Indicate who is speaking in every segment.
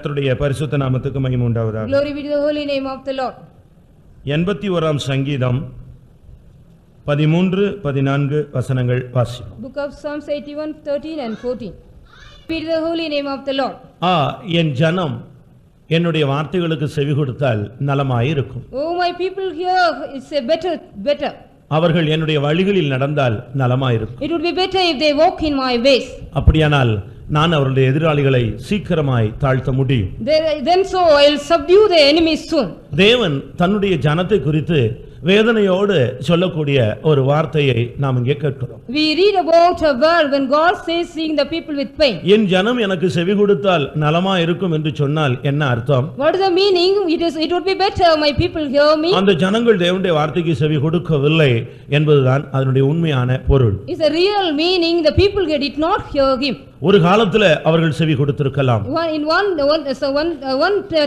Speaker 1: கர்த்தருடைய பரிசுத்த நாமத்துக்கு மகிமை உண்டாவதாக.
Speaker 2: Glory be to the holy name of the Lord.
Speaker 1: 81ஆம் சங்கீதம் 13-14 வசனங்கள் வாசிப்போம்.
Speaker 2: Book of Psalms 81:13 and 14. Be to the holy name of the Lord.
Speaker 1: என் ஜனம் என்னுடைய வார்த்தைகளுக்கு செவி கொடுத்தால் நலமாயிருக்கும்.
Speaker 2: Oh, my people hear, it's a better.
Speaker 1: அவர்கள் என்னுடைய வழிகளில் நடந்தால் நலமாயிருக்கும்.
Speaker 2: It would be better if they walk in my ways.
Speaker 1: அப்படியானால் நான் அவருடைய எதிராளிகளை சீக்கிரமாய் தாழ்த்த முடியும்.
Speaker 2: Then so I'll subdue the enemies soon.
Speaker 1: தேவன் தன்னுடைய ஜனத்தை குறித்து வேதனையோடு சொல்லக்கூடிய ஒரு வார்த்தையை நாம் இங்கே கேட்கிறோம்.
Speaker 2: We read about a word when God says seeing the people with pain.
Speaker 1: என் ஜனம் எனக்கு செவி கொடுத்தால் நலமா இருக்கும் என்று சொன்னால் என்ன அர்த்தம்?
Speaker 2: What is the meaning? It would be better my people hear me.
Speaker 1: அந்த ஜனங்கள் தேவனுடைய வார்த்தைக்கு செவி கொடுக்கவில்லை என்பதுதான் அதனுடைய உண்மையான பொருள்.
Speaker 2: It's a real meaning the people did not hear him.
Speaker 1: ஒரு காலத்துல அவர்கள் செவி கொடுத்திருக்கலாம்.
Speaker 2: In one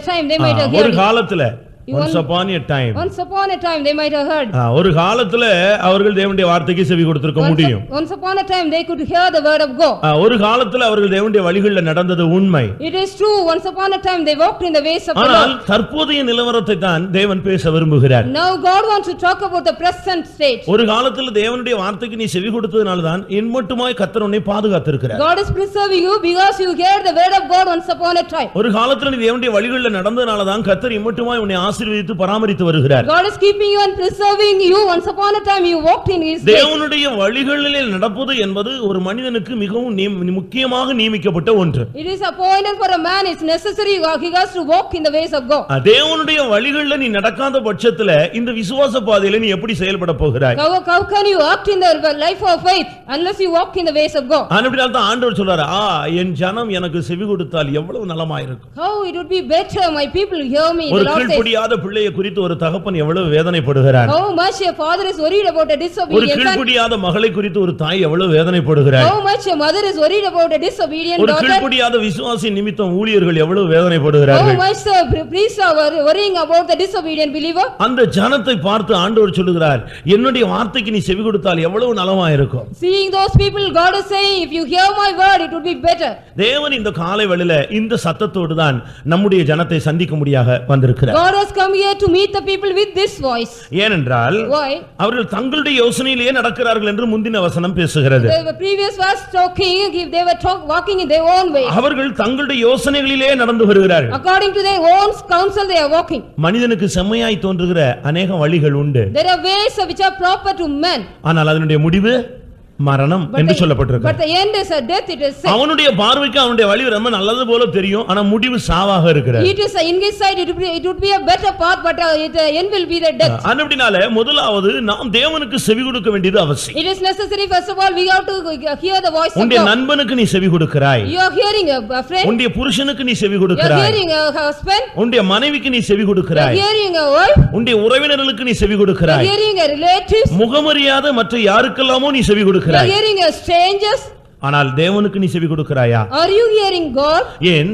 Speaker 2: time they might have heard.
Speaker 1: ஒரு காலத்துல once upon a time
Speaker 2: they might have heard.
Speaker 1: ஒரு காலத்துல அவர்கள் தேவனுடைய வார்த்தைக்கு செவி கொடுத்திருக்க முடியும்.
Speaker 2: Once upon a time they could hear the word of God.
Speaker 1: ஒரு காலத்துல அவர்கள் தேவனுடைய வழிகளில நடந்தது உண்மை.
Speaker 2: It is true, once upon a time they walked in the ways of the Lord.
Speaker 1: ஆனால் தற்போதைய நிலவரத்தை தான் தேவன் பேச விரும்புகிறார்.
Speaker 2: Now God wants to talk about the present state.
Speaker 1: ஒரு காலத்துல தேவனுடைய வார்த்தைக்கு நீ செவி கொடுத்ததனால தான் இன்மட்டுமாய் கர்த்தர் உன்னை பாதுகாத்திருக்கிறார்.
Speaker 2: God is preserving you because you heard the word of God once upon a time.
Speaker 1: ஒரு காலத்துல நீ தேவனுடைய வழிகளில நடந்ததனால தான் கர்த்தர் இன்மட்டுமாய் உன்னை ஆசீர்வதித்து பராமரித்து வருகிறார்.
Speaker 2: God is keeping you and preserving you. Once upon a time you walked in his ways.
Speaker 1: தேவனுடைய வழிகளிலே நடப்பது என்பது ஒரு மனிதனுக்கு மிகவும் முக்கியமாக நியமிக்கப்பட்ட ஒன்று.
Speaker 2: It is appointed for a man, it's necessary he has to walk in the ways of God.
Speaker 1: தேவனுடைய வழிகளில நீ நடக்காத பட்சத்துல இந்த விசுவாச பாதையில நீ எப்படி செயல்பட போகிறாய்?
Speaker 2: How can you act in the life of faith unless you walk in the ways of God?
Speaker 1: அப்படினால தான் ஆண்டவர் சொல்றாரு, என் ஜனம் எனக்கு செவி கொடுத்தால் எவ்வளவு நலமாயிருக்கும்.
Speaker 2: How it would be better my people hear me.
Speaker 1: ஒரு கீழ்ப்படியாத பிள்ளையை குறித்து ஒரு தகப்பன் எவ்வளவு வேதனைப்படுகிறார்.
Speaker 2: How much a father is worried about a disobedient
Speaker 1: ஒரு கீழ்ப்படியாத மகளை குறித்து ஒரு தாய் எவ்வளவு வேதனைப்படுகிறார்.
Speaker 2: How much a mother is worried about a disobedient daughter.
Speaker 1: ஒரு கீழ்ப்படியாத விசுவாசி நிமித்தம் ஊழியர்கள் எவ்வளவு வேதனைப்படுகிறார்கள்.
Speaker 2: How much the priests are worrying about the disobedient believer.
Speaker 1: அந்த ஜனத்தை பார்த்து ஆண்டவர் சொல்லுகிறார், என்னுடைய வார்த்தைக்கு நீ செவி கொடுத்தால் எவ்வளவு நலமாயிருக்கும்.
Speaker 2: Seeing those people, God is saying, if you hear my word it would be better.
Speaker 1: தேவன் இந்த காலை வேளையில இந்த சத்தத்தோடு தான் நம்முடைய ஜனத்தை சந்திக்க முடியாக வந்திருக்கிறார்.
Speaker 2: God has come here to meet the people with this voice.
Speaker 1: ஏனென்றால் அவர்கள் தங்களுடைய யோசனையிலேயே நடக்கிறார்கள் என்று முந்தின வசனம் பேசுகிறது.
Speaker 2: The previous verse talking, if they were walking in their own way.
Speaker 1: அவர்கள் தங்களுடைய யோசனைகளிலே நடந்து வருகிறார்கள்.
Speaker 2: According to their own counsel they are walking.
Speaker 1: மனிதனுக்கு செம்மையாய் தோன்றுகிற अनेक வழிகள் உண்டு.
Speaker 2: There are ways which are proper to men.
Speaker 1: ஆனால் அதனுடைய முடிவு மரணம் என்று சொல்லப்பட்டிருக்கு.
Speaker 2: But the end is a death, it is said.
Speaker 1: அவனுடைய பார்வைக்கு அவனுடைய வழி ரொம்ப நல்லது போல தெரியும், ஆனா முடிவு சாவாக இருக்கிறது.
Speaker 2: It is in his side it would be a better path, but the end will be the death.
Speaker 1: அப்படினால முதலாவது நாம் தேவனுக்கு செவி கொடுக்க வேண்டியது அவசியம்.
Speaker 2: It is necessary first of all we have to hear the voice of God.
Speaker 1: உன்னுடைய நண்பனுக்கு நீ செவி கொடுக்கிறாய்.
Speaker 2: You are hearing a friend.
Speaker 1: உன்னுடைய புருஷனுக்கு நீ செவி
Speaker 2: You are
Speaker 1: கொடுக்கிறாய்.
Speaker 2: hearing a husband.
Speaker 1: உன்னுடைய மனைவிக்கு நீ செவி கொடுக்கிறாய்.
Speaker 2: You are hearing a wife.
Speaker 1: உன்னுடைய உறவினர்களுக்கு நீ செவி கொடுக்கிறாய்.
Speaker 2: You are hearing a relatives.
Speaker 1: முகமறியாத மற்ற யாருக்கெல்லாமோ நீ செவி
Speaker 2: You are
Speaker 1: கொடுக்கிறாய்.
Speaker 2: hearing a strangers.
Speaker 1: ஆனால் தேவனுக்கு நீ செவி கொடுக்கிறாயா?
Speaker 2: Are you hearing God?
Speaker 1: ஏன்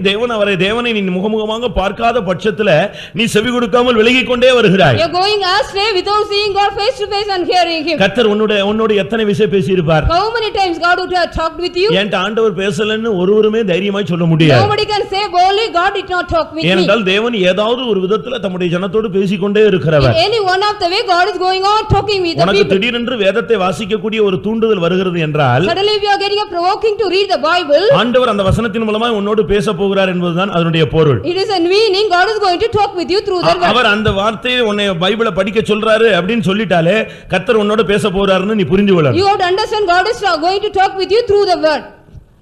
Speaker 1: தேவனை நீ முகமுகமாக பார்க்காத பட்சத்துல நீ செவி கொடுக்காமல் விலகிக் கொண்டே வருகிறாய்.
Speaker 2: You are going astray without seeing God face to face and hearing him.
Speaker 1: கர்த்தர் உன்னோட எத்தனை விஷயம் பேசி இருப்பார்?
Speaker 2: How many times God would have talked with you?
Speaker 1: ஏன் ஆண்டவர் பேசலன்னு ஒருவருமே தைரியமாய் சொல்ல முடியாது.
Speaker 2: Nobody can say boldly God did not talk with me.
Speaker 1: ஏனென்றால் தேவன் ஏதாவது ஒரு விதத்துல தம்முடைய ஜனத்தோடு பேசிக்கொண்டே இருக்கிறவர்.
Speaker 2: In any one of the way God is going on talking with the people.
Speaker 1: உனக்கு திடீரென்று வேதத்தை வாசிக்க கூடிய ஒரு தூண்டுதல் வருகிறது என்றால்
Speaker 2: Suddenly we are getting a provoking to read the Bible.
Speaker 1: ஆண்டவர் அந்த வசனத்தின் மூலமா உன்னோடு பேச போகிறார் என்பதுதான் அதனுடைய பொருள்.
Speaker 2: It is a meaning God is going to talk with you through that word.
Speaker 1: அவர் அந்த வார்த்தையை உன்னை பைபிளை படிக்க சொல்றாரு அப்படினு சொல்லிட்டாலே கர்த்தர் உன்னோடு பேச போறாருன்னு நீ புரிந்து கொள்ளணும்.
Speaker 2: You have to understand God is going to talk with you through the word.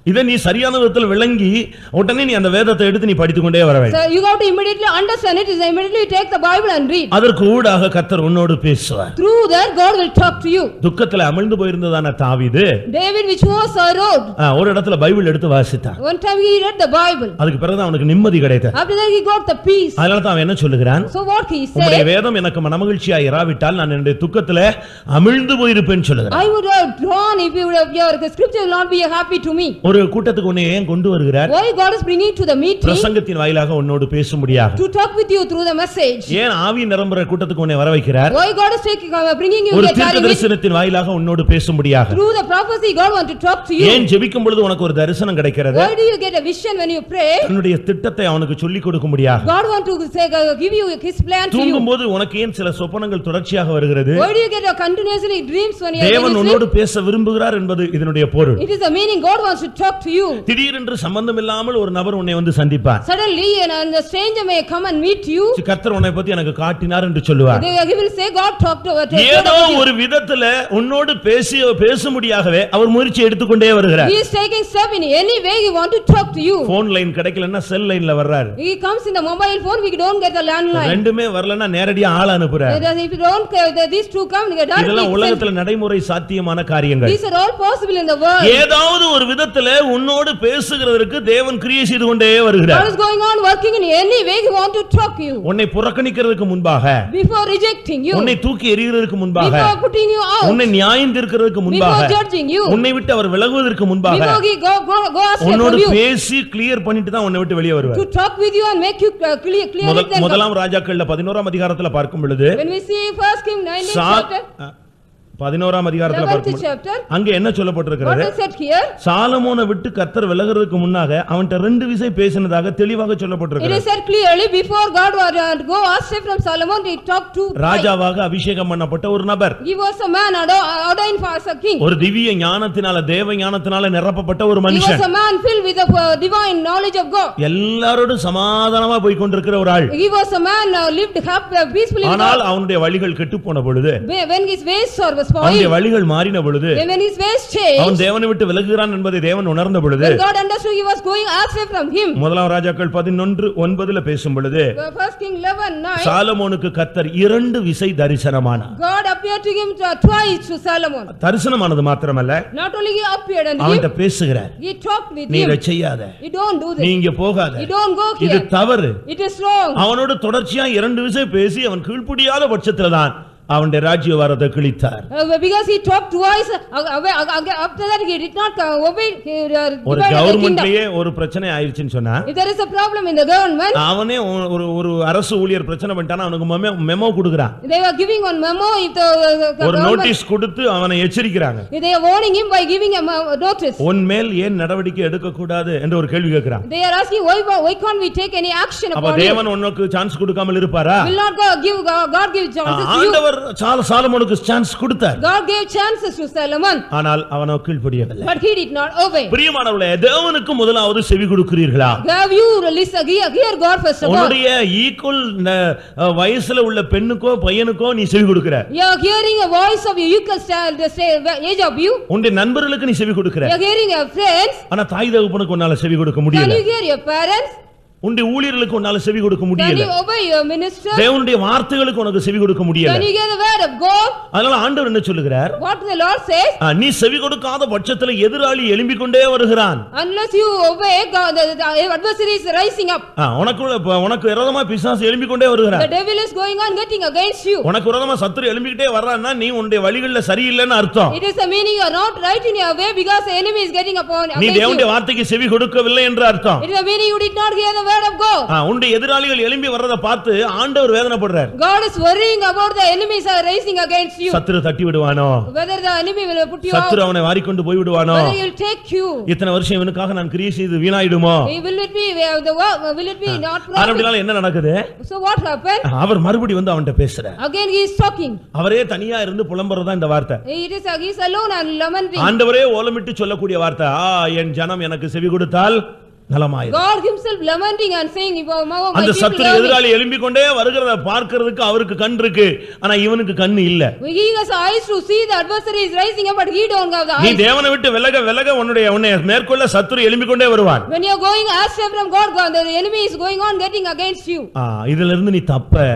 Speaker 1: இத நீ சரியான விதத்தில் விளங்கி உடனே நீ அந்த வேதத்தை எடுத்து நீ படித்து கொண்டே வர வேண்டும்.
Speaker 2: So you have to immediately understand it, is immediately take the Bible and read.
Speaker 1: அதற்கு ஊடாக கர்த்தர் உன்னோடு பேசுவார்.
Speaker 2: Through that God will talk to you.
Speaker 1: துக்கத்துல அமிழ்ந்து போயிருந்ததான தாவீது
Speaker 2: David which was sorrowed.
Speaker 1: ஒரு இடத்துல பைபிள் எடுத்து வாசித்தான்.
Speaker 2: One time he read the Bible.
Speaker 1: அதுக்கு பிறகு அவனுக்கு நிம்மதி கிடைத்தது.
Speaker 2: After that he got the peace.
Speaker 1: அதனால தான் அவன் என்ன சொல்லுகிறான்?
Speaker 2: So what he said?
Speaker 1: உம்முடைய வேதம் எனக்கு மனமகிழ்ச்சியா இராவிட்டால் நான் என்னுடைய துக்கத்துல அமிழ்ந்து போயிருப்பேன் சொல்லுகிறான்.
Speaker 2: I would have drawn if your scripture will not be happy to me.
Speaker 1: ஒரு ஒரு கூட்டத்துக்கு உன்னை ஏன் கொண்டு வருகிறார்?
Speaker 2: Why God is bringing to the meeting?
Speaker 1: பிரசங்கத்தின் வாயிலாக உன்னோடு பேசும்படியாக.
Speaker 2: To talk with you through the message.
Speaker 1: ஏன் ஆவி நிரம்புற கூட்டத்துக்கு உன்னை வர வைக்கிறார்?
Speaker 2: Why God is bringing you
Speaker 1: ஒரு
Speaker 2: here
Speaker 1: தீர்க்கதரிசனத்தின் வாயிலாக உன்னோடு பேசும்படியாக.
Speaker 2: through the prophecy God want to talk to you.
Speaker 1: ஏன் ஜெபிக்கும் பொழுது உனக்கு ஒரு தரிசனம் கிடைக்கிறது?
Speaker 2: Why do you get a vision when you pray?
Speaker 1: உன்னுடைய திட்டத்தை அவனுக்கு சொல்லிக் கொடுக்கும்படியாக.
Speaker 2: God want to say, give you his plan to you.
Speaker 1: தூங்கும்போது உனக்கு ஏன் சில சொப்பனங்கள் தொடர்ச்சியாக வருகிறது?
Speaker 2: Why do you get a continuously dreams when you are
Speaker 1: தேவன் உன்னோடு பேச விரும்புகிறார் என்பது இதனுடைய பொருள்.
Speaker 2: It is the meaning God wants to talk to you.
Speaker 1: திடீரென்று சம்பந்தமில்லாமல் ஒரு நபர் உன்னை வந்து சந்திப்பார்.
Speaker 2: Suddenly and a stranger may come and meet you.
Speaker 1: கர்த்தர் உன்னை பத்தி எனக்கு காட்டினார் என்று சொல்லுவார்.
Speaker 2: He will say God talked to you.
Speaker 1: ஏதோ ஒரு விதத்துல உன்னோடு பேசும்படியாகவே அவர் முயற்சி எடுத்துக்கொண்டே வருகிறார்.
Speaker 2: He is taking step in any way he want to talk to you.
Speaker 1: Phone line கிடைக்கலன்னா செல் லைன்ல வர்றார்.
Speaker 2: He comes in the mobile phone, we don't get the landline.
Speaker 1: ரெண்டுமே வரலன்னா நேரடியா ஆள் அனுப்புறார்.
Speaker 2: If you don't these two come directly.
Speaker 1: இதெல்லாம் உலகத்துல நடைமுறை சாத்தியமான காரியங்கள்.
Speaker 2: These are all possible in the world.
Speaker 1: ஏதாவது ஒரு விதத்துல உன்னோடு பேசுகிறதற்கு தேவன் கிரியை செய்து கொண்டே வருகிறார்.
Speaker 2: God is going on working in any way he want to talk you.
Speaker 1: உன்னை புறக்கணிக்கிறதுக்கு முன்பாக,
Speaker 2: before rejecting you,
Speaker 1: உன்னை தூக்கி எறிகிறதுக்கு முன்பாக,
Speaker 2: before putting you out,
Speaker 1: உன்னை நியாயம் தீர்க்கிறதுக்கு முன்பாக,
Speaker 2: before judging you,
Speaker 1: உன்னை விட்டு அவர் விலகுவதற்கு முன்பாக,
Speaker 2: before he go astray
Speaker 1: உன்னோடு
Speaker 2: from you,
Speaker 1: பேசி கிளியர் பண்ணிட்டு தான் உன்னை விட்டு வெளியே வருவார்.
Speaker 2: to talk with you and make you clear it.
Speaker 1: முதலாம் ராஜாக்கள்ல 11ஆம் அதிகாரத்துல பார்க்கும் பொழுது,
Speaker 2: when we see first King 19th chapter,
Speaker 1: 11ஆம் அதிகாரத்துல பார்க்கும்போது அங்க என்ன சொல்லப்பட்டிருக்கிறது?
Speaker 2: what is said here?
Speaker 1: சாலமோனை விட்டு கர்த்தர் விலகுறதுக்கு முன்னாக அவன்ட்ட ரெண்டு விசை பேசினதாக தெளிவாக
Speaker 2: It
Speaker 1: சொல்லப்பட்டிருக்கிறது.
Speaker 2: is said clearly before God would go astray from Solomon, he talked to
Speaker 1: ராஜாவாக அபிஷேகம் பண்ணப்பட்ட ஒரு நபர்.
Speaker 2: he was a man ordained as a king.
Speaker 1: ஒரு திவ்ய ஞானத்தினால, தேவ ஞானத்தினால நிரப்பப்பட்ட ஒரு
Speaker 2: He was
Speaker 1: மனுஷன்.
Speaker 2: a man filled with the divine knowledge of God.
Speaker 1: எல்லாரோடும் சமாதானமா போய் கொண்டிருக்கிற ஒரு ஆள்.
Speaker 2: He was a man lived peacefully with
Speaker 1: ஆனால்
Speaker 2: God.
Speaker 1: அவனுடைய வழிகள் கெட்டு போன பொழுது,
Speaker 2: When his ways were
Speaker 1: அவனுடைய
Speaker 2: spoiled,
Speaker 1: வழிகள் மாறின பொழுது,
Speaker 2: when his ways
Speaker 1: அவன்
Speaker 2: changed,
Speaker 1: தேவனை விட்டு விலகுகிறான் என்பதை தேவன் உணர்ந்த பொழுது,
Speaker 2: when God understood he was going astray from him.
Speaker 1: முதலாம் ராஜாக்கள் 11:9 பேசும் பொழுது,
Speaker 2: First King 11:9,
Speaker 1: சாலமோனுக்கு கர்த்தர் 2 விசை தரிசனமானார்.
Speaker 2: God appeared to him twice to Solomon.
Speaker 1: தரிசனமானது மாத்திரமல்ல,
Speaker 2: Not only he appeared and
Speaker 1: அவன்கிட்ட பேசுகிறார்.
Speaker 2: he talked with
Speaker 1: நீ
Speaker 2: him.
Speaker 1: இதை செய்யாத,
Speaker 2: You don't do
Speaker 1: நீ
Speaker 2: this.
Speaker 1: இங்க போகாத,
Speaker 2: You don't go
Speaker 1: இது
Speaker 2: here.
Speaker 1: தவறு.
Speaker 2: It is wrong.
Speaker 1: அவனோடு தொடர்ச்சியா 2 விசை பேசி அவன் கீழ்ப்படியாத பட்சத்தில்தான் அவனுடைய ராஜ்யபாரத்தை கிழித்தார்.
Speaker 2: Because he talked twice, after that he did not obey.
Speaker 1: ஒரு கவர்மெண்ட்லயே ஒரு பிரச்சனை ஆயிருச்சுன்னு சொன்னா,
Speaker 2: If there is a problem in the government,
Speaker 1: அவனே ஒரு அரசு ஊழியர் பிரச்சனை பண்ணிட்டானா அவனுக்கு மெமோ கொடுக்கறான்.
Speaker 2: they were giving one memo. If the
Speaker 1: ஒரு நோட்டீஸ் கொடுத்து அவனை எச்சரிக்கிறாங்க.
Speaker 2: they are warning him by giving a notice.
Speaker 1: உன் மேல் ஏன் நடவடிக்கை எடுக்க கூடாது என்று ஒரு கேள்வி கேக்குறான்.
Speaker 2: They are asking why can't we take any action
Speaker 1: அப்ப
Speaker 2: upon him?
Speaker 1: தேவன் உனக்கு சான்ஸ் கொடுக்காமல் இருப்பாரா?
Speaker 2: Will not God give chances to you?
Speaker 1: ஆண்டவர் சாலமோனுக்கு சான்ஸ் கொடுத்தார்.
Speaker 2: God gave chances to Solomon,
Speaker 1: ஆனால் அவனோ கீழ்ப்படியவில்லை.
Speaker 2: but he did not obey.
Speaker 1: பிரியமானவர்களே, தேவனுக்கு முதலாவது செவி கொடுக்கிறீர்களா?
Speaker 2: Have you listen hear God first of all?
Speaker 1: உன்னுடைய ஈக்குவல் வயசுல உள்ள பெண்ணுக்கோ பையனுக்கோ நீ செவி கொடுக்கிற.
Speaker 2: You are hearing a voice of your equal age of you.
Speaker 1: உன்னுடைய நண்பர்களுக்கு நீ செவி கொடுக்கிற.
Speaker 2: You are hearing your friends.
Speaker 1: ஆனா தாய் தகப்பனுக்கு உன்னால செவி கொடுக்க
Speaker 2: Can
Speaker 1: முடியல.
Speaker 2: you hear your parents?
Speaker 1: உன்னுடைய ஊழியர்களுக்கு உன்னால செவி கொடுக்க
Speaker 2: Can
Speaker 1: முடியல.
Speaker 2: you obey your minister?
Speaker 1: தேவனுடைய வார்த்தைகளுக்கு உனக்கு செவி கொடுக்க முடியல.
Speaker 2: Can you hear the word of God?
Speaker 1: அதனால ஆண்டவர் என்ன சொல்லுகிறார்?
Speaker 2: What the Lord says?
Speaker 1: நீ செவி கொடுக்காத பட்சத்துல எதிராளி எழும்பிக் கொண்டே வருகிறான்.
Speaker 2: Unless you obey, God, the adversary is rising up.
Speaker 1: உனக்கு விரோதமா பிசாசு எழும்பிக் கொண்டே வருகிறான்.
Speaker 2: The devil is going on getting against you.
Speaker 1: உனக்கு விரோதமா சத்துரு எழும்பிக்கிட்டே வர்றான்னா நீ உன்னுடைய வழிகள்ல சரியில்லைன்னு அர்த்தம்.
Speaker 2: It is the meaning you are not right in your way because the enemy is getting upon
Speaker 1: நீ
Speaker 2: against
Speaker 1: தேவனுடைய
Speaker 2: you.
Speaker 1: வார்த்தைக்கு செவி கொடுக்கவில்லை என்று அர்த்தம்.
Speaker 2: It is the meaning you did not hear the word of God.
Speaker 1: உன்னுடைய எதிராளிகள் எழும்பி வர்றத பார்த்து ஆண்டவர் வேதனைப்படுறார்.
Speaker 2: God is worrying about the enemies are rising against you.
Speaker 1: சத்துரு தட்டி விடுவானோ?
Speaker 2: Whether the enemy will put you out.
Speaker 1: சத்துரு அவனை வாரிக்கொண்டு போய் விடுவானோ?
Speaker 2: Whether he will take you.
Speaker 1: இத்தனை வருஷம் இவனுக்காக நான் கிரியை செய்து வீணாயிடுமோ?
Speaker 2: Will it be the work? Will it be not profit?
Speaker 1: அப்படினால என்ன நடக்குது?
Speaker 2: So what happened?
Speaker 1: அவர் மறுபடி வந்து அவன்கிட்ட பேசுறார்.
Speaker 2: Again he is talking.
Speaker 1: அவரே தனியா இருந்து புலம்பறதா இந்த வார்த்தை.
Speaker 2: He is alone and lamenting.
Speaker 1: ஆண்டவரே ஓலமிட்டு சொல்லக்கூடிய வார்த்தை, என் ஜனம் எனக்கு செவி கொடுத்தால் நலமாயிரும்.
Speaker 2: God himself lamenting and saying,
Speaker 1: அந்த சத்துரு எதிராளி எழும்பிக் கொண்டே வருகிறத பார்க்கிறதுக்கு அவருக்கு கண் இருக்கு, ஆனா இவனுக்கு கண் இல்ல.
Speaker 2: He has eyes to see the adversary is rising up, but he don't have the eyes.
Speaker 1: நீ தேவனை விட்டு விலக உன்னை மேற்கொள்ள சத்துரு எழும்பிக் கொண்டே வருவான்.
Speaker 2: When you are going astray from God, the enemy is going on getting against you.
Speaker 1: இதிலிருந்து நீ தப்ப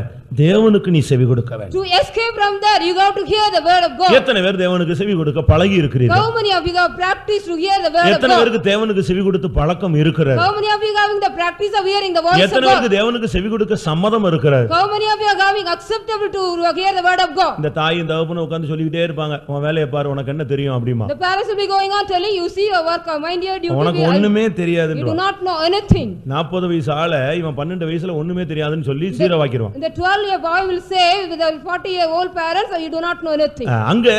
Speaker 1: தேவனுக்கு நீ செவி கொடுக்க வேண்டும்.
Speaker 2: To escape from that, you got to hear the word of God.
Speaker 1: எத்தனை பேர் தேவனுக்கு செவி கொடுக்க பழகி இருக்கிறீர்கள்?
Speaker 2: How many of you have practiced to hear the word of
Speaker 1: எத்தனை
Speaker 2: God?
Speaker 1: பேருக்கு தேவனுக்கு செவி கொடுத்து பழக்கம் இருக்கிறது?
Speaker 2: How many of you having the practice of hearing the voice of
Speaker 1: எத்தனை
Speaker 2: God?
Speaker 1: பேருக்கு தேவனுக்கு செவி கொடுக்க சம்மதம் இருக்கிறது?
Speaker 2: How many of you are having acceptable to hear the word of God?
Speaker 1: இந்த தாயும் தகப்பனும் உட்கார்ந்து சொல்லிக்கிட்டே இருப்பாங்க, உன் வேலையை பாரு, உனக்கு என்ன தெரியும் அப்படிமா.
Speaker 2: The parents will be going on telling you, see your work, mind your duty.
Speaker 1: உனக்கு ஒண்ணுமே தெரியாதுன்னு.
Speaker 2: You do not know anything.
Speaker 1: 40 வயசு ஆளை இவன் 12 வயசுல ஒண்ணுமே தெரியாதுன்னு சொல்லி சீரவாக்கிடுவான்.
Speaker 2: The 12-year boy will say with the 40-year-old parents, you do not know anything.
Speaker 1: அங்க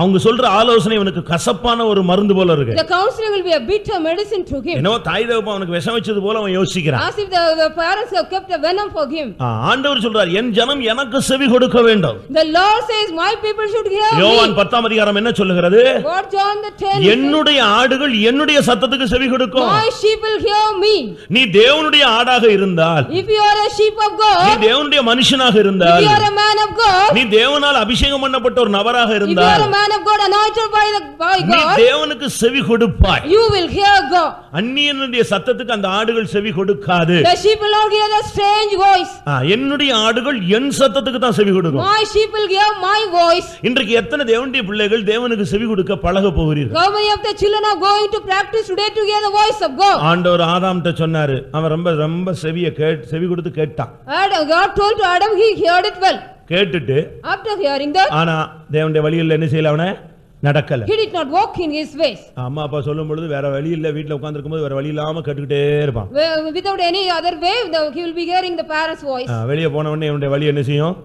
Speaker 1: அவங்க சொல்ற ஆலோசனை இவனுக்கு கசப்பான ஒரு மருந்து போல இருக்கு.
Speaker 2: The counseling will be a bitter medicine to him.
Speaker 1: என்னோ தாய் தகப்பன் அவனுக்கு விஷம் வச்சது போல அவன் யோசிக்கிறான்.
Speaker 2: As if the parents have kept a venom for him.
Speaker 1: ஆண்டவர் சொல்றார், என் ஜனம் எனக்கு செவி கொடுக்க வேண்டும்.
Speaker 2: The Lord says, my people should hear me.
Speaker 1: யோவான் 10ஆம் அதிகாரம் என்ன சொல்லுகிறது?
Speaker 2: What John the 10th.
Speaker 1: என்னுடைய ஆடுகள் என்னுடைய சத்தத்துக்கு செவி கொடுக்கும்.
Speaker 2: My sheep will hear me.
Speaker 1: நீ தேவனுடைய ஆடாக இருந்தால்,
Speaker 2: If you are a sheep of
Speaker 1: நீ
Speaker 2: God,
Speaker 1: தேவனுடைய மனுஷனாக
Speaker 2: if
Speaker 1: இருந்தால்,
Speaker 2: you are a man of God,
Speaker 1: நீ தேவனால் அபிஷேகம் பண்ணப்பட்ட ஒரு நபராக
Speaker 2: if you are
Speaker 1: இருந்தால்,
Speaker 2: a man of God anointed by
Speaker 1: நீ
Speaker 2: God,
Speaker 1: தேவனுக்கு செவி கொடுப்பாய்.
Speaker 2: you will hear God.
Speaker 1: அந்நியனுடைய சத்தத்துக்கு அந்த ஆடுகள் செவி கொடுக்காது.
Speaker 2: The sheep will not hear the strange voice.
Speaker 1: என்னுடைய ஆடுகள் என் சத்தத்துக்கு தான் செவி கொடுக்கும்.
Speaker 2: My sheep will hear my voice.
Speaker 1: இன்றைக்கு எத்தனை தேவனுடைய பிள்ளைகள் தேவனுக்கு செவி கொடுக்க பழக போகிறீர்கள்?
Speaker 2: How many of the children are going to practice today to hear the voice of God?
Speaker 1: ஆண்டவர் ஆதாம்ட்ட சொன்னாரு, அவன் ரொம்ப ரொம்ப செவி கொடுத்து கேட்டான்.
Speaker 2: God told to Adam, he heard it well.
Speaker 1: கேட்டுட்டு
Speaker 2: After hearing that,
Speaker 1: ஆனா தேவனுடைய வழியில் என்ன செய்யல, அவனை நடக்கல.
Speaker 2: he did not walk in his ways.
Speaker 1: அம்மா அப்பா சொல்லும் பொழுது வேற வழி இல்ல, வீட்டுல உட்கார்ந்திருக்கும் போது வேற வழி இல்லாம கேட்டுக்கிட்டே இருப்பான்.
Speaker 2: Without any other way, he will be hearing the parents' voice.
Speaker 1: வெளியே போன உடனே இவனுடைய வழி என்ன செய்யும்?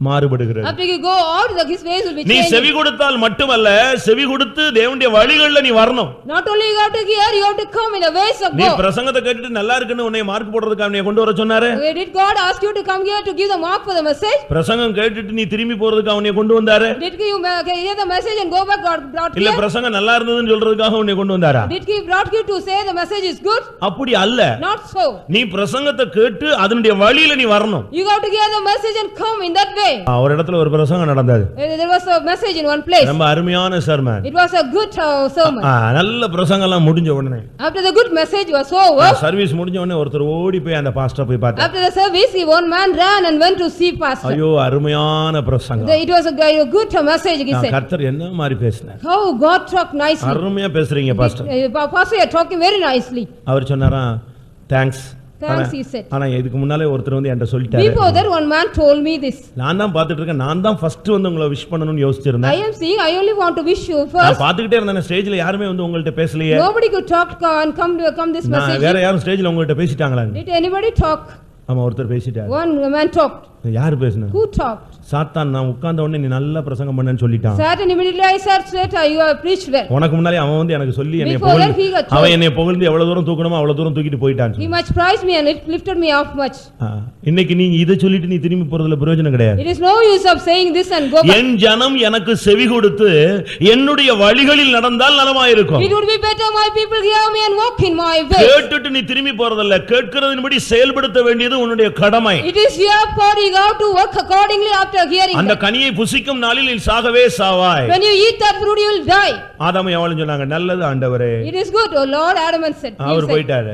Speaker 1: மாறுபடுகிறது.
Speaker 2: After you go out, his ways will be
Speaker 1: நீ
Speaker 2: changed.
Speaker 1: செவி கொடுத்தால் மட்டுமல்ல, செவி கொடுத்து தேவனுடைய வழிகள்ல நீ வரணும்.
Speaker 2: Not only you have to hear, you have to come in the ways of
Speaker 1: நீ
Speaker 2: God.
Speaker 1: பிரசங்கத்தை கேட்டுட்டு நல்லா இருக்குன்னு உன்னை மார்க் போடுறதுக்கு அவனை கொண்டு வர சொன்னாரு?
Speaker 2: Did God ask you to come here to give the mark for the message?
Speaker 1: பிரசங்கம் கேட்டுட்டு நீ திரும்பி போறதுக்கு அவனை கொண்டு வந்தாரு?
Speaker 2: Did you hear the message and go back? God brought
Speaker 1: இல்ல
Speaker 2: here?
Speaker 1: பிரசங்கம் நல்லா இருந்ததுன்னு சொல்றதுக்காக உன்னை கொண்டு வந்தாரா?
Speaker 2: Did he brought you to say the message is good?
Speaker 1: அப்படி அல்ல.
Speaker 2: Not so.
Speaker 1: நீ பிரசங்கத்தை கேட்டு அதனுடைய வழியில நீ வரணும்.
Speaker 2: You got to hear the message and come in that way.
Speaker 1: ஒரு இடத்துல ஒரு பிரசங்கம் நடந்தது.
Speaker 2: There was a message in one place.
Speaker 1: ரொம்ப அருமையான sermon.
Speaker 2: It was a good sermon.
Speaker 1: நல்ல பிரசங்கம் எல்லாம் முடிஞ்ச உடனே,
Speaker 2: After the good message was over,
Speaker 1: service முடிஞ்ச உடனே ஒருத்தர் ஓடி போய் அந்த பாஸ்டரை போய் பார்த்தார்.
Speaker 2: after the service, one man ran and went to see pastor.
Speaker 1: ஐயோ அருமையான பிரசங்கம்.
Speaker 2: It was a good message, he said.
Speaker 1: கர்த்தர் என்ன மாதிரி பேசினார்?
Speaker 2: How God talked nicely.
Speaker 1: அருமையா பேசுறீங்க pastor.
Speaker 2: Pastor, you are talking very nicely.
Speaker 1: அவர் சொன்னாரா, தேங்க்ஸ்.
Speaker 2: Thanks, he said.
Speaker 1: ஆனா இதுக்கு முன்னாலே ஒருத்தர் வந்து என்கிட்ட சொல்லிட்டாரு.
Speaker 2: Before that, one man told me this.
Speaker 1: நான் தான் பார்த்துட்டு இருக்கேன், நான் தான் ஃபர்ஸ்ட் வந்து உங்களை விஷ் பண்ணணும்னு யோசிச்சிருந்தேன்.
Speaker 2: I am seeing, I only want to wish you
Speaker 1: நான்
Speaker 2: first.
Speaker 1: பார்த்துக்கிட்டே இருந்தேன், ஸ்டேஜ்ல யாருமே வந்து உங்கள்ட்ட பேசலையே.
Speaker 2: Nobody could talk and come this message.
Speaker 1: வேற யாரும் ஸ்டேஜ்ல உங்கள்ட்ட பேசிட்டாங்களா?
Speaker 2: Did anybody talk?
Speaker 1: ஆமா, ஒருத்தர் பேசிட்டாரு.
Speaker 2: One man talked.
Speaker 1: யாரு பேசுனா?
Speaker 2: Who talked?
Speaker 1: சாத்தான் நான் உட்கார்ந்த உடனே நீ நல்லா பிரசங்கம் பண்ணேன்னு சொல்லிட்டான்.
Speaker 2: Satan immediately I said, you have preached well.
Speaker 1: உனக்கு முன்னாலே அவன் வந்து எனக்கு சொல்லி என்னை
Speaker 2: Before that, he got
Speaker 1: புகழ்ந்து, அவன் என்னை புகழ்ந்து எவ்வளவு தூரம் தூக்கணுமோ அவ்வளவு தூரம் தூக்கிட்டு போயிட்டான்.
Speaker 2: He much prized me and it lifted me off much.
Speaker 1: இன்னைக்கு நீ இதை சொல்லிட்டு நீ திரும்பி போறதுல பிரயோஜனம் கிடையாது.
Speaker 2: It is no use of saying this and go back.
Speaker 1: என் ஜனம் எனக்கு செவி கொடுத்து என்னுடைய வழிகளில் நடந்தால் நலமாயிருக்கும்.
Speaker 2: It would be better my people hear me and walk in my way.
Speaker 1: கேட்டுட்டு நீ திரும்பி போறதல்ல, கேட்கிறதின்படி செயல்படுத்த வேண்டியது உன்னுடைய கடமை.
Speaker 2: It is your part, you have to work accordingly after hearing
Speaker 1: அந்த
Speaker 2: that.
Speaker 1: கனியை புசிக்கும் நாளில் நீ சாகவே சாவாய்.
Speaker 2: When you eat that fruit, you will die.
Speaker 1: ஆதாம் ஏவாளும் சொன்னாங்க, நல்லது ஆண்டவரே.
Speaker 2: It is good, oh Lord, Adam and said.
Speaker 1: அவர் போயிட்டாரு.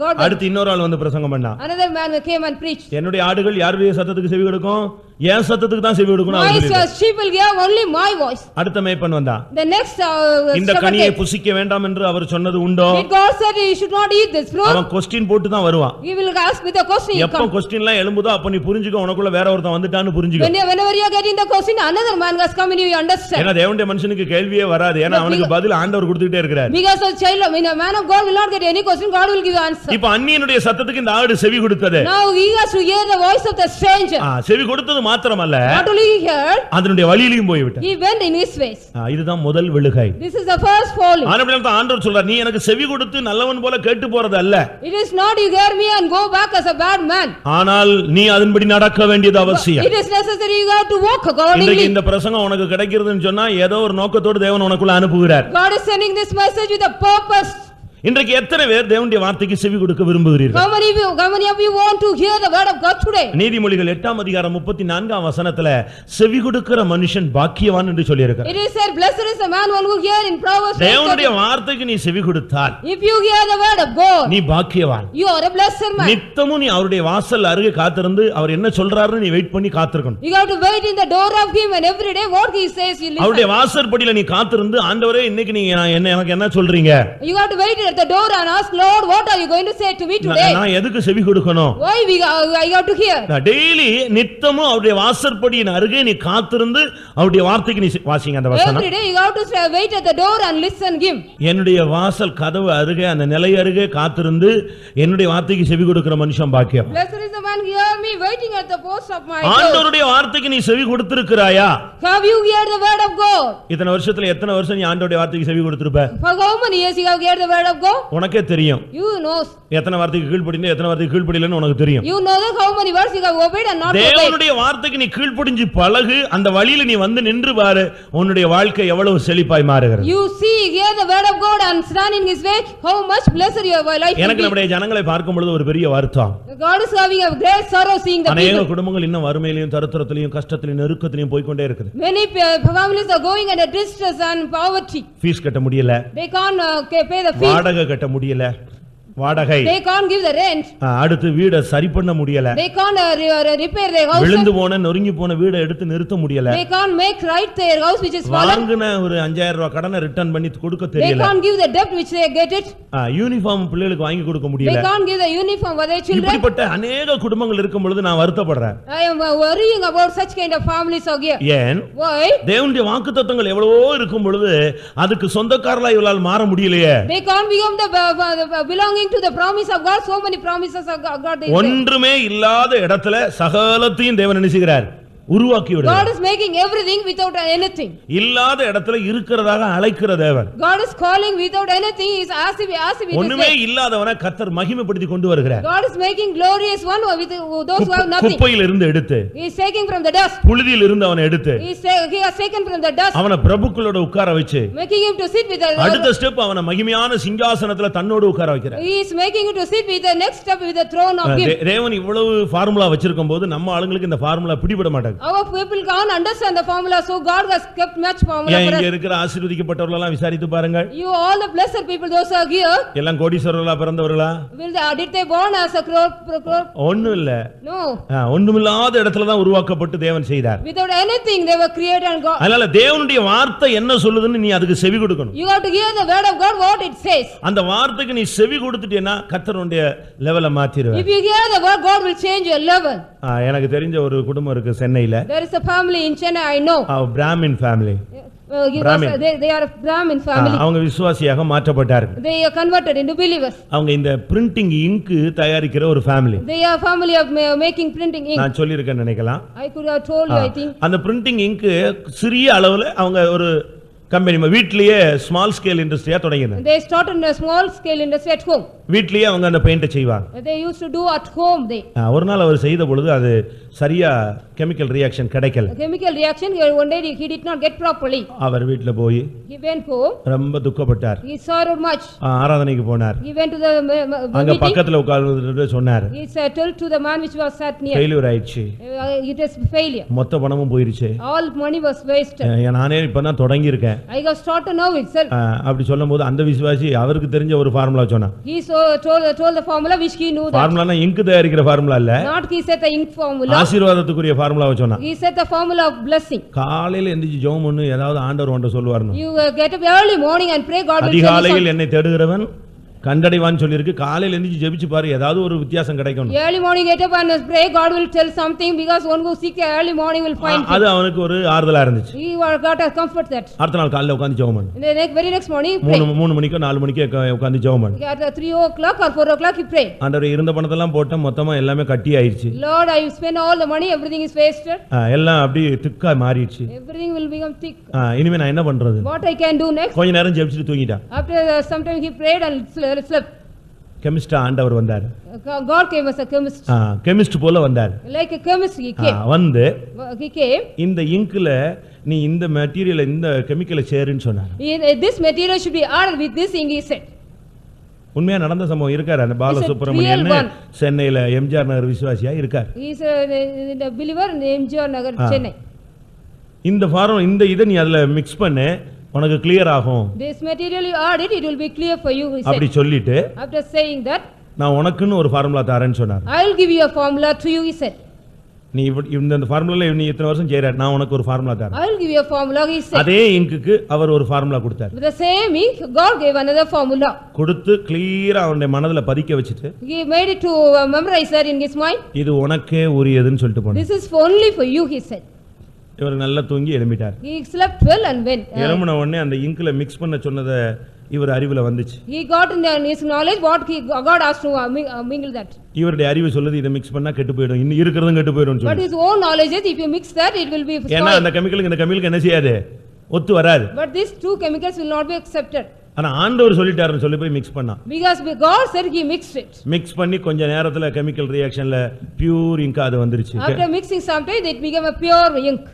Speaker 2: God.
Speaker 1: அடுத்து இன்னொரு ஆள் வந்து பிரசங்கம் பண்ணான்.
Speaker 2: Another man came and preached.
Speaker 1: என்னுடைய ஆடுகள் யாருடைய சத்தத்துக்கு செவி கொடுக்கும்? என் சத்தத்துக்கு தான் செவி கொடுக்கணும்
Speaker 2: My
Speaker 1: அவர் சொல்லிட்டார்.
Speaker 2: sheep will hear only my voice.
Speaker 1: அடுத்த மேய்ப்பன் வந்தான்.
Speaker 2: The next
Speaker 1: இந்த கனியை புசிக்க வேண்டாம் என்று அவர் சொன்னது உண்டோ?
Speaker 2: Did God said you should not eat this fruit?
Speaker 1: அவன் கொஸ்டின் போட்டு தான் வருவான்.
Speaker 2: He will ask with a question.
Speaker 1: எப்ப கொஸ்டின்லாம் எழும்புதோ அப்ப நீ புரிஞ்சுக்க, உனக்குள்ள வேற ஒருத்தன் வந்துட்டான்னு புரிஞ்சுக்க.
Speaker 2: Whenever you are getting the question, another man has come and you understand.
Speaker 1: ஏன்னா தேவனுடைய மனுஷனுக்கு கேள்வியே வராது, ஏன்னா அவனுக்கு பதில் ஆண்டவர் கொடுத்துட்டே இருக்கிறார்.
Speaker 2: Because a child, a man of God will not get any question, God will give answer.
Speaker 1: இப்ப அந்நியனுடைய சத்தத்துக்கு இந்த ஆடு செவி கொடுத்தது.
Speaker 2: Now he has to hear the voice of the stranger.
Speaker 1: செவி கொடுத்தது மாத்திரமல்ல,
Speaker 2: Not only he heard,
Speaker 1: அதனுடைய வழியிலும் போய் விட்டார்.
Speaker 2: he went in his ways.
Speaker 1: இதுதான் முதல் விழுகை.
Speaker 2: This is the first falling.
Speaker 1: ஆனபடியால் தான் ஆண்டவர் சொல்றார், நீ எனக்கு செவி கொடுத்து நல்லவன் போல கேட்டு போறது அல்ல.
Speaker 2: It is not you hear me and go back as a bad man.
Speaker 1: ஆனால் நீ அதன்படி நடக்க வேண்டியது அவசியம்.
Speaker 2: It is necessary you have to walk accordingly.
Speaker 1: இன்னைக்கு இந்த பிரசங்கம் உனக்கு கிடைக்கிறதுன்னு சொன்னா ஏதோ ஒரு நோக்கத்தோடு தேவன் உனக்குள்ள அனுப்புகிறார்.
Speaker 2: God is sending this message with a purpose.
Speaker 1: இன்றைக்கு எத்தனை பேர் தேவனுடைய வார்த்தைக்கு செவி கொடுக்க விரும்புகிறீர்கள்?
Speaker 2: How many of you want to hear the word of God today?
Speaker 1: நீதிமொழிகள் 8ஆம் அதிகாரம் 34ஆம் வசனத்துல செவி கொடுக்கிற மனுஷன் பாக்கியவான் என்று சொல்லியிருக்கிறார்.
Speaker 2: It is said, blessed is the man who hear in Proverbs.
Speaker 1: தேவனுடைய வார்த்தைக்கு நீ செவி கொடுத்தால்,
Speaker 2: If you hear the word of God,
Speaker 1: நீ பாக்கியவான்.
Speaker 2: you are a blessed man.
Speaker 1: நித்தமும் நீ அவருடைய வாசல் அருகே காத்திருந்து அவர் என்ன சொல்றாருன்னு நீ வெயிட் பண்ணி காத்திருக்கணும்.
Speaker 2: You have to wait in the door of him, and every day what he says you listen.
Speaker 1: அவருடைய வாசற்படியில நீ காத்திருந்து, ஆண்டவரே இன்னைக்கு நீங்க எனக்கு என்ன சொல்றீங்க?
Speaker 2: You have to wait at the door and ask, Lord, what are you going to say to me today?
Speaker 1: நான் எதுக்கு செவி கொடுக்கணும்?
Speaker 2: Why I have to hear?
Speaker 1: Daily நித்தமும் அவருடைய வாசற்படியின் அருகே நீ காத்திருந்து அவருடைய வார்த்தைக்கு நீ வாசிங்க அந்த வசனம்.
Speaker 2: Every day you have to wait at the door and listen him.
Speaker 1: என்னுடைய வாசல் கதவு அருகே அந்த நிலை அருகே காத்திருந்து என்னுடைய வார்த்தைக்கு செவி கொடுக்கிற மனுஷன் பாக்கியம்.
Speaker 2: Blessed is the man hear me waiting at the post of my door.
Speaker 1: ஆண்டவருடைய வார்த்தைக்கு நீ செவி கொடுத்திருக்கிறாயா?
Speaker 2: Have you heard the word of God?
Speaker 1: இத்தனை வருஷத்துல எத்தனை வருஷம் நீ ஆண்டவருடைய வார்த்தைக்கு செவி கொடுத்திருப்ப?
Speaker 2: For how many years you have heard the word of God?
Speaker 1: உனக்கே தெரியும்.
Speaker 2: You know.
Speaker 1: எத்தனை வார்த்தைக்கு கீழ்ப்படிந்து எத்தனை வார்த்தைக்கு கீழ்ப்படியலன்னு உனக்கு தெரியும்.
Speaker 2: You know that how many words you have obeyed and not obeyed.
Speaker 1: தேவனுடைய வார்த்தைக்கு நீ கீழ்ப்படிஞ்சு பழகு, அந்த வழியில நீ வந்து நின்று பாரு, உன்னுடைய வாழ்க்கை எவ்வளவு செழிப்பாய் மாறுகிறது.
Speaker 2: You see, hear the word of God and stand in his way, how much blessed your life will
Speaker 1: எனக்கு
Speaker 2: be.
Speaker 1: நம்முடைய ஜனங்களை பார்க்கும் பொழுது ஒரு பெரிய வருத்தம்.
Speaker 2: God is having a great sorrow seeing the
Speaker 1: அநேக
Speaker 2: people.
Speaker 1: குடும்பங்கள் இன்னும் வறுமையிலும் தரித்திரத்திலும் கஷ்டத்திலும் நெருக்கத்திலும் போய் கொண்டே இருக்குது.
Speaker 2: Many families are going under distress and poverty.
Speaker 1: Fees கட்ட முடியல,
Speaker 2: They can't pay the fees.
Speaker 1: வாடகை கட்ட முடியல, வாடகை.
Speaker 2: They can't give the rent.
Speaker 1: அடுத்து வீட சரி பண்ண முடியல.
Speaker 2: They can't repair their house.
Speaker 1: விழுந்து போன நொறுங்கி போன வீட எடுத்து நிறுத்த முடியல.
Speaker 2: They can't make right their house which is fallen.
Speaker 1: வாங்குன ஒரு 5000 ரூபாய் கடனை ரிட்டர்ன் பண்ணி கொடுக்க
Speaker 2: They
Speaker 1: தெரியல.
Speaker 2: can't give the debt which they get it.
Speaker 1: Uniform பிள்ளைகளுக்கு வாங்கி கொடுக்க
Speaker 2: They
Speaker 1: முடியல.
Speaker 2: can't give the uniform for their children.
Speaker 1: இப்படிப்பட்ட அநேக குடும்பங்கள் இருக்கும் பொழுது நான் வருத்தப்படுறேன்.
Speaker 2: I am worrying about such kind of families are here.
Speaker 1: ஏன்?
Speaker 2: Why?
Speaker 1: தேவனுடைய வாக்குத்தத்தங்கள் எவ்வளவோ இருக்கும் பொழுது அதுக்கு சொந்தக்காரலா இவளால் மாற முடியலையே.
Speaker 2: They can't become the belonging to the promise of God. So many promises of God they say.
Speaker 1: ஒன்றுமே இல்லாத இடத்துல சகலத்தையும் தேவன் நினைச்சுகிறார், உருவாக்கி
Speaker 2: God
Speaker 1: விடுகிறார்.
Speaker 2: is making everything without anything.
Speaker 1: இல்லாத இடத்துல இருக்கிறதாக அழைக்கிற தேவன்.
Speaker 2: God is calling without anything. He is as if it is
Speaker 1: ஒண்ணுமே
Speaker 2: there.
Speaker 1: இல்லாதவனை கர்த்தர் மகிமைப்படுத்தி கொண்டு வருகிறார்.
Speaker 2: God is making glorious one with those who have nothing.
Speaker 1: குப்பையில் இருந்து எடுத்து,
Speaker 2: He is taking from the dust.
Speaker 1: புழுதியில் இருந்து அவனை எடுத்து,
Speaker 2: He has taken from the dust.
Speaker 1: அவனை பிரபுக்களோட உட்கார வச்சு,
Speaker 2: Making him to sit with the
Speaker 1: அடுத்த ஸ்டெப் அவனை மகிமையான சிங்காசனத்துல தன்னோடு உட்கார வைக்கிறார்.
Speaker 2: He is making him to sit with the next step with the throne of him.
Speaker 1: தேவன் இவ்வளவு ஃபார்முலா வச்சிருக்கும் போது நம்ம ஆளுங்களுக்கு இந்த ஃபார்முலா பிடிபட மாட்டாங்க.
Speaker 2: Our people can't understand the formula, so God has kept much formula for
Speaker 1: இங்க
Speaker 2: us.
Speaker 1: இருக்கிற ஆசீர்வதிக்கப்பட்டவர்கள் எல்லாம் விசாரித்து பாருங்க.
Speaker 2: You all the blessed people those are here,
Speaker 1: எல்லாம் கோடீஸ்வரர்களா பிறந்தவர்களா?
Speaker 2: did they born as a crore?
Speaker 1: ஒண்ணும் இல்ல.
Speaker 2: No.
Speaker 1: ஒண்ணுமில்லாத இடத்துல தான் உருவாக்கப்பட்டு தேவன் செய்தார்.
Speaker 2: Without anything they were created and God.
Speaker 1: அதனால தேவனுடைய வார்த்தை என்ன சொல்லுதுன்னு நீ அதுக்கு செவி கொடுக்கணும்.
Speaker 2: You have to hear the word of God what it says.
Speaker 1: அந்த வார்த்தைக்கு நீ செவி கொடுத்துட்டேன்னா கர்த்தருடைய லெவலை மாத்திடுவார்.
Speaker 2: If you hear the word, God will change your level.
Speaker 1: எனக்கு தெரிஞ்ச ஒரு குடும்பம் இருக்கு சென்னையில.
Speaker 2: There is a family in Chennai I know.
Speaker 1: Brahmin family.
Speaker 2: They are a Brahmin family.
Speaker 1: அவங்க விசுவாசியாக மாற்றப்பட்டார்கள்.
Speaker 2: They are converted into believers.
Speaker 1: அவங்க இந்த பிரிண்டிங் இங்க் தயாரிக்கிற ஒரு family.
Speaker 2: They are family of making printing ink.
Speaker 1: நான் சொல்லிருக்கேன் நினைக்கலாம்.
Speaker 2: I could have told you I think.
Speaker 1: அந்த பிரிண்டிங் இங்க் சிறிய அளவுல அவங்க ஒரு கம்பெனி வீட்லயே ஸ்மால் ஸ்கேல் இண்டஸ்ட்ரியா தொடங்கினாங்க.
Speaker 2: They started a small scale industry at home.
Speaker 1: வீட்லயே அவங்க அந்த பெயிண்ட் செய்வாங்க.
Speaker 2: They used to do at home they.
Speaker 1: ஒரு நாள் அவர் செய்த பொழுது அது சரியா கெமிக்கல் ரியாக்ஷன் கிடைக்கல.
Speaker 2: Chemical reaction one day he did not get properly.
Speaker 1: அவர் வீட்ல போய்
Speaker 2: He went home.
Speaker 1: ரொம்ப துக்கப்பட்டார்.
Speaker 2: He sorrowed much.
Speaker 1: ஆராதனைக்கு போனார்.
Speaker 2: He went to the
Speaker 1: அங்க
Speaker 2: meeting.
Speaker 1: பக்கத்துல உட்கார்ந்துட்டு சொன்னார்.
Speaker 2: He told to the man which was sat near.
Speaker 1: Failure ஆயிடுச்சு.
Speaker 2: It is failure.
Speaker 1: மொத்த பணமும் போயிருச்சு.
Speaker 2: All money was wasted.
Speaker 1: நானே இப்பதான் தொடங்கி இருக்கேன்.
Speaker 2: I got started now itself.
Speaker 1: அப்படி சொல்லும்போது அந்த விசுவாசி அவருக்கு தெரிஞ்ச ஒரு ஃபார்முலா சொன்னான்.
Speaker 2: He told the formula which he knew that.
Speaker 1: ஃபார்முலானா இங்க் தயாரிக்கிற ஃபார்முலா இல்ல.
Speaker 2: Not he said the ink formula.
Speaker 1: ஆசீர்வாதத்துக்குரிய ஃபார்முலாவை சொன்னான்.
Speaker 2: He said the formula of blessing.
Speaker 1: காலையில எந்திரிச்சு ஜெபம் பண்ணு, ஏதாவது ஆண்டவர் உன்கிட்ட சொல்லுவார்னு.
Speaker 2: You get up early morning and pray, God will tell you something.
Speaker 1: அதிகாலையில் என்னை தேடுகிறவன் கண்டடைவான்னு சொல்லிருக்கு. காலையில எந்திரிச்சு ஜெபிச்சு பாரு, ஏதாவது ஒரு வித்தியாசம் கிடைக்கும்.
Speaker 2: Early morning get up and pray, God will tell something because one who seek early morning will find.
Speaker 1: அது அவனுக்கு ஒரு ஆறுதலா இருந்துச்சு.
Speaker 2: He got a comfort that.
Speaker 1: அடுத்த நாள் காலையில உட்கார்ந்து ஜெபம் பண்ணு.
Speaker 2: The very next morning pray.
Speaker 1: 3 மணிக்கு 4 மணிக்கு உட்கார்ந்து ஜெபம் பண்ணு.
Speaker 2: At 3 o'clock or 4 o'clock he pray.
Speaker 1: ஆண்டவரே இருந்த பணத்தெல்லாம் போட்ட மொத்தமா எல்லாமே கட்டி ஆயிருச்சு.
Speaker 2: Lord, I spent all the money, everything is wasted.
Speaker 1: எல்லாம் அப்படியே திக்கா மாறிடுச்சு.
Speaker 2: Everything will become thick.
Speaker 1: இனிமே நான் என்ன பண்றது?
Speaker 2: What I can do next?
Speaker 1: கொஞ்ச நேரம் ஜெபிச்சிட்டு தூங்கிட்டான்.
Speaker 2: After some time he prayed and slept.
Speaker 1: கெமிஸ்டா ஆண்டவர் வந்தார்.
Speaker 2: God came as a chemist.
Speaker 1: Chemist போல வந்தார்.
Speaker 2: Like a chemist he came.
Speaker 1: வந்து
Speaker 2: He came.
Speaker 1: இந்த இங்க்ல நீ இந்த மெட்டீரியல் இந்த கெமிக்கலை சேருன்னு சொன்னார்.
Speaker 2: This material should be added with this ink he said.
Speaker 1: உண்மையா நடந்த சம்பவம் இருக்காரு. அந்த பாலசுப்ரமணியன் சென்னையில எம்ஜிஆர் நகர் விசுவாசியா இருக்கார்.
Speaker 2: He is a believer in MGR Nagar, Chennai.
Speaker 1: இந்த ஃபார்ம் இந்த இதை நீ அதுல மிக்ஸ் பண்ணு, உனக்கு கிளியர் ஆகும்.
Speaker 2: This material you add it will be clear for you, he said.
Speaker 1: அப்படி சொல்லிட்டு
Speaker 2: After saying that,
Speaker 1: நான் உனக்குன்னு ஒரு ஃபார்முலா தரேன்னு சொன்னார்.
Speaker 2: I will give you a formula to you, he said.
Speaker 1: நீ இந்த ஃபார்முலால நீ இத்தனை வருஷம் செய்யற, நான் உனக்கு ஒரு ஃபார்முலா தரேன்.
Speaker 2: I will give you a formula, he said.
Speaker 1: அதே இங்குக்கு அவர் ஒரு ஃபார்முலா கொடுத்தார்.
Speaker 2: With the same ink, God gave another formula.
Speaker 1: கொடுத்து கிளியரா அவனுடைய மனதுல பதிக்க வச்சிட்டு
Speaker 2: He made it to memorize that in his mind.
Speaker 1: இது உனக்கே உரியதுன்னு சொல்லிட்டு போனார்.
Speaker 2: This is only for you, he said.
Speaker 1: இவர் நல்லா தூங்கி எழும்பிட்டார்.
Speaker 2: He slept well and went.
Speaker 1: எழும்பின உடனே அந்த இங்க்ல மிக்ஸ் பண்ண சொன்னதை இவர் அறிவுல வந்துச்சு.
Speaker 2: He got in his knowledge what God asked to mingle that.
Speaker 1: இவருடைய அறிவு சொல்லுது இதை மிக்ஸ் பண்ணா கெட்டு போயிடும், இன்னும் இருக்கிறதும் கெட்டு போயிடும்
Speaker 2: But
Speaker 1: சொல்லு.
Speaker 2: his own knowledge is if you mix that it will be
Speaker 1: ஏன்னா
Speaker 2: spoiled.
Speaker 1: அந்த கெமிக்கலுக்கு இந்த கெமிக்கலுக்கு என்ன செய்யாது, ஒத்து வராது.
Speaker 2: But these two chemicals will not be accepted.
Speaker 1: ஆனா ஆண்டவர் சொல்லிட்டாருன்னு சொல்லி போய் மிக்ஸ் பண்ணா.
Speaker 2: Because God said he mixed it.
Speaker 1: Mix பண்ணி கொஞ்ச நேரத்துல கெமிக்கல் ரியாக்ஷன்ல பியூர் இங்க் அது வந்துருச்சு.
Speaker 2: After mixing sometime it became a pure ink.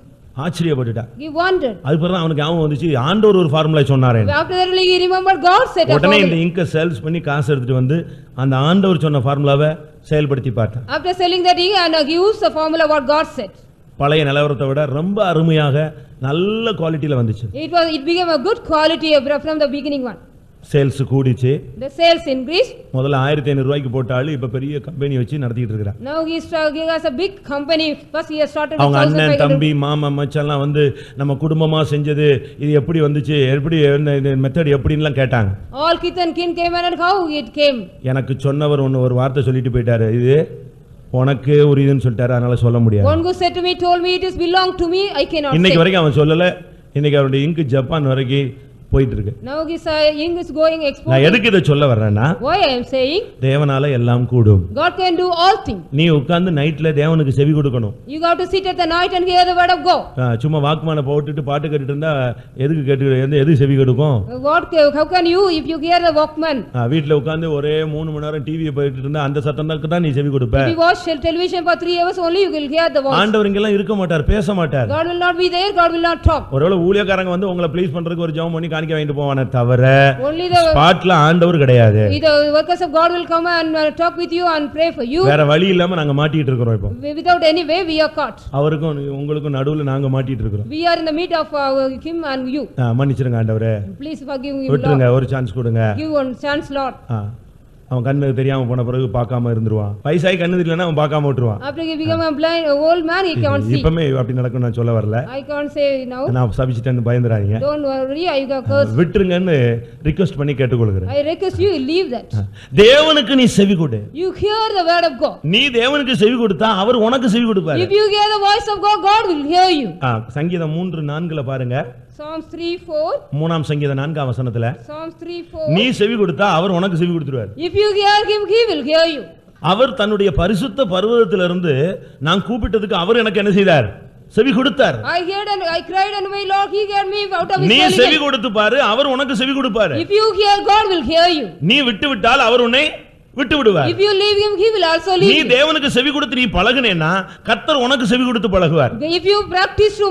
Speaker 1: ஆச்சரியப்பட்டுட்டான்.
Speaker 2: He wondered.
Speaker 1: அதுக்கப்புறம் அவனுக்கு ஞாபகம் வந்துச்சு ஆண்டவர் ஒரு ஃபார்முலா சொன்னாரே.
Speaker 2: After that he remembered God said a
Speaker 1: உடனே இந்த
Speaker 2: formula.
Speaker 1: இங்க சேல்ஸ் பண்ணி காசு எடுத்துட்டு வந்து அந்த ஆண்டவர் சொன்ன ஃபார்முலாவை செயல்படுத்தி பார்த்தான்.
Speaker 2: After selling that ink and he used the formula what God said.
Speaker 1: பழைய நிலவரத்தை விட ரொம்ப அருமையாக நல்ல குவாலிட்டில வந்துச்சு.
Speaker 2: It became a good quality from the beginning one.
Speaker 1: Sales கூடிச்சு.
Speaker 2: The sales increased.
Speaker 1: முதல்ல 1500 ரூபாய்க்கு போட்டாலும் இப்ப பெரிய கம்பெனி வச்சு நடத்திட்டு இருக்கான்.
Speaker 2: Now he has a big company. First he has started with
Speaker 1: அவங்க அண்ணன்
Speaker 2: 1500.
Speaker 1: தம்பி மாமா மச்சான்லாம் வந்து நம்ம குடும்பமா செஞ்சது இது எப்படி வந்துச்சு, எப்படி மெத்தட் எப்படின்னுலாம் கேட்டாங்க.
Speaker 2: All kith and kin came and how it came.
Speaker 1: எனக்கு சொன்னவர் ஒரு வார்த்தை சொல்லிட்டு போயிட்டாரு, இது உனக்கு உரியதுன்னு சொல்லிட்டாரு, அதனால சொல்ல முடியாது.
Speaker 2: One who said to me told me it is belong to me, I cannot
Speaker 1: இன்னைக்கு
Speaker 2: say.
Speaker 1: வரைக்கும் அவன் சொல்லல. இன்னைக்கு அவருடைய இங்கு ஜப்பான் வரைக்கும் போயிட்டு இருக்கு.
Speaker 2: Now his ink is going export.
Speaker 1: நான் எதுக்கு இத சொல்ல வர்றேன்னா,
Speaker 2: Why I am saying
Speaker 1: தேவனால எல்லாம் கூடும்.
Speaker 2: God can do all things.
Speaker 1: நீ உட்கார்ந்து நைட்ல தேவனுக்கு செவி கொடுக்கணும்.
Speaker 2: You got to sit at the night and hear the word of God.
Speaker 1: சும்மா வாக்குமான போட்டுட்டு பாட்டு கேட்டுட்டு இருந்தா எதுக்கு கேட்டு எது செவி கொடுக்கும்?
Speaker 2: How can you if you hear the Walkman?
Speaker 1: வீட்ல உட்கார்ந்து ஒரே 3 மணி நேரம் டிவியை போயிட்டு இருந்தா அந்த சத்தத்துக்கு தான் நீ செவி கொடுப்ப.
Speaker 2: If you watch television for 3 hours only you will hear the voice.
Speaker 1: ஆண்டவர் இங்கெல்லாம் இருக்க மாட்டார், பேச மாட்டார்.
Speaker 2: God will not be there, God will not talk.
Speaker 1: ஒருவேளை ஊழியக்காரங்க வந்து உங்களை ப்ளீஸ் பண்றதுக்கு ஒரு ஜெபம் பண்ணி காணிக்க வாங்கிட்டு போவானே தவிர
Speaker 2: Only the
Speaker 1: ஸ்பாட்ல ஆண்டவர் கிடையாது.
Speaker 2: workers of God will come and talk with you and pray for you.
Speaker 1: வேற வழி இல்லாம நாங்க மாட்டிட்டு இருக்கோம். இப்போ
Speaker 2: Without any way we are caught.
Speaker 1: அவருக்கும் உங்களுக்கும் நடுவுல நாங்க மாட்டிட்டு இருக்கோம்.
Speaker 2: We are in the meet of him and you.
Speaker 1: மன்னிச்சிருங்க ஆண்டவரே,
Speaker 2: Please forgive me,
Speaker 1: விட்டுருங்க,
Speaker 2: Lord.
Speaker 1: ஒரு சான்ஸ் கொடுங்க.
Speaker 2: Give one chance, Lord.
Speaker 1: அவன் கண்ணு தெரியாம போன பிறகு பார்க்காம இருந்துருவான். வயசாகி கண்ணு தெரியலன்னா அவன் பார்க்காம விட்டுருவான்.
Speaker 2: After he become a blind old man he can't see.
Speaker 1: இப்பமே அப்படி நடக்கும் நான் சொல்ல வரல.
Speaker 2: I can't say now.
Speaker 1: நான் சபிச்சிட்டேன்னு பயந்துறாதீங்க.
Speaker 2: Don't worry, I got curse.
Speaker 1: விட்டுருங்கன்னு ரிக்வெஸ்ட் பண்ணி கேட்டுக்கொள்கிறேன்.
Speaker 2: I request you leave that.
Speaker 1: தேவனுக்கு நீ செவி கொடு.
Speaker 2: You hear the word of God.
Speaker 1: நீ தேவனுக்கு செவி கொடுத்தா அவர் உனக்கு செவி கொடுப்பார்.
Speaker 2: If you hear the voice of God, God will hear you.
Speaker 1: சங்கீதம் 3:4 பாருங்க.
Speaker 2: Psalms 3:4.
Speaker 1: மூணாம் சங்கீதம் 4ஆம் வசனத்துல
Speaker 2: Psalms 3:4.
Speaker 1: நீ செவி கொடுத்தா அவர் உனக்கு செவி கொடுத்துருவார்.
Speaker 2: If you hear him, he will hear you.
Speaker 1: அவர் தன்னுடைய பரிசுத்த பர்வதத்திலிருந்து நான் கூப்பிட்டதுக்கு அவர் எனக்கு என்ன செய்தார்? செவி கொடுத்தார்.
Speaker 2: I heard and I cried and my Lord he heard me out of his
Speaker 1: நீ
Speaker 2: holy
Speaker 1: செவி
Speaker 2: hill.
Speaker 1: கொடுத்து பாரு, அவர் உனக்கு செவி கொடுப்பார்.
Speaker 2: If you hear, God will hear you.
Speaker 1: நீ விட்டு விட்டால் அவர் உன்னை விட்டு விடுவார்.
Speaker 2: If you leave him, he will also
Speaker 1: நீ
Speaker 2: leave you.
Speaker 1: தேவனுக்கு செவி கொடுத்து நீ பழகுனேனா கர்த்தர் உனக்கு செவி கொடுத்து பழகுவார்.
Speaker 2: If you practice to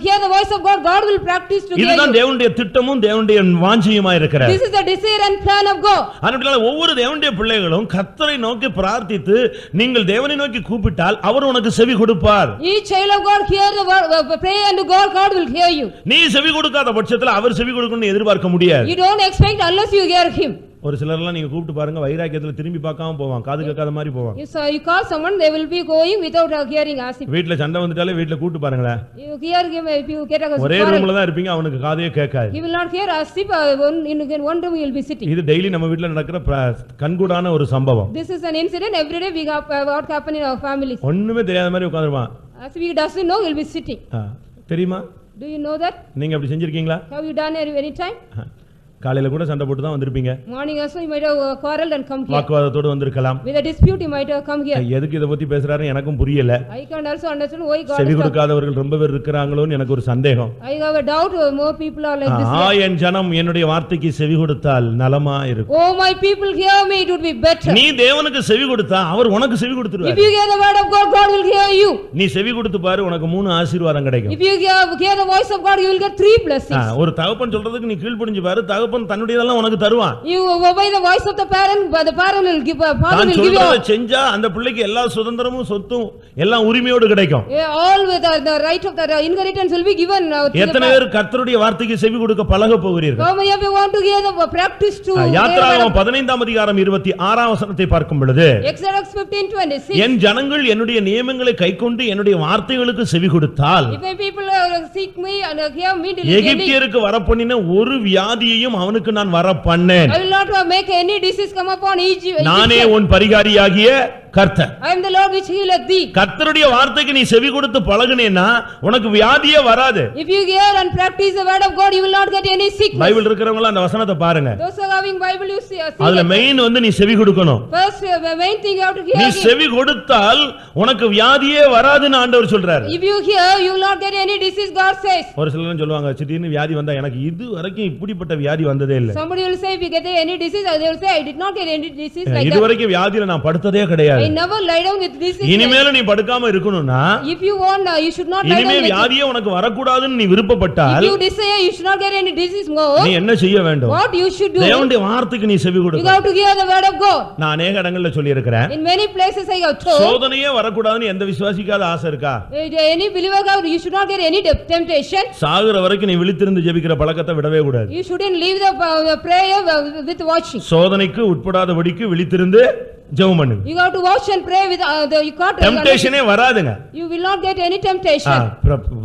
Speaker 2: hear the voice of God, God will practice to hear
Speaker 1: இதுதான்
Speaker 2: you.
Speaker 1: தேவனுடைய திட்டமும் தேவனுடைய வாஞ்சையுமா இருக்கிறது.
Speaker 2: This is the desire and plan of God.
Speaker 1: அதனால ஒவ்வொரு தேவனுடைய பிள்ளைகளும் கர்த்தரை நோக்கி பிரார்த்தித்து நீங்கள் தேவனை நோக்கி கூப்பிட்டால் அவர் உனக்கு செவி கொடுப்பார்.
Speaker 2: Each child of God hear the word, pray and God, God will hear you.
Speaker 1: நீ செவி கொடுக்காத பட்சத்தில் அவர் செவி கொடுக்கணும்னு எதிர்பார்க்க முடியாது.
Speaker 2: You don't expect unless you hear him.
Speaker 1: ஒரு சிலர்லாம் நீங்க கூப்பிட்டு பாருங்க, வைராக்கியத்துல திரும்பி பார்க்காம போவாங்க, காது கேட்காத மாதிரி போவாங்க.
Speaker 2: If you call someone, they will be going without hearing as if.
Speaker 1: வீட்ல சண்டை வந்துட்டாலே வீட்ல கூப்பிட்டு பாருங்களே.
Speaker 2: You hear him if you get a
Speaker 1: ஒரே ரூம்ல தான் இருப்பீங்க, அவனுக்கு காதே கேட்காது.
Speaker 2: He will not hear as if in one room he will be sitting.
Speaker 1: இது டெய்லி நம்ம வீட்ல நடக்கிற கண்கூடான ஒரு சம்பவம்.
Speaker 2: This is an incident every day we have what happen in our families.
Speaker 1: ஒண்ணுமே தெரியாத மாதிரி உட்கார்ந்திருப்பான்.
Speaker 2: As if he doesn't know, he will be sitting.
Speaker 1: தெரியுமா?
Speaker 2: Do you know that?
Speaker 1: நீங்க அப்படி செஞ்சிருக்கீங்களா?
Speaker 2: Have you done it any time?
Speaker 1: காலையில கூட சண்டை போட்டு தான் வந்திருப்பீங்க.
Speaker 2: Morning also you might have quarreled and come here.
Speaker 1: வாக்குவாதத்தோட வந்திருக்கலாம்.
Speaker 2: With a dispute you might have come here.
Speaker 1: எதுக்கு இத பத்தி பேசுறாருன்னு எனக்கும் புரியல.
Speaker 2: I can't also understand why God.
Speaker 1: செவி கொடுக்காதவர்கள் ரொம்ப பேர் இருக்கறாங்களோன்னு எனக்கு ஒரு சந்தேகம்.
Speaker 2: I have a doubt more people are like this.
Speaker 1: என் ஜனம் என்னுடைய வார்த்தைக்கு செவி கொடுத்தால் நலமா இருக்கும்.
Speaker 2: Oh my people hear me, it would be better.
Speaker 1: நீ தேவனுக்கு செவி கொடுத்தா அவர் உனக்கு செவி கொடுத்துருவார்.
Speaker 2: If you hear the word of God, God will hear you.
Speaker 1: நீ செவி கொடுத்து பாரு, உனக்கு 3 ஆசீர்வாதம் கிடைக்கும்.
Speaker 2: If you hear the voice of God, you will get 3 blessings.
Speaker 1: ஒரு தகப்பன் சொல்றதுக்கு நீ கீழ்ப்படிஞ்சு பாரு, தகப்பன் தகப்பன் தன்னுடையதெல்லாம் உனக்கு தருவான்.
Speaker 2: You obey the voice of the parent, but the parent will give, father
Speaker 1: தான்
Speaker 2: will give you
Speaker 1: சொல்றதை செஞ்சா அந்த பிள்ளைக்கு எல்லா சுதந்திரமும் சொத்தும் எல்லாம் உரிமையோடு கிடைக்கும்.
Speaker 2: all with the right of the inheritance will be given to the
Speaker 1: எத்தனை பேர் கர்த்தருடைய வார்த்தைக்கு செவி கொடுக்க பழக போகிறீர்கள்?
Speaker 2: How many of you want to hear the practice to
Speaker 1: யாத்திராகமம் 15ஆம் அதிகாரம் 26ஆம் வசனத்தை பார்க்கும் பொழுது
Speaker 2: Exodus 15:26
Speaker 1: என் ஜனங்கள் என்னுடைய நியமங்களை கைக்கொண்டு என்னுடைய வார்த்தைகளுக்கு செவி கொடுத்தால்
Speaker 2: If my people seek me and hear me diligently,
Speaker 1: எகிப்தியருக்கு வரப்பண்ணின ஒரு வியாதியையும் அவனுக்கு நான் வரப்பண்ணேன்.
Speaker 2: I will not make any disease come upon Egypt.
Speaker 1: நானே உன் பரிகாரியாகிய கர்த்தர்.
Speaker 2: I am the Lord which healeth thee.
Speaker 1: கர்த்தருடைய வார்த்தைக்கு நீ செவி கொடுத்து பழகுனேன்னா உனக்கு வியாதியே வராது.
Speaker 2: If you hear and practice the word of God, you will not get any sickness.
Speaker 1: Bible இருக்கிறவங்க அந்த வசனத்தை பாருங்க.
Speaker 2: Those who are having Bible, you see.
Speaker 1: அதுல மெயின் வந்து நீ செவி கொடுக்கணும்.
Speaker 2: First, the main thing you have to hear.
Speaker 1: நீ செவி கொடுத்தால் உனக்கு வியாதியே வராதுன்னு ஆண்டவர் சொல்றாரு.
Speaker 2: If you hear, you will not get any disease, God says.
Speaker 1: ஒரு சிலர் சொல்லுவாங்க திடீர்னு வியாதி வந்தா எனக்கு இது வரைக்கும் இப்படிப்பட்ட வியாதி வந்ததே இல்ல.
Speaker 2: Somebody will say if you get any disease, they will say I did not get any disease like that.
Speaker 1: இது வரைக்கும் வியாதியில நான் படுத்ததே கிடையாது.
Speaker 2: I never lie down with disease.
Speaker 1: இனிமேல நீ படுக்காம இருக்கணும்னா
Speaker 2: if you want, you should not lie down.
Speaker 1: இனிமே
Speaker 2: with
Speaker 1: வியாதியே உனக்கு வரக்கூடாதுன்னு நீ விருப்பப்பட்டால்
Speaker 2: if you desire, you should not get any disease more.
Speaker 1: நீ என்ன செய்ய வேண்டும்?
Speaker 2: What you should do?
Speaker 1: தேவனுடைய வார்த்தைக்கு நீ செவி
Speaker 2: You
Speaker 1: கொடுக்கணும்.
Speaker 2: have to hear the word of God.
Speaker 1: நான் அநேக இடங்கள்ல சொல்லி இருக்கிறேன்.
Speaker 2: In many places I have told.
Speaker 1: சோதனையே வரக்கூடாதுன்னு எந்த விசுவாசிக்காத ஆசை இருக்கா?
Speaker 2: Any believer God, you should not get any temptation.
Speaker 1: சாகுற வரைக்கும் நீ விழித்திருந்து ஜெபிக்கிற பழக்கத்தை விடவே கூடாது.
Speaker 2: You shouldn't leave the prayer with watching.
Speaker 1: சோதனைக்கு உட்படாதபடிக்கு விழித்திருந்து ஜெபம் பண்ணுங்க.
Speaker 2: You have to watch and pray with you can't.
Speaker 1: டெம்ப்டேஷனே வராதுங்க.
Speaker 2: You will not get any temptation.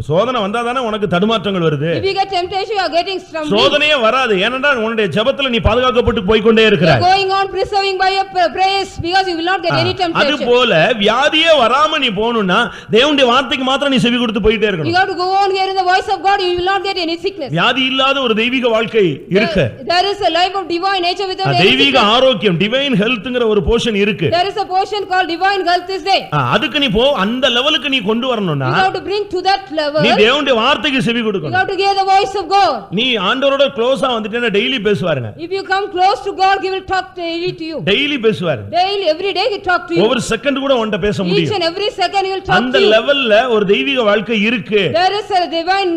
Speaker 1: சோதனை வந்தாதானே உனக்கு தடுமாற்றங்கள் வருது.
Speaker 2: If you get temptation, you are getting stumbling.
Speaker 1: சோதனையே வராது. ஏனென்றால் உன்னுடைய ஜெபத்துல நீ பாதுகாக்கப்பட்டு போய் கொண்டே இருக்கிறாய்.
Speaker 2: You are going on preserving by your prayers because you will not get any temptation.
Speaker 1: அதுபோல வியாதியே வராம நீ போணும்னா தேவனுடைய வார்த்தைக்கு மாத்திரம் நீ செவி கொடுத்து போயிட்டே இருக்கணும்.
Speaker 2: You have to go on hearing the voice of God, you will not get any sickness.
Speaker 1: வியாதி இல்லாத ஒரு தெய்வீக வாழ்க்கை இருக்கு.
Speaker 2: There is a life of divine nature without any sickness.
Speaker 1: தெய்வீக ஆரோக்கியம் டிவைன் ஹெல்த்ங்கற ஒரு போர்ஷன் இருக்கு.
Speaker 2: There is a portion called divine health is there.
Speaker 1: அதுக்கு நீ போ அந்த லெவலுக்கு நீ கொண்டு வரணும்னா
Speaker 2: You have to bring to that level.
Speaker 1: நீ தேவனுடைய வார்த்தைக்கு செவி
Speaker 2: You
Speaker 1: கொடுக்கணும்.
Speaker 2: have to hear the voice of God.
Speaker 1: நீ ஆண்டவரோட க்ளோஸா வந்துட்டேன்னா daily பேசுவாருங்க.
Speaker 2: If you come close to God, he will talk daily to you.
Speaker 1: Daily பேசுவாரு.
Speaker 2: Daily, every day he talk to you.
Speaker 1: ஒவ்வொரு செகண்ட் கூட உன்கிட்ட பேச
Speaker 2: Each
Speaker 1: முடியும்.
Speaker 2: and every second he will talk
Speaker 1: அந்த
Speaker 2: to you.
Speaker 1: லெவல்ல ஒரு தெய்வீக வாழ்க்கை இருக்கு.
Speaker 2: There is a divine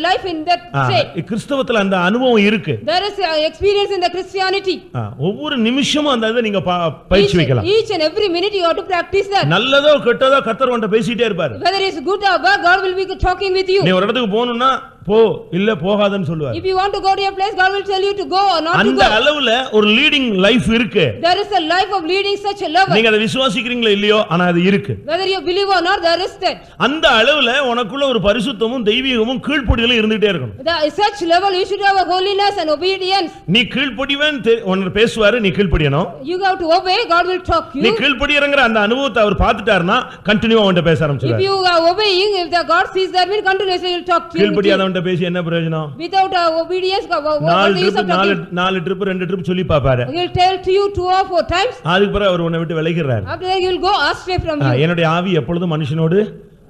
Speaker 2: life in that state.
Speaker 1: கிறிஸ்தவத்துல அந்த அனுபவம் இருக்கு.
Speaker 2: There is a experience in the Christianity.
Speaker 1: ஒவ்வொரு நிமிஷமும் அந்த இதை நீங்க பயிற்சி வைக்கலாம்.
Speaker 2: Each and every minute you have to practice that.
Speaker 1: நல்லதோ கெட்டதோ கர்த்தர் உன்கிட்ட பேசிட்டே இருப்பாரு.
Speaker 2: Whether it's good or bad, God will be talking with you.
Speaker 1: நீ ஒரு இடத்துக்கு போணும்னா போ இல்ல போகாதன்னு சொல்லுவார்.
Speaker 2: If you want to go to a place, God will tell you to go or not to go.
Speaker 1: அந்த அளவுல ஒரு லீடிங் லைஃப் இருக்கு.
Speaker 2: There is a life of leading such a level.
Speaker 1: நீங்க அதை விசுவாசிக்கிறீங்களோ இல்லையோ ஆனா அது இருக்கு.
Speaker 2: Whether you believe or not, there is that.
Speaker 1: அந்த அளவுல உனக்குள்ள ஒரு பரிசுத்தமும் தெய்வீகமும் கீழ்ப்படிதலும் இருந்துட்டே இருக்கணும்.
Speaker 2: Such level you should have a holiness and obedience.
Speaker 1: நீ கீழ்ப்படிவேன் உன்னை பேசுவாரு நீ கீழ்ப்படியணும்.
Speaker 2: You have to obey, God will talk you.
Speaker 1: நீ கீழ்ப்படியறங்கற அந்த அனுபவத்தை அவர் பார்த்துட்டாருன்னா கண்டினியூவா அவன்ட்ட பேச ஆரம்பிச்சிடுவார்.
Speaker 2: If you are obeying, if the God sees that, will continuously will talk to you.
Speaker 1: கீழ்ப்படியாதவன்ட்ட பேசி என்ன பிரயோஜனம்?
Speaker 2: Without obedience,
Speaker 1: நாலு ட்ரிப் ரெண்டு ட்ரிப் சொல்லி பாப்பாரு.
Speaker 2: He will tell to you 2 or 4 times.
Speaker 1: அதுக்கு பிறகு அவர் உன்னை விட்டு விலகிடுறார்.
Speaker 2: After that he will go astray from you.
Speaker 1: என்னுடைய ஆவி எப்பொழுதும் மனுஷனோடு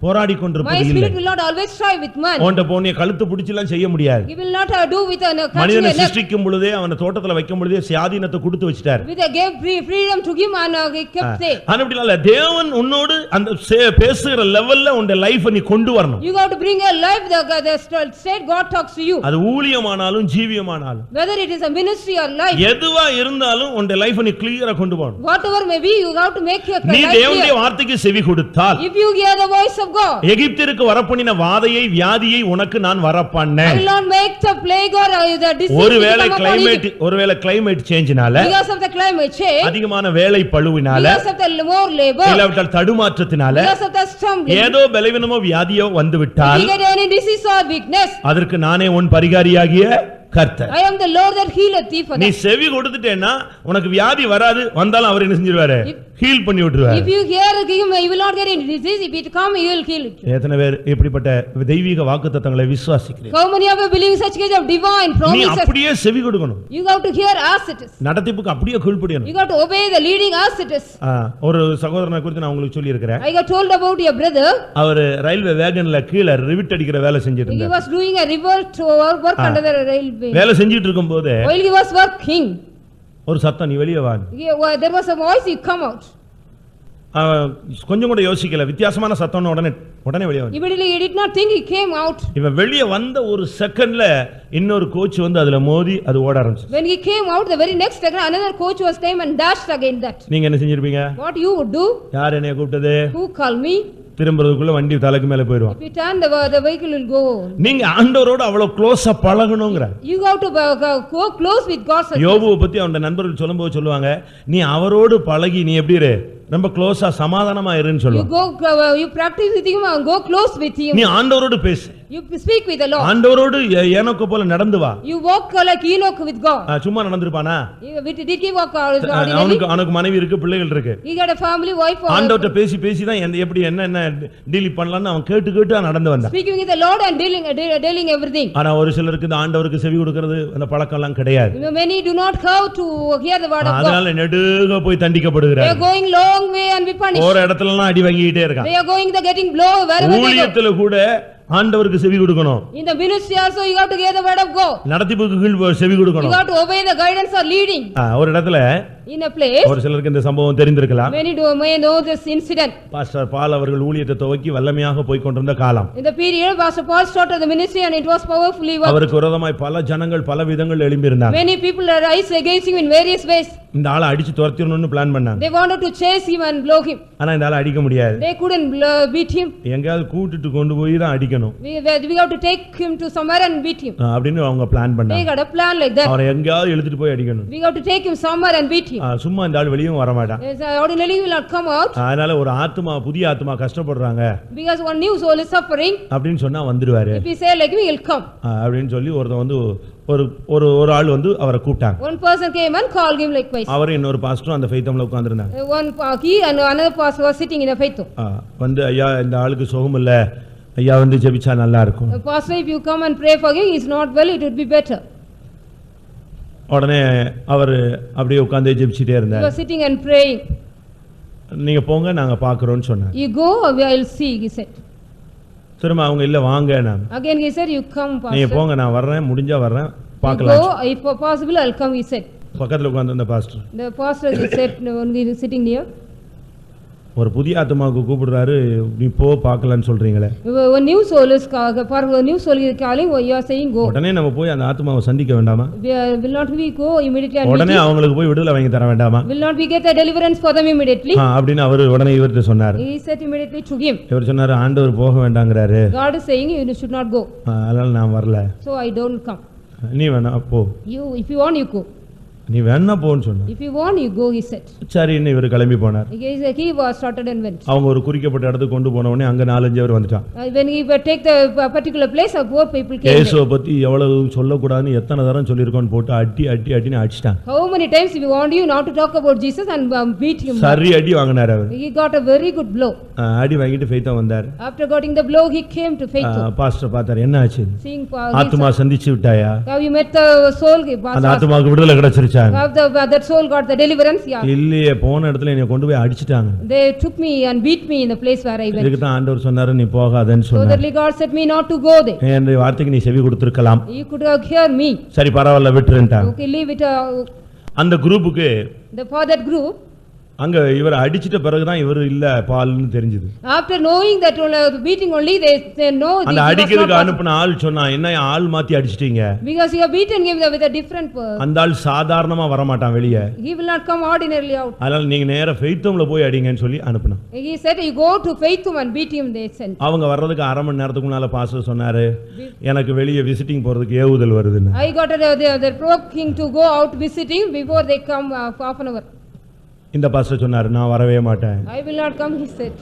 Speaker 1: போராடி கொண்டிருப்பது
Speaker 2: My
Speaker 1: இல்லை.
Speaker 2: spirit will not always strive with man.
Speaker 1: உன்ட போனிய கழுத்து பிடிச்சலாம் செய்ய முடியாது.
Speaker 2: He will not do with a
Speaker 1: மனிதனை சிருஷ்டிக்கும் பொழுதே அவனை தோட்டத்துல வைக்கும் பொழுதே சுயாதீனத்தை கொடுத்து வச்சிட்டார்.
Speaker 2: with a gave freedom to him and he kept safe.
Speaker 1: அப்படினால தேவன் உன்னோடு அந்த பேசுகிற லெவல்ல உன்ட லைஃபை நீ கொண்டு வரணும்.
Speaker 2: You have to bring a life the state God talks to you.
Speaker 1: அது ஊழியமானாலும் ஜீவியமானாலும்
Speaker 2: whether it is a ministry or life,
Speaker 1: எதுவா இருந்தாலும் உன்ட லைஃபை நீ கிளியரா கொண்டு போணும்.
Speaker 2: whatever may be, you have to make your life
Speaker 1: நீ தேவனுடைய வார்த்தைக்கு செவி கொடுத்தால்,
Speaker 2: if you hear the voice of God,
Speaker 1: எகிப்திற்கு வரப்பண்ணின வாதையை வியாதியை உனக்கு நான் வரப்பண்ணேன்.
Speaker 2: I will not make the plague or the disease.
Speaker 1: ஒருவேளை climate சேஞ்ச்னால,
Speaker 2: because of the climate change,
Speaker 1: அதிகமான வேலை பளுவினால,
Speaker 2: because of the more labor,
Speaker 1: இல்லாவிட்டால் தடுமாற்றத்தினால,
Speaker 2: because of the stumbling,
Speaker 1: ஏதோ பலவீனமோ வியாதியோ வந்து விட்டால்,
Speaker 2: if you get any disease or weakness,
Speaker 1: அதற்கு நானே உன் பரிகாரியாகிய கர்த்தர்.
Speaker 2: I am the Lord that healeth thee for that.
Speaker 1: நீ செவி கொடுத்துட்டேன்னா உனக்கு வியாதி வராது, வந்தாலும் அவர் என்ன செஞ்சிருவாரு? ஹீல் பண்ணி விட்டுருவாரு.
Speaker 2: If you hear him, you will not get any disease. If it come, he will heal it.
Speaker 1: எத்தனை பேர் இப்படிப்பட்ட தெய்வீக வாக்குத்தத்தங்களை விசுவாசிக்கிறீங்க?
Speaker 2: How many of you believe such kind of divine promises?
Speaker 1: நீ அப்படியே செவி கொடுக்கணும்.
Speaker 2: You have to hear as it is.
Speaker 1: நடத்திப்புக்கு அப்படியே கீழ்ப்படியணும்.
Speaker 2: You have to obey the leading as it is.
Speaker 1: ஒரு சகோதரனை குறித்து நான் உங்களுக்கு சொல்லி இருக்கிறேன்.
Speaker 2: I got told about your brother.
Speaker 1: அவர் ரயில்வே வேகன்ல கீழ ரிவிட் அடிக்கிற வேலை செஞ்சிட்டு இருந்தார்.
Speaker 2: He was doing a revolt work under the railway.
Speaker 1: வேலை செஞ்சிட்டு இருக்கும்போது
Speaker 2: while he was working,
Speaker 1: ஒரு சத்தம், நீ வெளியே வா.
Speaker 2: there was a voice, he come out.
Speaker 1: கொஞ்சம் கூட யோசிக்கல, வித்தியாசமான சத்தம்னு உடனே வெளியே வந்து
Speaker 2: Immediately he did not think, he came out.
Speaker 1: இவன் வெளியே வந்த ஒரு செகண்ட்ல இன்னொரு கோச் வந்து அதுல மோதி அது ஓட ஆரம்பிச்சு.
Speaker 2: When he came out, the very next second another coach was came and dashed again that.
Speaker 1: நீங்க என்ன செஞ்சிருப்பீங்க?
Speaker 2: What you would do?
Speaker 1: யார் என்னைய கூப்பிட்டது?
Speaker 2: Who called me?
Speaker 1: திரும்பறதுக்குள்ள வண்டி தலைக்கு மேல போயிடும்.
Speaker 2: If you turn, the vehicle will go.
Speaker 1: நீங்க ஆண்டவரோட அவ்வளவு க்ளோஸா பழகணும்ங்கற.
Speaker 2: You have to go close with God.
Speaker 1: யோபுவை பத்தி அவன் நண்பர்கள் சொல்லும்போது சொல்லுவாங்க, நீ அவரோடு பழகி நீ எப்படி இரு, ரொம்ப க்ளோஸா சமாதானமா இருன்னு சொல்லுவாங்க.
Speaker 2: You practice with him and go close with him.
Speaker 1: நீ ஆண்டவரோடு பேசு.
Speaker 2: You speak with the Lord.
Speaker 1: ஆண்டவரோடு ஏனோக்கு போல நடந்து வா.
Speaker 2: You walk like Enoch with God.
Speaker 1: சும்மா நடந்துப்பானா?
Speaker 2: Did he walk ordinarily?
Speaker 1: அவனுக்கு மனைவி இருக்கு, பிள்ளைகள் இருக்கு.
Speaker 2: He got a family, wife.
Speaker 1: ஆண்டவர்ட்ட பேசி தான் எப்படி என்ன டீல் பண்ணலாம்னு அவன் கேட்டு நடந்து வந்தான்.
Speaker 2: Speaking with the Lord and dealing everything.
Speaker 1: ஆனா ஒரு சிலருக்கு இந்த ஆண்டவருக்கு செவி கொடுக்கிறது அந்த பழக்கம் எல்லாம் கிடையாது.
Speaker 2: Many do not have to hear the word of God.
Speaker 1: அதனால நெடுக போய் தண்டிக்கப்படுகிறார்.
Speaker 2: They are going long way and be punished.
Speaker 1: ஒரு இடத்துல எல்லாம் அடி வாங்கிட்டே இருக்கான்.
Speaker 2: They are going the getting blow wherever they go.
Speaker 1: ஊழியத்துல கூட ஆண்டவருக்கு செவி கொடுக்கணும்.
Speaker 2: In the ministry also you have to hear the word of God.
Speaker 1: நடத்திப்புக்கு கீழ் செவி கொடுக்கணும்.
Speaker 2: You have to obey the guidance or leading.
Speaker 1: ஒரு இடத்துல
Speaker 2: in a place.
Speaker 1: ஒரு சிலருக்கு இந்த சம்பவம் தெரிந்திருக்கலாம்.
Speaker 2: Many may know this incident.
Speaker 1: Pastor பால் அவர்கள் ஊழியத்தை துவக்கி வல்லமையாக போய் கொண்டிருந்த காலம்.
Speaker 2: In the period Pastor Paul started the ministry and it was powerfully worked.
Speaker 1: அவருக்கு விரோதமாய் பல ஜனங்கள் பல விதங்கள் எழும்பி இருந்தாங்க.
Speaker 2: Many people arise against him in various ways.
Speaker 1: இந்த ஆளை அடிச்சு துரத்திரணும்னு பிளான் பண்ணாங்க.
Speaker 2: They wanted to chase him and blow him.
Speaker 1: ஆனா இந்த ஆளை அடிக்க முடியாது.
Speaker 2: They couldn't beat him.
Speaker 1: எங்கயாவது கூட்டிட்டு கொண்டு போய் தான் அடிக்கணும்.
Speaker 2: We have to take him to somewhere and beat him.
Speaker 1: அப்படினு அவங்க பிளான் பண்ணாங்க.
Speaker 2: They got a plan like that.
Speaker 1: அவரை எங்கயாவது இழுத்துட்டு போய் அடிக்கணும்.
Speaker 2: We have to take him somewhere and beat him.
Speaker 1: சும்மா இந்த ஆள் வெளியும் வர மாட்டான்.
Speaker 2: Ordinarily he will not come out.
Speaker 1: அதனால ஒரு ஆத்மா புதிய ஆத்மா கஷ்டப்படுறாங்க.
Speaker 2: Because one new soul is suffering.
Speaker 1: அப்படினு சொன்னா வந்துருவாரு.
Speaker 2: If he say like me, he will come.
Speaker 1: அப்படினு சொல்லி ஒருத்தன் வந்து ஒரு ஆள் வந்து அவரை கூப்பிட்டாங்க.
Speaker 2: One person came and called him likewise.
Speaker 1: அவர் இன்னொரு பாஸ்டரும் அந்த ஃபெய்த்தம்ல உட்கார்ந்திருந்தாங்க.
Speaker 2: One he and another pastor was sitting in a faith.
Speaker 1: வந்து ஐயா இந்த ஆளுக்கு சுகம் இல்ல, ஐயா வந்து ஜெபிச்சா நல்லா இருக்கும்.
Speaker 2: Pastor, if you come and pray for him, he is not well, it would be better.
Speaker 1: உடனே அவர் அப்படியே உட்கார்ந்து ஜெபிச்சிட்டே இருந்தார்.
Speaker 2: He was sitting and praying.
Speaker 1: நீங்க போங்க நாங்க பார்க்கறோம்னு சொன்னார்.
Speaker 2: You go, we will see, he said.
Speaker 1: திரும்ப அவங்க இல்ல வாங்க நான்.
Speaker 2: Again he said, you come, pastor.
Speaker 1: நீங்க போங்க, நான் வர்றேன், முடிஞ்சா வர்றேன், பார்க்கலாம்.
Speaker 2: Go, if possible I'll come, he said.
Speaker 1: பக்கத்துல உட்கார்ந்து அந்த pastor.
Speaker 2: The pastor he said, he is sitting near.
Speaker 1: ஒரு புதிய ஆத்மாவுக்கு கூப்பிடுறாரு, நீ போ பார்க்கலாம்னு சொல்றீங்களே.
Speaker 2: One new soul is calling, you are saying go.
Speaker 1: உடனே நம்ம போய் அந்த ஆத்மாவை சந்திக்க வேண்டாமா?
Speaker 2: Will not we go immediately and
Speaker 1: உடனே அவங்களுக்கு போய் விடுதலை வாங்கி தர வேண்டாமா?
Speaker 2: Will not we get the deliverance for them immediately?
Speaker 1: அப்படினு அவர் உடனே இவர்ட்ட சொன்னார்.
Speaker 2: He said immediately to him.
Speaker 1: இவர் சொன்னாரு, ஆண்டவர் போக வேண்டாங்கறாரு.
Speaker 2: God is saying you should not go.
Speaker 1: அதனால நான் வரல.
Speaker 2: So I don't come.
Speaker 1: நீ வேணா போ.
Speaker 2: You, if you want, you go.
Speaker 1: நீ வேணா போன்னு சொன்னார்.
Speaker 2: If you want, you go, he said.
Speaker 1: சரின்னு இவர் கிளம்பி போனார்.
Speaker 2: He was started and went.
Speaker 1: அவங்க ஒரு குறிக்கப்பட்ட இடத்துக்கு கொண்டு போன உடனே அங்க 4-5 பேர் வந்துட்டான்.
Speaker 2: When he take the particular place, four people came.
Speaker 1: இயேசுவை பத்தி எவ்வளவு சொல்லக்கூடாதுன்னு எத்தனை தரம் சொல்லிருக்கோன்னு போட்டு அடின்னு அடிச்சிட்டான்.
Speaker 2: How many times we want you not to talk about Jesus and beat him?
Speaker 1: சரி அடி வாங்குனார் அவர்.
Speaker 2: He got a very good blow.
Speaker 1: அடி வாங்கிட்டு ஃபெய்த்தா வந்தார்.
Speaker 2: After getting the blow, he came to faith.
Speaker 1: Pastor பார்த்தார், என்ன ஆச்சு?
Speaker 2: Seeing
Speaker 1: ஆத்மா சந்திச்சு விட்டாயா?
Speaker 2: Have you met the soul?
Speaker 1: அந்த ஆத்மாவுக்கு விடுதலை கிடைச்சிருச்சா?
Speaker 2: Have that soul got the deliverance? Yeah.
Speaker 1: இல்லையே, போன இடத்துல என்னை கொண்டு போய் அடிச்சிட்டாங்க.
Speaker 2: They took me and beat me in the place where I went.
Speaker 1: இதுக்கு தான் ஆண்டவர் சொன்னாரு நீ போகாதன்னு சொன்னார்.
Speaker 2: So that God said me not to go there.
Speaker 1: என்ற வார்த்தைக்கு நீ செவி கொடுத்திருக்கலாம்.
Speaker 2: You could have heard me.
Speaker 1: சரி பரவாயில்லை விட்டுறேன்ட்டாங்க.
Speaker 2: Okay, leave it.
Speaker 1: அந்த குரூப்புக்கு
Speaker 2: For that group,
Speaker 1: அங்க இவர் அடிச்சிட்ட பிறகு தான் இவர் இல்ல பால்னு தெரிஞ்சது.
Speaker 2: After knowing that beating only, they know.
Speaker 1: அந்த அடிக்கிறதுக்கு அனுப்புன ஆள் சொன்னா, என்ன ஆள் மாத்தி அடிச்சிட்டீங்க?
Speaker 2: Because you have beaten him with a different person.
Speaker 1: அந்த ஆள் சாதாரணமா வர மாட்டான் வெளியே.
Speaker 2: He will not come ordinarily out.
Speaker 1: அதனால நீங்க நேரா ஃபெய்த்தம்ல போய் அடிங்கன்னு சொல்லி அனுப்புனான்.
Speaker 2: He said you go to Faithum and beat him, they sent.
Speaker 1: அவங்க வர்றதுக்கு அரை மணி நேரத்துக்கு முன்னால பாஸ்டர் சொன்னாரு, எனக்கு வெளியே விசிட்டிங் போறதுக்கு ஏவுதல் வருதுன்னு.
Speaker 2: I got they're provoking to go out visiting before they come half an hour.
Speaker 1: இந்த பாஸ்டர் சொன்னாரு, நான் வரவே மாட்டேன்.
Speaker 2: I will not come, he said.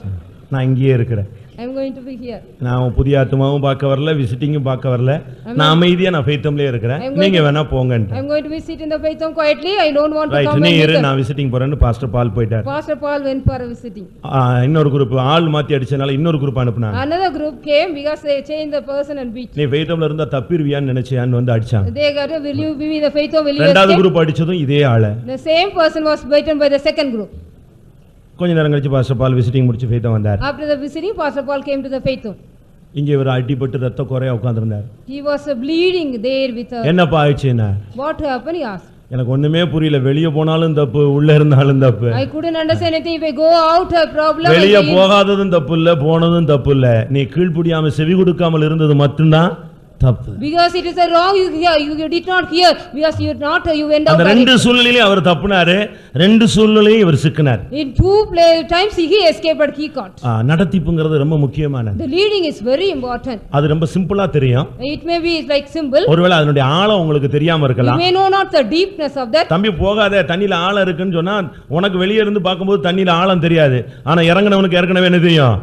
Speaker 1: நான் இங்கேயே இருக்கிறேன்.
Speaker 2: I am going to be here.
Speaker 1: நான் புதிய ஆத்மாவும் பார்க்க வரல, விசிட்டிங்கும் பார்க்க வரல. நான் அமைதியா நான் ஃபெய்த்தம்லயே இருக்கிறேன். நீங்க வேணா போங்கன்னு.
Speaker 2: I am going to be sit in the Faithum quietly. I don't want to come.
Speaker 1: நீ இரு, நான் விசிட்டிங் போறேன்னு பாஸ்டர் பால் போயிட்டார்.
Speaker 2: Pastor Paul went for a visiting.
Speaker 1: இன்னொரு குரூப் ஆள் மாத்தி அடிச்சனால இன்னொரு குரூப் அனுப்புனாங்க.
Speaker 2: Another group came because they changed the person and beat.
Speaker 1: நீ ஃபெய்த்தம்ல இருந்தா தப்பிடுவியான்னு நினைச்சியான்னு வந்து அடிச்சாங்க.
Speaker 2: They got, will you be in the Faithum, will you?
Speaker 1: இரண்டாவது குரூப் அடிச்சதும் இதே ஆளு.
Speaker 2: The same person was beaten by the second group.
Speaker 1: கொஞ்ச நேரம் கழிச்சு பாஸ்டர் பால் விசிட்டிங் முடிச்சு ஃபெய்த்தம் வந்தார்.
Speaker 2: After the visiting, Pastor Paul came to the Faithum.
Speaker 1: இங்க இவர் அடிபட்டு ரத்த குறையா உட்கார்ந்திருந்தார்.
Speaker 2: He was bleeding there with a.
Speaker 1: என்னப்பா ஆயிடுச்சுன்னா?
Speaker 2: What happened, he asked.
Speaker 1: எனக்கு ஒண்ணுமே புரியல, வெளியே போனாலும் தப்பு, உள்ள இருந்தாலும் தப்பு.
Speaker 2: I couldn't understand anything. If I go out, a problem.
Speaker 1: வெளியே போகாததும் தப்பு இல்ல, போனதும் தப்பு இல்ல, நீ கீழ்ப்படியாம செவி கொடுக்காமல் இருந்தது மட்டும்தான் தப்பு.
Speaker 2: Because it is a wrong, you did not hear, because you went out.
Speaker 1: அந்த ரெண்டு சூழ்நிலையிலும் அவர் தப்புனாரு, ரெண்டு சூழ்நிலையும் இவர் சிக்கினார்.
Speaker 2: In two times he escaped but he caught.
Speaker 1: நடத்திப்புங்கிறது ரொம்ப முக்கியமானது.
Speaker 2: The leading is very important.
Speaker 1: அது ரொம்ப சிம்பிளா தெரியும்.
Speaker 2: It may be like simple.
Speaker 1: ஒருவேளை அதனுடைய ஆழம் உங்களுக்கு தெரியாம இருக்கலாம்.
Speaker 2: You may know not the deepness of that.
Speaker 1: தம்பி போகாத, தண்ணில ஆழம் இருக்குன்னு சொன்னா உனக்கு வெளியே இருந்து பார்க்கும்போது தண்ணில ஆழம் தெரியாது, ஆனா இறங்குனவனுக்கு ஏற்கனவே என்ன தெரியும்?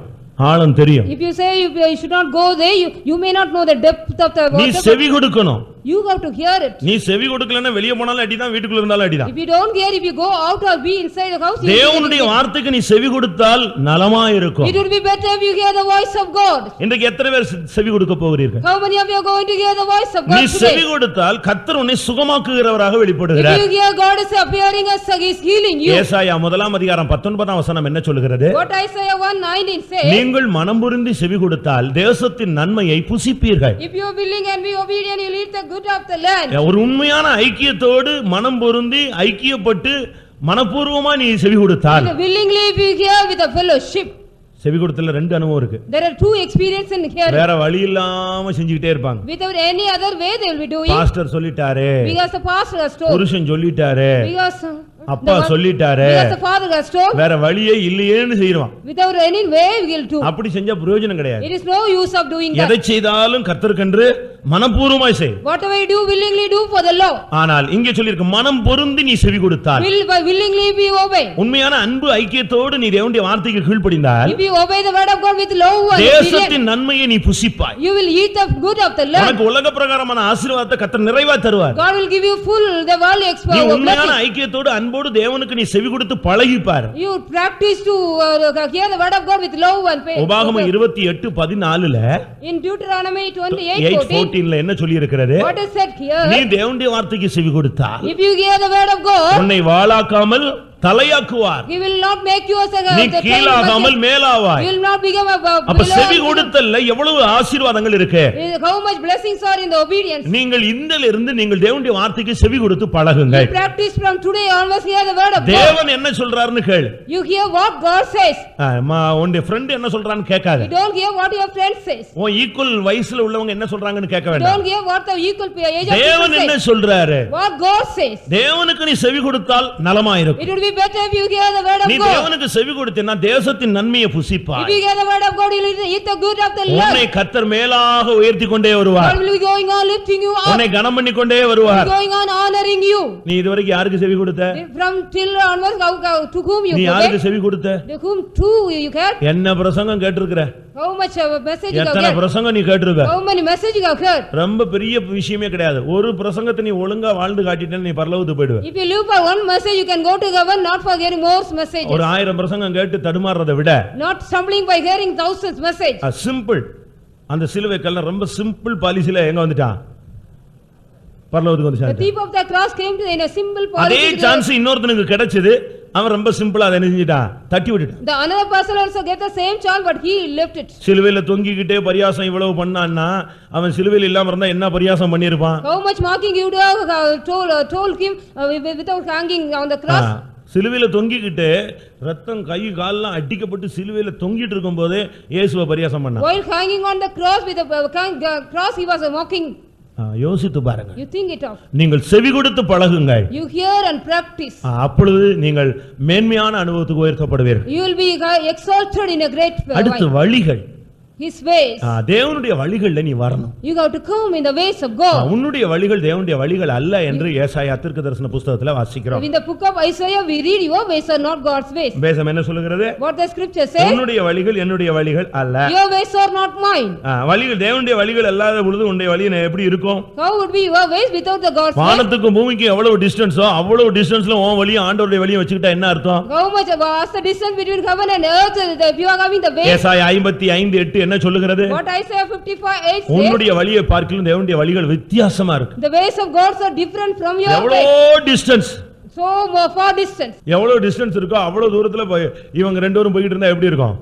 Speaker 1: ஆழம் தெரியும்.
Speaker 2: If you say you should not go there, you may not know the depth of the water.
Speaker 1: நீ செவி கொடுக்கணும்.
Speaker 2: You have to hear it.
Speaker 1: நீ செவி கொடுக்கலன்னா வெளியே போனாலும் அடிதான், வீட்டுக்குள்ள இருந்தாலும் அடிதான்.
Speaker 2: If you don't hear, if you go out or be inside the house,
Speaker 1: தேவனுடைய வார்த்தைக்கு நீ செவி கொடுத்தால் நலமா இருக்கும்.
Speaker 2: it would be better if you hear the voice of God.
Speaker 1: இன்றைக்கு எத்தனை பேர் செவி கொடுக்க போகிறீர்கள்?
Speaker 2: How many of you are going to hear the voice of God
Speaker 1: நீ
Speaker 2: today?
Speaker 1: செவி கொடுத்தால் கர்த்தர் உன்னை சுகமாக்குகிறவராக வெளிப்படுகிறார்.
Speaker 2: If you hear, God is appearing as he is healing you.
Speaker 1: ஏசாயா 1:19 என்ன சொல்கிறது?
Speaker 2: What Isaiah 1:19 says,
Speaker 1: நீங்கள் மனம்புருந்தி செவி கொடுத்தால் தேசத்தின் நன்மையை புசிப்பீர்கள்.
Speaker 2: if you are willing and be obedient, you will eat the good of the land.
Speaker 1: ஒரு உண்மையான ஐக்கியத்தோடு மனம் பொருந்தி ஐக்கியப்பட்டு மனப்பூர்வமா நீ செவி கொடுத்தால்,
Speaker 2: Willingly if you hear with a fellowship.
Speaker 1: செவி கொடுத்தல ரெண்டு அனுபவம் இருக்கு.
Speaker 2: There are two experiences in here.
Speaker 1: வேற வழி இல்லாம செஞ்சிட்டே இருப்பாங்க.
Speaker 2: Without any other way they will be doing.
Speaker 1: Pastor சொல்லிட்டாரே,
Speaker 2: Because the pastor has told.
Speaker 1: புருஷன் சொல்லிட்டாரே,
Speaker 2: Because
Speaker 1: அப்பா சொல்லிட்டாரே,
Speaker 2: because the father has told.
Speaker 1: வேற வழியே இல்லையேன்னு செய்வான்.
Speaker 2: Without any way we will do.
Speaker 1: அப்படி செஞ்சா பிரயோஜனம் கிடையாது.
Speaker 2: It is no use of doing that.
Speaker 1: எதை செய்தாலும் கர்த்தருக்கென்று மனப்பூர்வமாய் செய்.
Speaker 2: Whatever you do, willingly do for the Lord.
Speaker 1: ஆனால் இங்கே சொல்லிருக்கு, மனம் பொருந்தி நீ செவி கொடுத்தால்,
Speaker 2: Willingly be obey.
Speaker 1: உண்மையான அன்பு ஐக்கியத்தோடு நீ தேவனுடைய வார்த்தைக்கு கீழ்ப்படிந்தால்,
Speaker 2: If you obey the word of God with love and
Speaker 1: தேசத்தின் நன்மையை நீ புசிப்பாய்.
Speaker 2: you will eat the good of the land.
Speaker 1: உனக்கு உலக பிரகாரமான ஆசீர்வாதத்தை கர்த்தர் நிறைவா தருவார்.
Speaker 2: God will give you full the worldly
Speaker 1: நீ
Speaker 2: experience.
Speaker 1: உண்மையான ஐக்கியத்தோடு அன்போடு தேவனுக்கு நீ செவி கொடுத்து பழகிப்பார்.
Speaker 2: You practice to hear the word of God with love and faith.
Speaker 1: உபாகமம் 28:14
Speaker 2: In Deuteronomy 28:14
Speaker 1: என்ன சொல்லி இருக்கிறது?
Speaker 2: what is said here?
Speaker 1: நீ தேவனுடைய வார்த்தைக்கு செவி கொடுத்தால்,
Speaker 2: If you hear the word of God,
Speaker 1: உன்னை வாளாக்காமல் தலையாக்குவார்.
Speaker 2: he will not make you as a
Speaker 1: நீ கீழாகாமல் மேலாவாய்.
Speaker 2: you will not become a
Speaker 1: அப்ப செவி கொடுத்தல்ல எவ்வளவு ஆசீர்வாதங்கள் இருக்கு.
Speaker 2: how much blessings are in the obedience.
Speaker 1: நீங்கள் இதிலிருந்து நீங்கள் தேவனுடைய வார்த்தைக்கு செவி கொடுத்து பழகுங்கள்.
Speaker 2: You practice from today onwards hear the word of God.
Speaker 1: தேவன் என்ன சொல்றாருன்னு கேளு.
Speaker 2: You hear what God says.
Speaker 1: உன்னுடைய friend என்ன சொல்றான்னு கேட்காத.
Speaker 2: You don't hear what your friend says.
Speaker 1: உன் ஈக்குவல் வயசுல உள்ளவங்க என்ன சொல்றாங்கன்னு கேட்க வேண்டாம்.
Speaker 2: Don't hear what the equal age of
Speaker 1: தேவன் என்ன
Speaker 2: people say.
Speaker 1: சொல்றாரு?
Speaker 2: What God says.
Speaker 1: தேவனுக்கு நீ செவி கொடுத்தால் நலமாயிருக்கும்.
Speaker 2: It would be better if you hear the word of
Speaker 1: நீ
Speaker 2: God.
Speaker 1: தேவனுக்கு செவி கொடுத்தேனா தேசத்தின் நன்மையை புசிப்பாய்.
Speaker 2: If you hear the word of God, you will eat the good of the land.
Speaker 1: உன்னை கர்த்தர் மேலாக உயர்த்தி கொண்டே வருவார்.
Speaker 2: God will be going on lifting you up.
Speaker 1: உன்னை கனம் பண்ணி கொண்டே வருவார்.
Speaker 2: Going on honoring you.
Speaker 1: நீ இதுவரைக்கும் யாருக்கு செவி கொடுத்த?
Speaker 2: From till onwards, to whom you
Speaker 1: நீ யாருக்கு
Speaker 2: forget?
Speaker 1: செவி கொடுத்த?
Speaker 2: To whom to you heard?
Speaker 1: என்ன பிரசங்கம் கேட்டிருக்கிற?
Speaker 2: How much of a message you have
Speaker 1: எத்தனை
Speaker 2: heard?
Speaker 1: பிரசங்கம் நீ கேட்டிருக்க?
Speaker 2: How many message you have heard?
Speaker 1: ரொம்ப பெரிய விஷயமே கிடையாது. ஒரு பிரசங்கத்தை நீ ஒழுங்கா வாழ்ந்து காட்டிட்டேன்னு நீ பரலோகத்துக்கு போய்டுவ.
Speaker 2: If you live for one message, you can go to heaven, not for hearing more messages.
Speaker 1: ஒரு 1000 பிரசங்கம் கேட்டு தடுமாறதை விட,
Speaker 2: Not stumbling by hearing thousands message.
Speaker 1: Simple, அந்த சிலுவை கல்ல ரொம்ப சிம்பிள் பாலிசில எங்க வந்துட்டான்? பரலோகத்துக்கு வந்து
Speaker 2: The
Speaker 1: சேர்ந்தான்.
Speaker 2: thief of the cross came to in a simple
Speaker 1: அதே
Speaker 2: policy.
Speaker 1: சான்ஸ் இன்னொருத்தனுக்கு கிடைச்சது, அவன் ரொம்ப சிம்பிளா அதை செஞ்சிட்டான், தட்டி விட்டுட்டான்.
Speaker 2: The another person also get the same chance, but he left it.
Speaker 1: சிலுவையில தொங்கிக்கிட்டே பரியாசம் இவ்வளவு பண்ணான்னா, அவன் சிலுவையில் இல்லாம இருந்தா என்ன பரியாசம் பண்ணிருப்பான்?
Speaker 2: How much mocking you have told him without hanging on the cross.
Speaker 1: சிலுவையில தொங்கிக்கிட்டு ரத்தம் கை கால்லாம் அடிக்கப்பட்டு சிலுவையில தொங்கிட்டு இருக்கும்போதே இயேசுவை பரியாசம் பண்ணான்.
Speaker 2: While hanging on the cross with the cross, he was mocking.
Speaker 1: யோசித்து பாருங்க.
Speaker 2: You think it of.
Speaker 1: நீங்கள் செவி கொடுத்து பழகுங்கள்.
Speaker 2: You hear and practice.
Speaker 1: அப்பொழுது நீங்கள் மேன்மையான அனுபவத்துக்கு உயர்த்தப்படுவீர்கள்.
Speaker 2: You will be exalted in a great way.
Speaker 1: அடுத்து வழிகள்.
Speaker 2: His ways.
Speaker 1: தேவனுடைய வழிகள்ல நீ வரணும்.
Speaker 2: You have to come in the ways of God.
Speaker 1: உன்னுடைய வழிகள் தேவனுடைய வழிகள் அல்ல என்று ஏசாயா தீர்க்கதரிசன புத்தகத்துல வாசிக்கிறோம்.
Speaker 2: In the book of Isaiah we read your ways are not God's ways.
Speaker 1: வேதம் என்ன சொல்லுகிறது?
Speaker 2: What the scripture says?
Speaker 1: உன்னுடைய வழிகள் என்னுடைய வழிகள் அல்ல.
Speaker 2: Your ways are not mine.
Speaker 1: வழிகள் தேவனுடைய வழிகள் அல்லாத பொழுது உன்னுடைய வழி எப்படி இருக்கும்?
Speaker 2: How would be your ways without the God's ways?
Speaker 1: வானத்துக்கும் பூமிக்கும் எவ்வளவு டிஸ்டன்ஸோ அவ்வளவு டிஸ்டன்ஸ்ல உன் வழியும் ஆண்டவருடைய வழியும் வச்சுக்கிட்டா என்ன அர்த்தம்?
Speaker 2: How much was the distance between heaven and earth if you are having the ways?
Speaker 1: ஏசாயா 55:8 என்ன சொல்லுகிறது?
Speaker 2: What Isaiah 55:8 says?
Speaker 1: உன்னுடைய வழியை பார்க்கிலும் தேவனுடைய வழிகள் வித்தியாசமா இருக்கு.
Speaker 2: The ways of God are different from your ways.
Speaker 1: எவ்வளவு டிஸ்டன்ஸ்?
Speaker 2: So far distance.
Speaker 1: எவ்வளவு டிஸ்டன்ஸ் இருக்கோ அவ்வளவு தூரத்துல இவங்க ரெண்டு பேரும் போயிட்டு இருந்தா எப்படி இருக்கும்?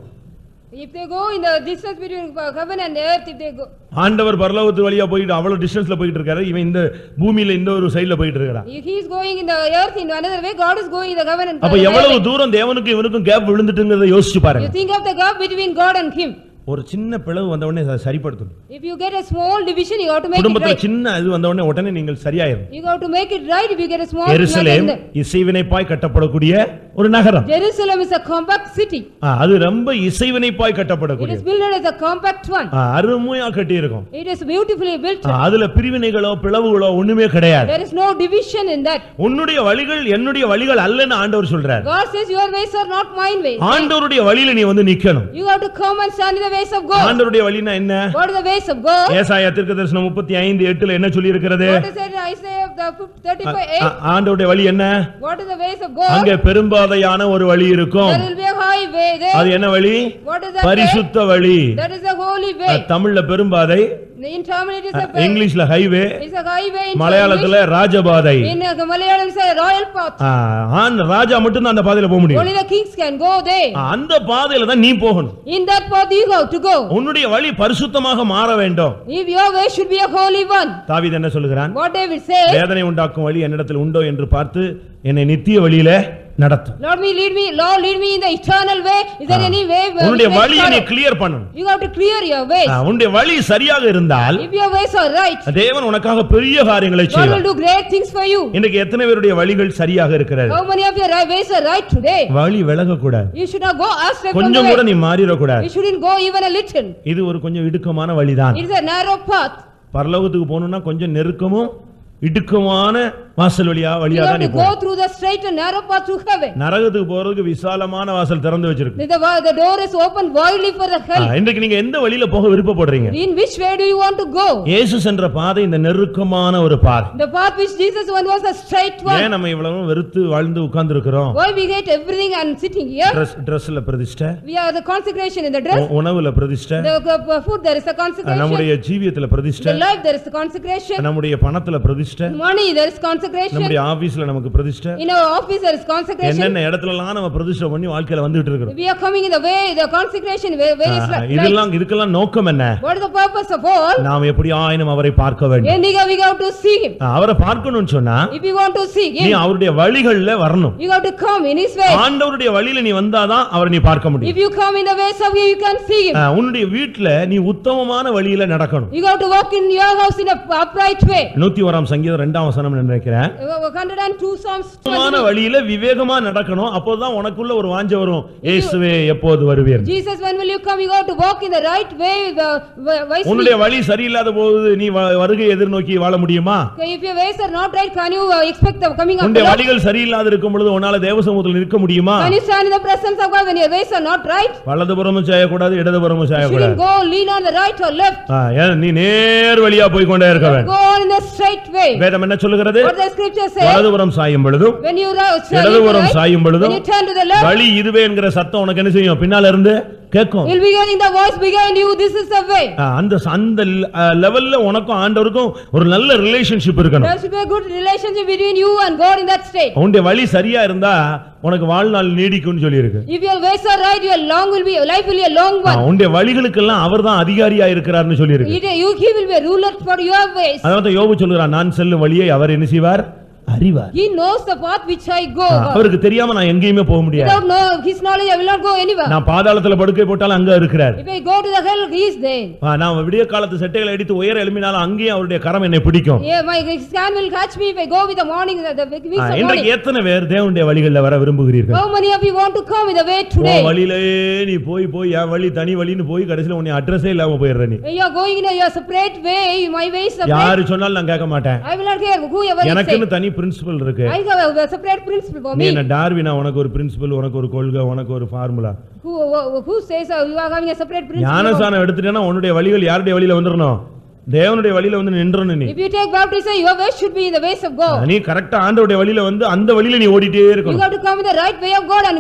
Speaker 2: If they go in the distance between heaven and earth, if they go
Speaker 1: ஆண்டவர் பரலோகத்து வழியா போயிட்டு அவ்வளவு டிஸ்டன்ஸ்ல போயிட்டு இருக்காரு, இவன் இந்த பூமியில இந்த ஒரு சைடுல போயிட்டு இருக்கான்.
Speaker 2: He is going in the earth in another way, God is going in the heaven.
Speaker 1: அப்ப எவ்வளவு தூரம் தேவனுக்கு இவனுக்கும் கேப் விழுந்துட்டுங்கறத யோசிச்சு
Speaker 2: You
Speaker 1: பாருங்க.
Speaker 2: think of the gap between God and him.
Speaker 1: ஒரு சின்ன பிளவு வந்த உடனே அதை சரிப்படுத்தணும்.
Speaker 2: If you get a small division, you have to make it
Speaker 1: குடும்பத்துல
Speaker 2: right.
Speaker 1: சின்ன இது வந்த உடனே உடனே நீங்கள் சரியாயிரும்.
Speaker 2: You have to make it right if you get a small
Speaker 1: எருசலேம் இசைவினைப்பாய் கட்டப்படக்கூடிய ஒரு நகரம்.
Speaker 2: Jerusalem is a compact city.
Speaker 1: அது ரொம்ப இசைவினைப்பாய்
Speaker 2: It
Speaker 1: கட்டப்படக்கூடிய.
Speaker 2: is built as a compact one.
Speaker 1: அருமையா கட்டி இருக்கும்.
Speaker 2: It is beautifully built.
Speaker 1: அதுல பிரிவினைகளோ பிளவுகளோ ஒண்ணுமே கிடையாது.
Speaker 2: There is no division in that.
Speaker 1: உன்னுடைய வழிகள் என்னுடைய வழிகள் அல்லன்னு ஆண்டவர் சொல்றார்.
Speaker 2: God says your ways are not mine ways.
Speaker 1: ஆண்டவருடைய வழியில நீ வந்து நிக்கணும்.
Speaker 2: You have to come and stand in the ways of God.
Speaker 1: ஆண்டவருடைய வழினா என்ன?
Speaker 2: What are the ways of God?
Speaker 1: ஏசாயா தீர்க்கதரிசனம் 35:8ல என்ன சொல்லி இருக்கிறது?
Speaker 2: What is it Isaiah 35:8?
Speaker 1: ஆண்டவருடைய வழி என்ன?
Speaker 2: What is the ways of God?
Speaker 1: அங்கே பெரும்பாதையான ஒரு வழி இருக்கும்.
Speaker 2: There will be a highway there.
Speaker 1: அது என்ன வழி?
Speaker 2: What is that?
Speaker 1: பரிசுத்த வழி.
Speaker 2: That is a holy way.
Speaker 1: தமிழ்ல பெரும்பாதை,
Speaker 2: In Tamil it is a
Speaker 1: இங்கிலீஷ்ல highway,
Speaker 2: it's a highway. In
Speaker 1: மலையாளத்துல ராஜபாதை.
Speaker 2: In Malayalam it's a royal path.
Speaker 1: ராஜா மட்டும் தான் அந்த பாதையில போக முடியும்.
Speaker 2: Only the kings can go there.
Speaker 1: அந்த பாதையில தான் நீ போகணும்.
Speaker 2: In that path you have to go.
Speaker 1: உன்னுடைய வழி பரிசுத்தமாக மாற வேண்டும்.
Speaker 2: If your way should be a holy one.
Speaker 1: தாவீது என்ன சொல்கிறான்?
Speaker 2: What David says?
Speaker 1: வேதனை உண்டாக்கும் வழி என்னிடத்தில் உண்டோ என்று பார்த்து என்னை நித்திய வழியிலே நடத்தும்.
Speaker 2: Lord lead me in the eternal way. Is there any way?
Speaker 1: உன்னுடைய வழியை நீ கிளியர் பண்ணணும்.
Speaker 2: You have to clear your ways.
Speaker 1: உன்னுடைய வழி சரியாக இருந்தால்
Speaker 2: If your ways are right,
Speaker 1: தேவன் உனக்காக பெரிய காரியங்களை
Speaker 2: God
Speaker 1: செய்வார்.
Speaker 2: will do great things for you.
Speaker 1: இன்றைக்கு எத்தனை பேருடைய வழிகள் சரியாக இருக்கிறது?
Speaker 2: How many of your ways are right today?
Speaker 1: வழி விலக கூடாது.
Speaker 2: You should not go astray from the
Speaker 1: கொஞ்சம் கூட
Speaker 2: way.
Speaker 1: நீ மாறிர கூடாது.
Speaker 2: You shouldn't go even a little.
Speaker 1: இது ஒரு கொஞ்சம் இடுக்கமான வழிதான்.
Speaker 2: It is a narrow path.
Speaker 1: பரலோகத்துக்கு போகணும்னா கொஞ்சம் நெருக்கமும் இடுக்கமான வாசல் வழியா
Speaker 2: You have
Speaker 1: தான் நீ
Speaker 2: to go through the straight and narrow path to heaven.
Speaker 1: நரகத்துக்கு போறதுக்கு விசாலமான வாசல் திறந்து வச்சிருக்கு.
Speaker 2: The door is open widely for the hell.
Speaker 1: இன்றைக்கு நீங்க எந்த வழியில போக விருப்பப்படுறீங்க?
Speaker 2: In which way do you want to go?
Speaker 1: இயேசு சென்ற பாதை இந்த நெருக்கமான ஒரு பாதை.
Speaker 2: The path which Jesus went was a straight one.
Speaker 1: ஏன் நம்ம இவ்வளவு வெறுத்து வாழ்ந்து உட்கார்ந்து இருக்கிறோம்?
Speaker 2: Why we get everything and sitting here?
Speaker 1: Dressல பிரதிஷ்டை.
Speaker 2: We have the consecration in the dress.
Speaker 1: உணவுல பிரதிஷ்டை.
Speaker 2: The food there is a consecration.
Speaker 1: நம்முடைய ஜீவியத்துல பிரதிஷ்டை.
Speaker 2: The life there is a consecration.
Speaker 1: நம்முடைய பணத்துல பிரதிஷ்டை.
Speaker 2: Money there is consecration.
Speaker 1: நம்முடைய ஆபீஸ்ல நமக்கு பிரதிஷ்டை.
Speaker 2: In our office there is consecration.
Speaker 1: என்னென்ன இடத்துலலாம் நம்ம பிரதிஷ்டை பண்ணி வாழ்க்கையில வந்துட்டு இருக்கோம்.
Speaker 2: We are coming in the way the consecration various
Speaker 1: இதுக்கெல்லாம் நோக்கம் என்ன?
Speaker 2: What is the purpose of all?
Speaker 1: நாம் எப்படி ஆயினும் அவரை பார்க்க வேண்டும்.
Speaker 2: We have to see him.
Speaker 1: அவரை பார்க்கணும்னு சொன்னா
Speaker 2: If you want to see him,
Speaker 1: நீ அவருடைய வழிகள்ல வரணும்.
Speaker 2: you have to come in his way.
Speaker 1: ஆண்டவருடைய வழியில நீ வந்தாதான் அவரை நீ பார்க்க முடியும்.
Speaker 2: If you come in the ways of him, you can see him.
Speaker 1: உன்னுடைய வீட்ல நீ உத்தமமான வழியில நடக்கணும்.
Speaker 2: You have to walk in your house in a upright way.
Speaker 1: 101 சங்கீதம் 2ஆம் வசனம் நினைக்கிறேன்.
Speaker 2: 102 Psalms.
Speaker 1: உத்தமமான வழியில விவேகமா நடக்கணும். அப்போதான் உனக்குள்ள ஒரு வாஞ்சை வரும். இயேசுவே எப்போது வருவீர்?
Speaker 2: Jesus, when will you come? You have to walk in the right way, wisely.
Speaker 1: உன்னுடைய வழி சரியில்லாத போது நீ வருகை எதிர்நோக்கி வாழ முடியுமா?
Speaker 2: If your ways are not right, can you expect the coming of the
Speaker 1: உன்னுடைய
Speaker 2: Lord?
Speaker 1: வழிகள் சரியில்லாத இருக்கும் பொழுது உன்னால தேவசமூகத்தில் நிற்க முடியுமா?
Speaker 2: Can you stand in the presence of God when your ways are not right?
Speaker 1: வலதுபுறமும் சாயக்கூடாது, இடதுபுறமும்
Speaker 2: You
Speaker 1: சாயக்கூடாது.
Speaker 2: shouldn't go lean on the right or left.
Speaker 1: நீ நேர் வழியா போய் கொண்டே இருக்க வேண்டும்.
Speaker 2: Go on in the straight way.
Speaker 1: வேதம் என்ன சொல்லுகிறது?
Speaker 2: What the scripture says?
Speaker 1: வலதுபுறம் சாயும் பொழுதும்
Speaker 2: When you
Speaker 1: இடதுபுறம் சாயும் பொழுதும்
Speaker 2: when you turn to the left,
Speaker 1: வழி இதுவே என்கிற சத்தம் உனக்கு என்ன செய்யும்? பின்னால இருந்து கேட்கும்.
Speaker 2: you'll be hearing the voice behind you, this is the way.
Speaker 1: அந்த லெவல்ல உனக்கும் ஆண்டவருக்கும் ஒரு நல்ல ரிலேஷன்ஷிப் இருக்கணும்.
Speaker 2: There should be a good relationship between you and God in that state.
Speaker 1: உன்னுடைய வழி சரியா இருந்தா உனக்கு வாழ்நாள் நீடிக்கும்னு சொல்லி இருக்கு.
Speaker 2: If your ways are right, your life will be a long one.
Speaker 1: உன்னுடைய வழிகளுக்கெல்லாம் அவர்தான் அதிகாரியா இருக்கிறார்னு சொல்லி இருக்கு.
Speaker 2: He will be a ruler for your ways.
Speaker 1: அதாவது யோபு சொல்றான், நான் செல்லும் வழியை அவர் என்ன செய்வார்? அறிவார்.
Speaker 2: He knows the path which I go.
Speaker 1: அவருக்கு தெரியாம நான் எங்கேயுமே போக முடியாது.
Speaker 2: Without his knowledge I will not go anywhere.
Speaker 1: நான் பாதாளத்துல படுக்கை போட்டாலும் அங்க இருக்கிறார்.
Speaker 2: If I go to the hell, he is there.
Speaker 1: நான் விடிய காலத்து செட்டைகளை அடித்து உயர எழும்பினாலும் அங்கேயும் அவருடைய கரம் என்னை பிடிக்கும்.
Speaker 2: Yeah, my hand will catch me if I go with the morning, the weeks of morning.
Speaker 1: இன்றைக்கு எத்தனை பேர் தேவனுடைய வழிகளில் வர விரும்புகிறீர்கள்?
Speaker 2: How many of you want to come in the way today?
Speaker 1: வழியிலே நீ போய் என் வழி தனி வழின்னு போய் கடைசில உன்னை அட்ரஸே இல்லாம போயிடுற நீ.
Speaker 2: You are going in your separate way, my way is separate.
Speaker 1: யாரு சொன்னாலும் நான் கேட்க மாட்டேன்.
Speaker 2: I will not hear whoever is
Speaker 1: எனக்குன்னு தனி பிரின்சிபல் இருக்கு.
Speaker 2: I have a separate principle for me.
Speaker 1: நீ என்ன டார்வினா, உனக்கு ஒரு பிரின்சிபல், உனக்கு ஒரு கொள்கை, உனக்கு ஒரு formula.
Speaker 2: Who says you are having a separate principle?
Speaker 1: ஞானசானம் எடுத்துட்டேன்னா உன்னுடைய வழிகள் யாருடைய வழியில வந்துறணும்? தேவனுடைய வழியில வந்து நின்றணும் நீ.
Speaker 2: If you take baptism, your way should be in the ways of God.
Speaker 1: நீ கரெக்ட்டா ஆண்டவருடைய வழியில வந்து அந்த வழியில நீ ஓடிட்டே
Speaker 2: You
Speaker 1: இருக்கணும்.
Speaker 2: have to come in the right way of God and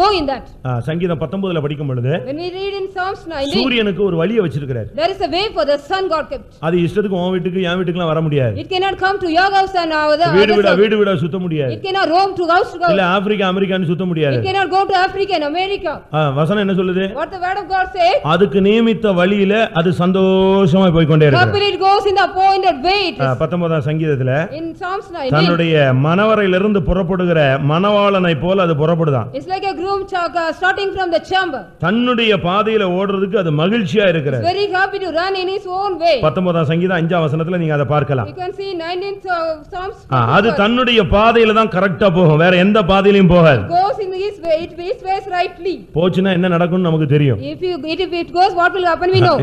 Speaker 2: go in that.
Speaker 1: சங்கீதம் 19ல படிக்கும் பொழுது
Speaker 2: When we read in Psalms 19,
Speaker 1: சூரியனுக்கு ஒரு வழியை வச்சிருக்காரு.
Speaker 2: there is a way for the sun God kept.
Speaker 1: அது இஷ்டத்துக்கு உன் வீட்டுக்கு என் வீட்டுக்குலாம் வர முடியாது.
Speaker 2: It cannot come to your house and our
Speaker 1: வீடு வீடா சுத்த முடியாது.
Speaker 2: It cannot roam to house to house.
Speaker 1: இல்ல ஆப்பிரிக்கா அமெரிக்கான்னு சுத்த முடியாது.
Speaker 2: It cannot go to Africa and America.
Speaker 1: வசனம் என்ன சொல்லுது?
Speaker 2: What the word of God says?
Speaker 1: அதுக்கு நியமித்த வழியில அது சந்தோஷமா போய் கொண்டே இருக்கு.
Speaker 2: Happily it goes in the appointed way.
Speaker 1: 19ஆம் சங்கீதத்துல
Speaker 2: In Psalms 19,
Speaker 1: தன்னுடைய மணவறையிலிருந்து புறப்படுகிற மணவாளனை போல அது புறப்படுதான்.
Speaker 2: it's like a groom starting from the chamber.
Speaker 1: தன்னுடைய பாதையில ஓடுறதுக்கு அது மகிழ்ச்சியா
Speaker 2: It's
Speaker 1: இருக்கிறது.
Speaker 2: very happy to run in his own way.
Speaker 1: 19ஆம் சங்கீதம் 5ஆம் வசனத்துல நீங்க அதை பார்க்கலாம்.
Speaker 2: You can see 19th Psalms.
Speaker 1: அது தன்னுடைய பாதையில தான் கரெக்டா போகும், வேற எந்த பாதையிலும் போகாது.
Speaker 2: It goes in his way, it ways rightly.
Speaker 1: போச்சுன்னா என்ன நடக்கும்னு நமக்கு தெரியும்.
Speaker 2: If it goes, what will happen we know.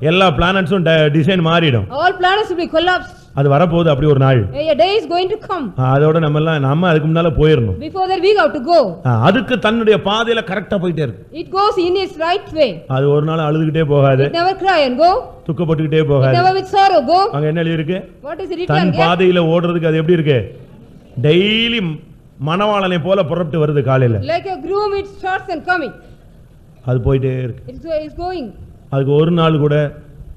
Speaker 1: எல்லா பிளானட்ஸும் டிசைன் மாறிடும்.
Speaker 2: All planets will be collapsed.
Speaker 1: அது வரப்போகுது அப்படி ஒரு நாள்.
Speaker 2: A day is going to come.
Speaker 1: அதோட நம்ம அதுக்கு முன்னால போயிரணும்.
Speaker 2: Before that we have to go.
Speaker 1: அதுக்கு தன்னுடைய பாதையில கரெக்ட்டா போயிட்டே இருக்கு.
Speaker 2: It goes in its right way.
Speaker 1: அது ஒரு நாள் அழுதுகிட்டே போகாது.
Speaker 2: It never cry and go.
Speaker 1: துக்கப்பட்டுக்கிட்டே
Speaker 2: It
Speaker 1: போகாது.
Speaker 2: never with sorrow go.
Speaker 1: அங்க என்ன எழுதி இருக்கு?
Speaker 2: What is written?
Speaker 1: தன் பாதையில ஓடுறதுக்கு அது எப்படி இருக்கு? டெய்லி மணவாளனை போல புறப்பட்டு வருது காலையில.
Speaker 2: Like a groom it starts and coming.
Speaker 1: அது போயிட்டே இருக்கு.
Speaker 2: It's going.
Speaker 1: அதுக்கு ஒரு நாள் கூட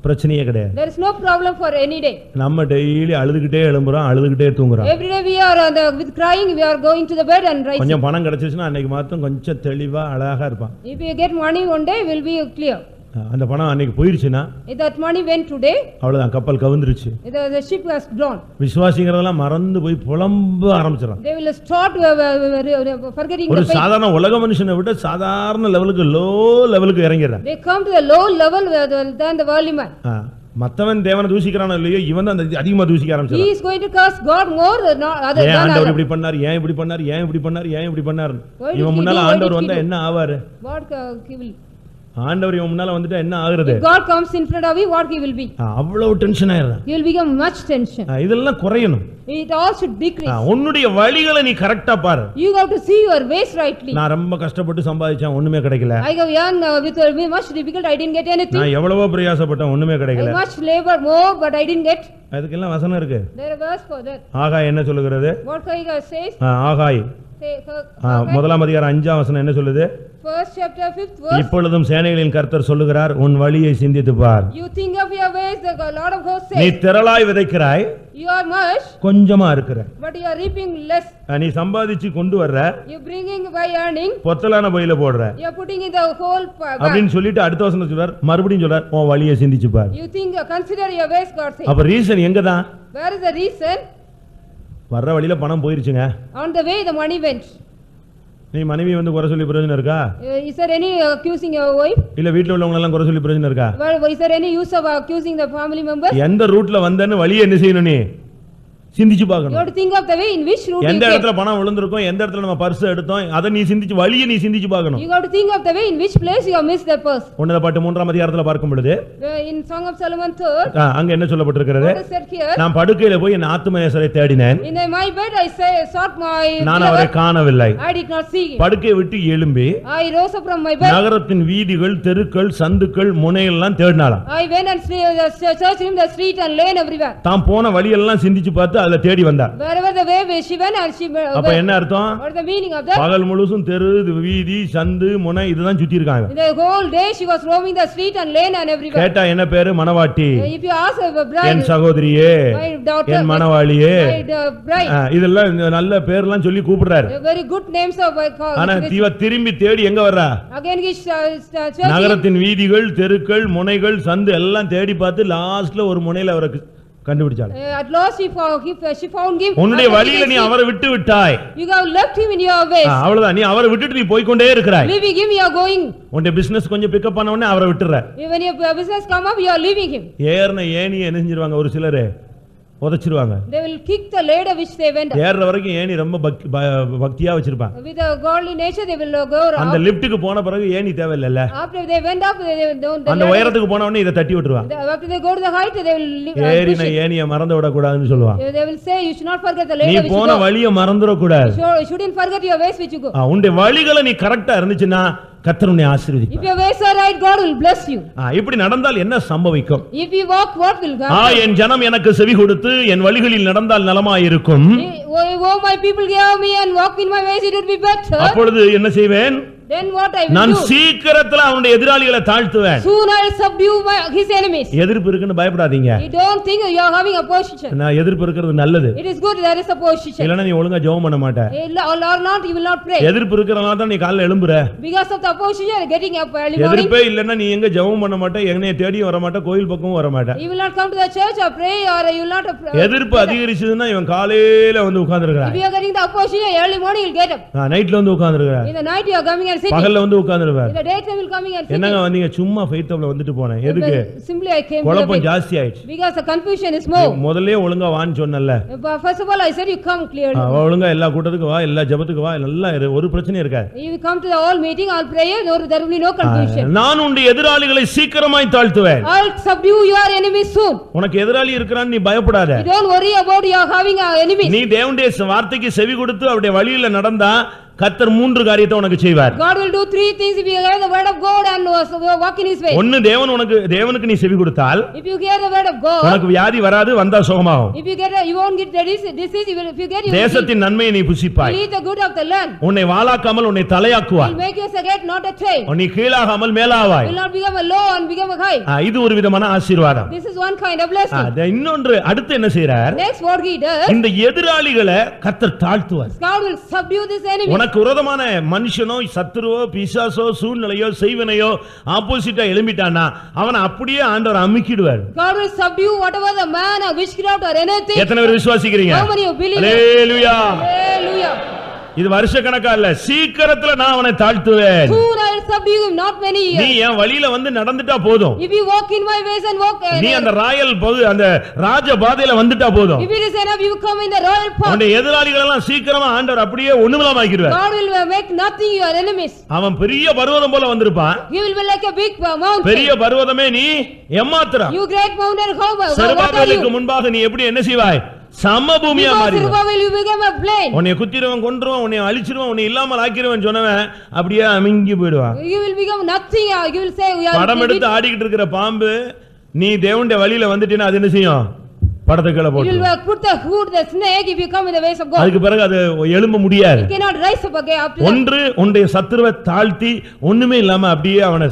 Speaker 1: பிரச்சனையே கிடையாது.
Speaker 2: There is no problem for any day.
Speaker 1: நம்ம டெய்லி அழுதுகிட்டே எழும்புறோம், அழுதுகிட்டே தூங்குறோம்.
Speaker 2: Every day we are with crying, we are going to the bed and rising.
Speaker 1: கொஞ்சம் பணம் கிடைச்சிச்சுனா அன்னைக்கு மாத்தம் கொஞ்சம் தெளிவா அழகா இருப்பான்.
Speaker 2: If you get money one day will be clear.
Speaker 1: அந்த பணம் அன்னைக்கு போயிருச்சுனா
Speaker 2: if that money went today,
Speaker 1: அவ்வளவுதான், கப்பல் கவுந்துருச்சு.
Speaker 2: the ship has gone.
Speaker 1: விசுவாசிங்கறதெல்லாம் மறந்து போய் புலம்ப ஆரம்பிச்சறான்.
Speaker 2: They will start forgetting the
Speaker 1: ஒரு
Speaker 2: faith.
Speaker 1: சாதாரண உலக மனுஷனை விட சாதாரண லெவலுக்கு லோ லெவலுக்கு இறங்கிடுறான்.
Speaker 2: They come to the low level than the worldly man.
Speaker 1: மத்தவன் தேவனை தூசிக்கறானோ இல்லையோ இவன் தான் அதிகமா தூசிக்க ஆரம்பிச்சான்.
Speaker 2: He is going to curse God more than other than
Speaker 1: ஆண்டவர் இப்படி பண்ணார், ஏன் இப்படி பண்ணார், ஏன் இப்படி பண்ணார், ஏன் இப்படி பண்ணார். இவன் முன்னால ஆண்டவர் வந்தா என்ன ஆவாரு?
Speaker 2: God will.
Speaker 1: ஆண்டவர் இவன் முன்னால வந்துட்டா என்ன ஆகுறது?
Speaker 2: If God comes in front of you, what he will be?
Speaker 1: அவ்வளவு டென்ஷன் ஆயிடுறான்.
Speaker 2: You will become much tension.
Speaker 1: இதெல்லாம் குறையணும்.
Speaker 2: It all should decrease.
Speaker 1: உன்னுடைய வழிகளை நீ கரெக்ட்டா பாரு.
Speaker 2: You have to see your ways rightly.
Speaker 1: நான் ரொம்ப கஷ்டப்பட்டு சம்பாதிச்சேன், ஒண்ணுமே கிடைக்கல.
Speaker 2: I have earned with much difficult, I didn't get anything.
Speaker 1: நான் எவ்வளவோ பிரயாசப்பட்டேன், ஒண்ணுமே கிடைக்கல.
Speaker 2: I much labor more but I didn't get.
Speaker 1: அதுக்கெல்லாம் வசனம் இருக்கு.
Speaker 2: There is a verse for that.
Speaker 1: ஆகாய் என்ன சொல்லுகிறது?
Speaker 2: What Haggai says?
Speaker 1: ஆகாய் முதலாம் அதிகாரம் 5ஆம் வசனம் என்ன சொல்லுது?
Speaker 2: First chapter 5th verse.
Speaker 1: இப்பொழுதும் சேனைகளின் கர்த்தர் சொல்லுகிறார், உன் வழியை சிந்தித்து பார்.
Speaker 2: You think of your ways, the Lord of hosts says.
Speaker 1: நீ திரளாய் விதைக்கிறாய்,
Speaker 2: You are much,
Speaker 1: கொஞ்சமா இருக்கிற.
Speaker 2: but you are reaping less.
Speaker 1: நீ சம்பாதிச்சு கொண்டு வர்ற,
Speaker 2: You bringing by earning.
Speaker 1: பொத்தலான பையில போடுற.
Speaker 2: You are putting in the whole bag.
Speaker 1: அப்படினு சொல்லிட்டு அடுத்த வசனம் சொல்றார், மறுபடியும் சொல்றார், உன் வழியை சிந்திச்சு பார்.
Speaker 2: You think, consider your ways, God says.
Speaker 1: அப்ப ரீசன் எங்க தான்?
Speaker 2: Where is the reason?
Speaker 1: வர்ற வழியில பணம் போயிருச்சுங்க.
Speaker 2: On the way the money went.
Speaker 1: நீ மனைவி வந்து குறை சொல்லி பிரயோஜனம் இருக்கா?
Speaker 2: Is there any accusing your wife?
Speaker 1: இல்ல வீட்ல உள்ளவங்க எல்லாம் குறை சொல்லி பிரயோஜனம் இருக்கா?
Speaker 2: Is there any use of accusing the family members?
Speaker 1: எந்த ரூட்ல வந்தேன்னு வழியை என்ன செய்யணும் நீ? சிந்திச்சு பார்க்கணும்.
Speaker 2: You have to think of the way in which route
Speaker 1: எந்த
Speaker 2: you
Speaker 1: இடத்துல பணம் விழுந்திருக்கும், எந்த இடத்துல நம்ம பர்ஸ் எடுத்தோம், அத நீ சிந்திச்சு வழியை நீ சிந்திச்சு பார்க்கணும்.
Speaker 2: You have to think of the way in which place you have missed the purse.
Speaker 1: ஒன்னத பாட்டு 3ஆம் அதிகாரத்துல பார்க்கும் பொழுது
Speaker 2: In Song of Solomon 3rd,
Speaker 1: அங்க என்ன சொல்லப்பட்டிருக்கிறது?
Speaker 2: what is said here?
Speaker 1: நான் படுக்கையில போய் என் ஆத்துமநேசரை தேடினேன்.
Speaker 2: In my bed I sought my
Speaker 1: நான் அவரை காணவில்லை.
Speaker 2: I did not see him.
Speaker 1: படுக்கையை விட்டு எழும்பி
Speaker 2: I rose up from my bed.
Speaker 1: நகரத்தின் வீதிகள், தெருக்கள், சந்துக்கள், முனைகள் எல்லாம் தேடினாளாம்.
Speaker 2: I went and searched him the street and lane everywhere.
Speaker 1: தான் போன வழியெல்லாம் சிந்திச்சு பார்த்து அதுல தேடி வந்தார்.
Speaker 2: Wherever the way she went and she
Speaker 1: அப்ப என்ன அர்த்தம்?
Speaker 2: what is the meaning of that?
Speaker 1: பகல் முழுசும் தெரு, வீதி, சந்து, முனை இதுதான் சுத்தி இருக்காங்க.
Speaker 2: The whole day she was roaming the street and lane and everywhere.
Speaker 1: கேட்டா என்ன பேரு? மணவாட்டி.
Speaker 2: If you ask a bride,
Speaker 1: என் சகோதரியே,
Speaker 2: my daughter,
Speaker 1: N மணவாளியே,
Speaker 2: my bride,
Speaker 1: இதெல்லாம் நல்ல பேர்லாம் சொல்லி கூப்பிடுறாரு.
Speaker 2: very good names of
Speaker 1: ஆனா திரும்பி தேடி எங்க வர்றா?
Speaker 2: again he
Speaker 1: நகரத்தின் வீதிகள், தெருக்கள், முனைகள், சந்து எல்லாம் தேடி பார்த்து லாஸ்ட்ல ஒரு முனையில அவரை கண்டுபிடிச்சாள்.
Speaker 2: At last she found him.
Speaker 1: உன்னுடைய வழியில நீ அவரை விட்டு விட்டாய்.
Speaker 2: You have left him in your ways.
Speaker 1: அவ்வளவுதான், நீ அவரை விட்டுட்டு நீ போய் கொண்டே இருக்கறாய்.
Speaker 2: Leaving him you are going.
Speaker 1: உன்னுடைய பிசினஸ் கொஞ்சம் பிக்கப் பண்ண உடனே அவரை விட்டுற.
Speaker 2: When your business come up you are leaving him.
Speaker 1: ஏர்ன ஏணி என்ன செஞ்சிருவாங்க ஒரு சிலரே? உதைச்சிருவாங்க.
Speaker 2: They will kick the ladder which they went.
Speaker 1: ஏர்ற வரைக்கும் ஏணி ரொம்ப பக்தியா வச்சிருப்பாங்க.
Speaker 2: With a godly nature they will go around.
Speaker 1: அந்த லிஃப்ட்டுக்கு போன பிறகு ஏணி தேவையில்லை.
Speaker 2: After they went up they don't.
Speaker 1: அந்த உயரத்துக்கு போன உடனே இத தட்டி விட்டுருவாங்க.
Speaker 2: After they go to the height they will
Speaker 1: ஏறின ஏணியை மறந்து விட கூடாதுன்னு சொல்லுவாங்க.
Speaker 2: They will say you should not forget the ladder
Speaker 1: நீ
Speaker 2: which you go.
Speaker 1: போன வழியை மறந்துற கூடாது.
Speaker 2: You shouldn't forget your ways which you go.
Speaker 1: உன்னுடைய வழிகளை நீ கரெக்ட்டா இருந்துச்சுனா கர்த்தர் உன்னை
Speaker 2: If
Speaker 1: ஆசீர்வதிப்பார்.
Speaker 2: your ways are right, God will bless you.
Speaker 1: இப்படி நடந்தால் என்ன சம்பவிக்கும்?
Speaker 2: If you walk, what will happen?
Speaker 1: என் ஜனம் எனக்கு செவி கொடுத்து என் வழிகளில் நடந்தால் நலமாயிருக்கும்.
Speaker 2: Oh, my people hear me and walk in my ways, it would be better.
Speaker 1: அப்பொழுது என்ன செய்வேன்?
Speaker 2: Then what I will
Speaker 1: நான்
Speaker 2: do?
Speaker 1: சீக்கிரத்துல அவனுடைய எதிராளிகளை தாழ்த்துவேன்.
Speaker 2: Soon I will subdue his enemies.
Speaker 1: எதிர்ப்பு இருக்குன்னு பயப்படாதீங்க.
Speaker 2: You don't think you are having opposition.
Speaker 1: நான் எதிர்ப்பு இருக்கிறது நல்லது.
Speaker 2: It is good there is opposition.
Speaker 1: இல்லனா நீ ஒழுங்கா ஜெபம் பண்ண மாட்ட.
Speaker 2: Or not, you will not pray.
Speaker 1: எதிர்ப்பு இருக்கறனால தான் நீ காலையில எழும்புற.
Speaker 2: Because of the opposition, you are getting up early morning.
Speaker 1: எதிர்ப்பே இல்லனா நீ எங்க ஜெபம் பண்ண மாட்ட, என்னைய தேடி வர மாட்ட, கோயில் பக்கமும் வர மாட்ட.
Speaker 2: You will not come to the church or pray, or you will not
Speaker 1: எதிர்ப்பு அதிகரிச்சதுன்னா இவன் காலையில வந்து உட்கார்ந்திருக்கான்.
Speaker 2: If you are getting the opposition, early morning you will get up.
Speaker 1: நைட்ல வந்து உட்கார்ந்திருக்கான்.
Speaker 2: In the night you are coming and sitting.
Speaker 1: பகல்ல வந்து உட்கார்ந்திருப்பார்.
Speaker 2: In the daytime you will coming and sitting.
Speaker 1: என்னங்க வந்தீங்க? சும்மா ஃபெய்த்ல வந்துட்டு போனேன். எதுக்கு?
Speaker 2: Simply I came.
Speaker 1: குழப்பம் ஜாஸ்தி ஆயிடுச்சு.
Speaker 2: Because the confusion is more.
Speaker 1: முதல்லயே ஒழுங்கா வான்னு சொன்னல்ல.
Speaker 2: First of all I said you come clearly.
Speaker 1: ஒழுங்கா எல்லா கூட்டத்துக்கு வா, எல்லா ஜெபத்துக்கு வா, நல்லா இரு, ஒரு பிரச்சனையும் இருக்காது.
Speaker 2: You come to the all meeting, all prayer, there will be no confusion.
Speaker 1: நான் உன்னுடைய எதிராளிகளை சீக்கிரமாய் தாழ்த்துவேன்.
Speaker 2: I'll subdue your enemies soon.
Speaker 1: உனக்கு எதிராளி இருக்கறான்னு நீ பயப்படாத.
Speaker 2: You don't worry about your having enemies.
Speaker 1: நீ தேவனுடைய வார்த்தைக்கு செவி கொடுத்து அவருடைய வழியில நடந்தா கர்த்தர் மூன்று காரியத்தை உனக்கு செய்வார்.
Speaker 2: God will do three things if you hear the word of God and walk in his way.
Speaker 1: ஒன்னு தேவனுக்கு நீ செவி கொடுத்தால்
Speaker 2: If you hear the word of God,
Speaker 1: உனக்கு வியாதி வராது, வந்தா சுகமாகும்.
Speaker 2: if you get you won't get the disease, if you get you
Speaker 1: தேசத்தின் நன்மையை நீ புசிப்பாய்.
Speaker 2: eat the good of the land.
Speaker 1: உன்னை வாளாக்காமல் உன்னை தலையாக்குவார்.
Speaker 2: Will make you a head, not a tail.
Speaker 1: நீ கீழாகாமல் மேலாவாய்.
Speaker 2: Will not become a low and become a high.
Speaker 1: இது ஒரு விதமான ஆசீர்வாதம்.
Speaker 2: This is one kind of blessing.
Speaker 1: இன்னொன்று அடுத்து என்ன செய்றார்?
Speaker 2: Next what he does,
Speaker 1: இந்த எதிராளிகளை கர்த்தர் தாழ்த்துவார்.
Speaker 2: God will subdue this enemy.
Speaker 1: உனக்கு விரோதமான மனுஷனோ சத்துருவோ பிசாசோ சூழ்நிலையோ செய்வனையோ ஆப்போசிட்டா எழும்பிட்டானா அவனை அப்படியே ஆண்டவர் அமுக்கிடுவார்.
Speaker 2: God will subdue whatever the man or witchcraft or anything.
Speaker 1: எத்தனை பேர் விசுவாசிக்கிறீங்க?
Speaker 2: How many you believe?
Speaker 1: Hallelujah.
Speaker 2: Hallelujah.
Speaker 1: இது வருஷ கணக்கா இல்ல, சீக்கிரத்துல நான் அவனை தாழ்த்துவேன்.
Speaker 2: Soon I will subdue him, not many years.
Speaker 1: நீ என் வழியில வந்து நடந்துட்டா போதும்.
Speaker 2: If you walk in my ways and walk
Speaker 1: நீ அந்த ராயல் அந்த ராஜ பாதையில வந்துட்டா போதும்.
Speaker 2: if it is enough, you come in the royal path.
Speaker 1: உன்னுடைய எதிராளிகள் எல்லாம் சீக்கிரமா ஆண்டவர் அப்படியே ஒண்ணுமில்லாம ஆக்கிடுவார்.
Speaker 2: God will make nothing your enemies.
Speaker 1: அவன் பெரிய பர்வதம் போல வந்திருப்பான்.
Speaker 2: He will be like a big mountain.
Speaker 1: பெரிய பர்வதமே நீ ஏமாத்துற.
Speaker 2: You great mountain, how what are
Speaker 1: செருபாபேலுக்கு
Speaker 2: you?
Speaker 1: முன்பாக நீ எப்படி என்ன செய்வாய்? சமபூமியா மாறிடுவாய்.
Speaker 2: Zerubbabel, you become a plain.
Speaker 1: உன்னை குத்திடுவன், கொன்றுவான், உன்னை அழிச்சிடுவான், உன்னை இல்லாமல் ஆக்கிடுவான் சொன்னவன் அப்படியே அமிங்கி போயிடுவான்.
Speaker 2: You will become nothing. You will say we are.
Speaker 1: படம் எடுத்து ஆடிக்கிட்டு இருக்கிற பாம்பு நீ தேவனுடைய வழியில வந்துட்டீனா அது என்ன செய்யும்? படத்தை கீழ
Speaker 2: You
Speaker 1: போட்டு.
Speaker 2: will put the hood, the snake if you come in the ways of God.
Speaker 1: அதுக்கு பிறகு அது எழும்ப முடியாது.
Speaker 2: You cannot rise up again after that.
Speaker 1: ஒன்று உன்னுடைய சத்துருவை தாழ்த்தி ஒண்ணுமே இல்லாம அப்படியே அவனை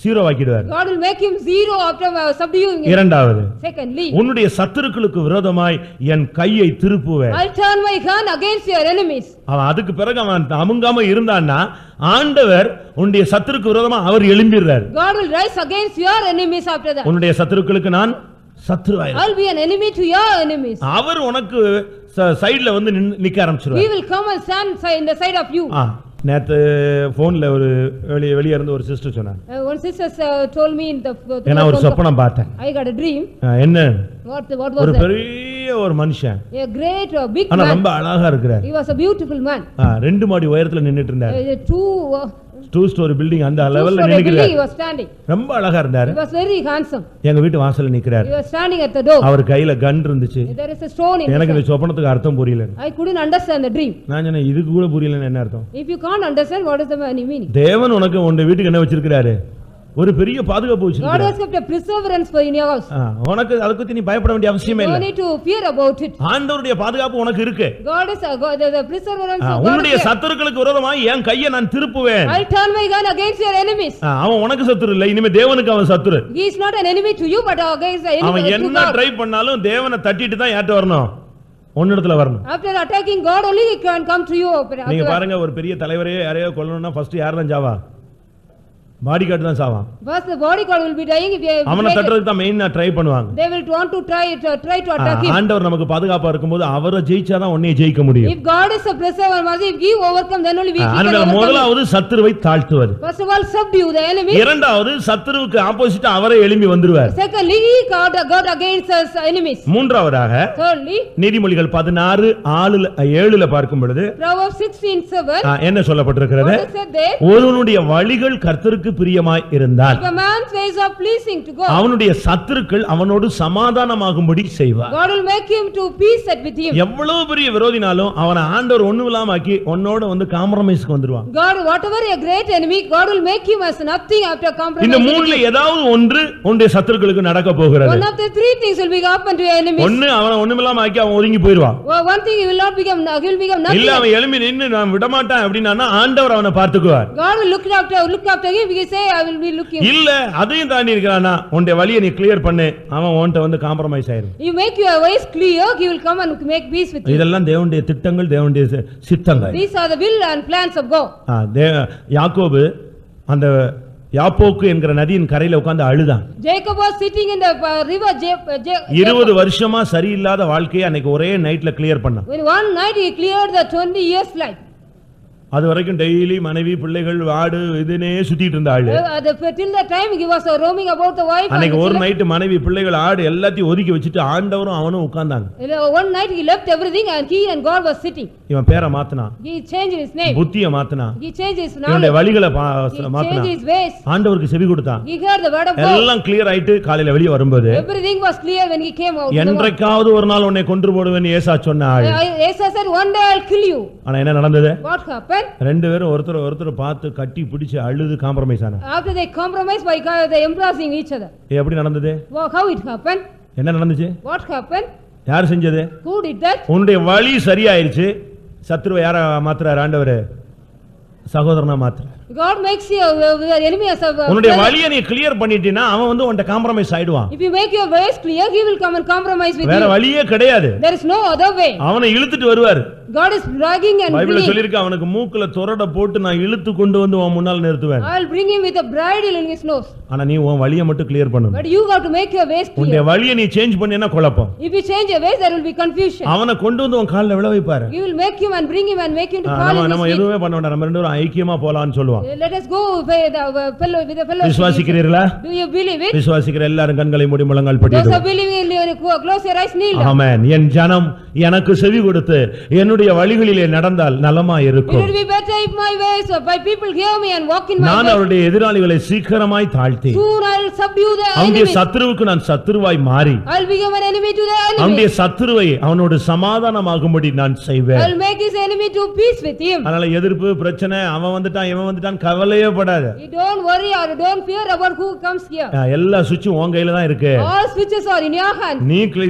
Speaker 1: zero ஆக்கிடுவார்.
Speaker 2: God will make him zero after subduing him.
Speaker 1: இரண்டாவது,
Speaker 2: Secondly,
Speaker 1: உன்னுடைய சத்துருக்களுக்கு விரோதமாய் என் கையை திருப்புவேன்.
Speaker 2: I'll turn my hand against your enemies.
Speaker 1: அவன் அதுக்கு பிறகு அவன் அமுங்காம இருந்தான்னா ஆண்டவர் உன்னுடைய சத்துருக்கு விரோதமா அவர் எழும்பிடுறார்.
Speaker 2: God will rise against your enemies after that.
Speaker 1: உன்னுடைய சத்துருக்களுக்கு நான் சத்துருவாய்.
Speaker 2: I'll be an enemy to your enemies.
Speaker 1: அவர் உனக்கு சைடுல வந்து நிக்க ஆரம்பிச்சிருவார்.
Speaker 2: He will come and stand in the side of you.
Speaker 1: நேத்து போன்ல ஒரு வெளிய இருந்து ஒரு சிஸ்டர் சொன்னாங்க.
Speaker 2: One sister told me in the
Speaker 1: நான் ஒரு சொப்பனம் பார்த்தேன்.
Speaker 2: I got a dream.
Speaker 1: என்ன?
Speaker 2: What was
Speaker 1: ஒரு
Speaker 2: that?
Speaker 1: பெரிய ஒரு மனுஷன்.
Speaker 2: A great big
Speaker 1: ஆனா
Speaker 2: man.
Speaker 1: ரொம்ப அழகா இருக்கிறார்.
Speaker 2: He was a beautiful man.
Speaker 1: ரெண்டு மாடி உயரத்துல நின்னுட்டு இருந்தார்.
Speaker 2: Two
Speaker 1: ஸ்டோரி பில்டிங் அந்த லெவல்ல நின்னுக்கிறார்.
Speaker 2: He was standing.
Speaker 1: ரொம்ப அழகா இருந்தார்.
Speaker 2: He was very handsome.
Speaker 1: எங்க வீட்டு வாசல்ல நிக்கிறார்.
Speaker 2: He was standing at the door.
Speaker 1: அவர் கையில கன் இருந்துச்சு.
Speaker 2: There is a stone in.
Speaker 1: எனக்கு இந்த சொப்பனத்துக்கு அர்த்தம் புரியல.
Speaker 2: I couldn't understand the dream.
Speaker 1: நான் சொன்னேன் இதுக்கு கூட புரியலன்னு என்ன அர்த்தம்?
Speaker 2: If you can't understand what is the meaning.
Speaker 1: தேவன் உனக்கு உங்க வீட்டுக்கு என்ன வச்சிருக்காரு? ஒரு பெரிய பாதுகாப்பு வச்சிருக்காரு.
Speaker 2: God has kept a perseverance for in your house.
Speaker 1: உனக்கு அத பத்தி நீ பயப்பட வேண்டிய அவசியமே இல்ல.
Speaker 2: You don't need to fear about it.
Speaker 1: ஆண்டவருடைய பாதுகாப்பு உனக்கு இருக்கு.
Speaker 2: God is the perseverance of God.
Speaker 1: உன்னுடைய சத்துருக்களுக்கு விரோதமாய் என் கையை நான் திருப்புவேன்.
Speaker 2: I'll turn my gun against your enemies.
Speaker 1: அவன் உனக்கு சத்துரு இல்ல, இனிமே தேவனுக்கு அவன் சத்துரு.
Speaker 2: He is not an enemy to you but against the enemy.
Speaker 1: அவன் என்ன ட்ரை பண்ணாலும் தேவனை தட்டிட்டு தான் யார்ட்ட வரணும்? ஒன்னிடத்துல வரணும்.
Speaker 2: After attacking God only he can come to you.
Speaker 1: நீங்க பாருங்க, ஒரு பெரிய தலைவரே யாரையோ கொல்லணும்னா ஃபர்ஸ்ட் யார் தான் சாவா? பாடி கார்டு தான் சாவான்.
Speaker 2: First the body guard will be dying if you.
Speaker 1: அவனை தட்டறதுக்கு தான் மெயினா ட்ரை பண்ணுவாங்க.
Speaker 2: They will want to try to attack him.
Speaker 1: ஆண்டவர் நமக்கு பாதுகாப்பா இருக்கும்போது அவரை ஜெயிச்சா தான் உன்னை ஜெயிக்க முடியும்.
Speaker 2: If God is a preserver, if he overcome then only we can
Speaker 1: overcome. முதலாவது சத்துருவை தாழ்த்துவது.
Speaker 2: First of all subdue the enemy.
Speaker 1: இரண்டாவது சத்துருவுக்கு ஆப்போசிட்டா அவரே எழும்பி வந்துருவார்.
Speaker 2: Secondly he God against us enemies.
Speaker 1: மூன்றாவதாக
Speaker 2: Thirdly
Speaker 1: நீதிமொழிகள் 16:7ல பார்க்கும் பொழுது
Speaker 2: Proverbs 16:7
Speaker 1: என்ன சொல்லப்பட்டிருக்கிறது? ஒருவனுடைய வழிகள் கர்த்தருக்கு கர்த்தருக்கு பிரியமாய் இருந்தால்
Speaker 2: If a man's ways are pleasing to God,
Speaker 1: அவனுடைய சத்துருக்கள் அவனோடு சமாதானமாகும்படி செய்வார்.
Speaker 2: God will make him to peace at with him.
Speaker 1: எவ்வளவு பெரிய விரோதினாலும் அவனை ஆண்டவர் ஒண்ணுமில்லாம ஆக்கி உன்னோட வந்து காம்ப்ரமைஸ்க்கு வந்துருவான்.
Speaker 2: God, whatever a great enemy, God will make him as nothing after compromise.
Speaker 1: இந்த மூணுல ஏதாவது ஒன்று உன்னுடைய சத்துருக்களுக்கு நடக்க போகிறது.
Speaker 2: One of the three things will be happen to your enemies.
Speaker 1: ஒன்னு அவனை ஒண்ணுமில்லாம ஆக்கி அவன் ஒதுங்கி போயிடுவான்.
Speaker 2: One thing he will not become, he will become nothing.
Speaker 1: இல்ல அவன் எழும்பி நின்னு நான் விட மாட்டேன் அப்படினா ஆண்டவர் அவனை பார்த்துக்குவார்.
Speaker 2: God will look after him. He say I will be looking.
Speaker 1: இல்ல அதையும் தாண்டி இருக்கானா உன்னுடைய வழியை நீ கிளியர் பண்ணு, அவன் உன்கிட்ட வந்து காம்ப்ரமைஸ் ஆயிடும்.
Speaker 2: You make your ways clear, he will come and make peace with you.
Speaker 1: இதெல்லாம் தேவனுடைய திட்டங்கள், தேவனுடைய சித்தங்கள்.
Speaker 2: These are the will and plans of God.
Speaker 1: யாக்கோபு அந்த யாப்போக்கு என்கிற நதியின் கரையில உட்கார்ந்து அழுதான்.
Speaker 2: Jacob was sitting in the river.
Speaker 1: 20 வருஷமா சரியில்லாத வாழ்க்கையை அன்னைக்கு ஒரே நைட்ல கிளியர் பண்ணான்.
Speaker 2: When one night he cleared the 20 years life.
Speaker 1: அது வரைக்கும் டெய்லி மனைவி பிள்ளைகள் ஆடு இதுனே சுத்திட்டு இருந்த ஆளு.
Speaker 2: Till the time he was roaming about the wife.
Speaker 1: அன்னைக்கு ஒரு நைட் மனைவி பிள்ளைகள் ஆடு எல்லாத்தையும் ஒதுக்கி வச்சிட்டு ஆண்டவரும் அவனும் உட்கார்ந்தாங்க.
Speaker 2: One night he left everything and he and God was sitting.
Speaker 1: இவன் பேரை மாத்துனான்.
Speaker 2: He changed his name.
Speaker 1: புத்தியை மாத்துனான்.
Speaker 2: He changed his knowledge.
Speaker 1: இவனுடைய வழிகளை
Speaker 2: மாத்துனான். He changed his ways.
Speaker 1: ஆண்டவருக்கு செவி கொடுத்தான்.
Speaker 2: He heard the word of God.
Speaker 1: எல்லாம் கிளியர் ஆயிட்டு காலையில வெளிய வரும்போது
Speaker 2: everything was clear when he came out.
Speaker 1: என்றைக்காவது ஒரு நாள் உன்னை கொன்று போடுவேன் ஏசா சொன்ன ஆளு.
Speaker 2: Asa said one day I'll kill you.
Speaker 1: ஆனா என்ன நடந்தது?
Speaker 2: What happened?
Speaker 1: ரெண்டு பேரும் ஒருத்தர் பார்த்து கட்டி பிடிச்சு அழுது காம்ப்ரமைஸ் ஆனாங்க.
Speaker 2: After they compromised by they embracing each other.
Speaker 1: எப்படி நடந்தது?
Speaker 2: How it happened?
Speaker 1: என்ன நடந்துச்சு?
Speaker 2: What happened?
Speaker 1: யார் செஞ்சது?
Speaker 2: Who did that?
Speaker 1: உன்னுடைய வழி சரியாயிருச்சு. சத்துருவை யார மாத்துறார் ஆண்டவர்? சகோதரனா மாத்துறார்.
Speaker 2: God makes your enemy as a
Speaker 1: உன்னுடைய வழியை நீ கிளியர் பண்ணிட்டீனா அவன் வந்து உன்கிட்ட காம்ப்ரமைஸ் ஆயிடுவான்.
Speaker 2: If you make your ways clear, he will come and compromise with you.
Speaker 1: வேற வழியே கிடையாது.
Speaker 2: There is no other way.
Speaker 1: அவனை இழுத்துட்டு வருவார்.
Speaker 2: God is dragging and
Speaker 1: பைபிள்ல சொல்லிருக்கு அவனுக்கு மூக்குல தொரட போட்டு நான் இழுத்து கொண்டு வந்து உன் முன்னால நிறுத்துவேன்.
Speaker 2: I will bring him with a bridle in his nose.
Speaker 1: ஆனா நீ உன் வழியை மட்டும் கிளியர் பண்ணணும்.
Speaker 2: But you got to make your ways clear.
Speaker 1: உன்னுடைய வழியை நீ சேஞ்ச் பண்ணினா குழப்பம்.
Speaker 2: If you change your ways, there will be confusion.
Speaker 1: அவனை கொண்டு வந்து உன் கால்ல விழ வைப்பார்.
Speaker 2: You will make him and bring him and make him to fall in his
Speaker 1: நம்ம எதுவுமே பண்ண வேண்டாம். நம்ம ரெண்டு பேரும் ஐக்கியமா போலாம்னு சொல்லுவான்.
Speaker 2: Let us go with the fellow.
Speaker 1: விசுவாசிக்கிறீர்களா?
Speaker 2: Do you believe it?
Speaker 1: விசுவாசிக்கிற எல்லாரும் கண்களை மூடி முழங்கால்
Speaker 2: Those
Speaker 1: படிடுங்க.
Speaker 2: who believe in close your eyes, kneel.
Speaker 1: ஆமென். என் ஜனம் எனக்கு செவி கொடுத்து என்னுடைய வழிகளிலே நடந்தால் நலமா
Speaker 2: It
Speaker 1: இருக்கும்.
Speaker 2: will be better if my ways by people hear me and walk in my
Speaker 1: நான்
Speaker 2: ways.
Speaker 1: அவருடைய எதிராளிகளை சீக்கிரமாய் தாழ்த்தி
Speaker 2: Soon I will subdue the
Speaker 1: அவனுடைய
Speaker 2: enemy.
Speaker 1: சத்துருவுக்கு நான் சத்துருவாய் மாறி
Speaker 2: I will become an enemy to the
Speaker 1: அவனுடைய
Speaker 2: enemy.
Speaker 1: சத்துருவை அவனோடு சமாதானமாகும்படி நான்
Speaker 2: I
Speaker 1: செய்வேன்.
Speaker 2: will make his enemy to peace with him.
Speaker 1: அதனால எதிர்ப்பு பிரச்சனை அவன் வந்துட்டான் இவன் வந்துட்டான் கவலையே படாத.
Speaker 2: You don't worry or don't fear about who comes here.
Speaker 1: எல்லா சுவிட்சும் உன் கையில தான் இருக்கு.
Speaker 2: All switches are in your hand.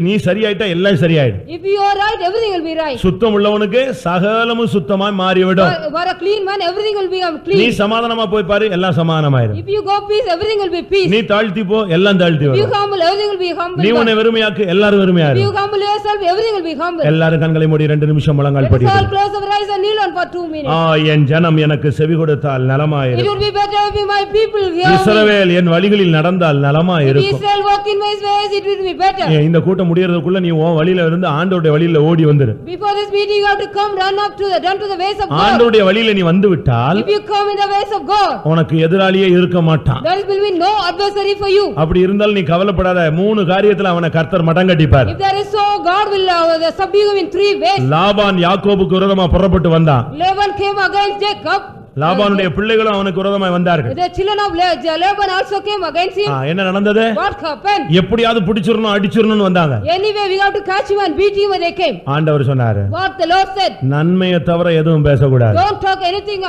Speaker 1: நீ சரியாயிட்டா எல்லாம் சரியாயிடும்.
Speaker 2: If you are right, everything will be right.
Speaker 1: சுத்தம் உள்ளவனுக்கு சகலமும் சுத்தமாய் மாறிவிடும்.
Speaker 2: For a clean man, everything will become clean.
Speaker 1: நீ சமாதானமா போய் பாரு எல்லாம் சமாதானமாயிடும்.
Speaker 2: If you go peace, everything will be peace.
Speaker 1: நீ தாழ்த்தி போ எல்லாம் தாழ்த்தி
Speaker 2: If you
Speaker 1: வரும்.
Speaker 2: humble, everything will be humble.
Speaker 1: நீ உன்னை வெறுமையாக்கு எல்லாரும்
Speaker 2: If you
Speaker 1: வெறுமையாயிரும்.
Speaker 2: humble yourself, everything will be humble.
Speaker 1: எல்லாரும் கண்களை மூடி 2 நிமிஷம் முழங்கால்
Speaker 2: Let us all
Speaker 1: படிடுங்க.
Speaker 2: close our eyes and kneel on for 2 minutes.
Speaker 1: என் ஜனம் எனக்கு செவி கொடுத்தால்
Speaker 2: It
Speaker 1: நலமாயிருக்கும்.
Speaker 2: would be better if my people hear me.
Speaker 1: இஸ்ரவேல் என் வழிகளில் நடந்தால்
Speaker 2: If
Speaker 1: நலமாயிருக்கும்.
Speaker 2: Israel walk in my ways, it will be better.
Speaker 1: இந்த கூட்டம் முடியறதுக்குள்ள நீ உன் வழியில இருந்து ஆண்டவருடைய வழியில ஓடி வந்துரு.
Speaker 2: Before this meeting, you have to come, run to the ways of God.
Speaker 1: ஆண்டவருடைய வழியில நீ வந்து விட்டால்
Speaker 2: If you come in the ways of God,
Speaker 1: உனக்கு எதிராளியே இருக்க மாட்டான்.
Speaker 2: there will be no adversary for you.
Speaker 1: அப்படி இருந்தால் நீ கவலைப்படாத. 3 காரியத்துல அவனை கர்த்தர் மடங்கடிப்பார்.
Speaker 2: If there is so, God will subdue him in 3 ways.
Speaker 1: Laban யாக்கோபுக்கு விரோதமா புறப்பட்டு வந்தான்.
Speaker 2: Laban came against Jacob.
Speaker 1: லாபானுடைய பிள்ளைகளும் அவனுக்கு விரோதமாய் வந்தார்கள்.
Speaker 2: The children of Laban also came against him.
Speaker 1: என்ன நடந்தது?
Speaker 2: What happened?
Speaker 1: எப்படியாவது பிடிச்சிரணும் அடிச்சிரணும்னு வந்தாங்க.
Speaker 2: Anyway, we have to catch him and beat him when they came.
Speaker 1: ஆண்டவர் சொன்னாரு,
Speaker 2: What the Lord said?
Speaker 1: நன்மையை தவிர எதுவும் பேசக்கூடாது.
Speaker 2: Don't talk anything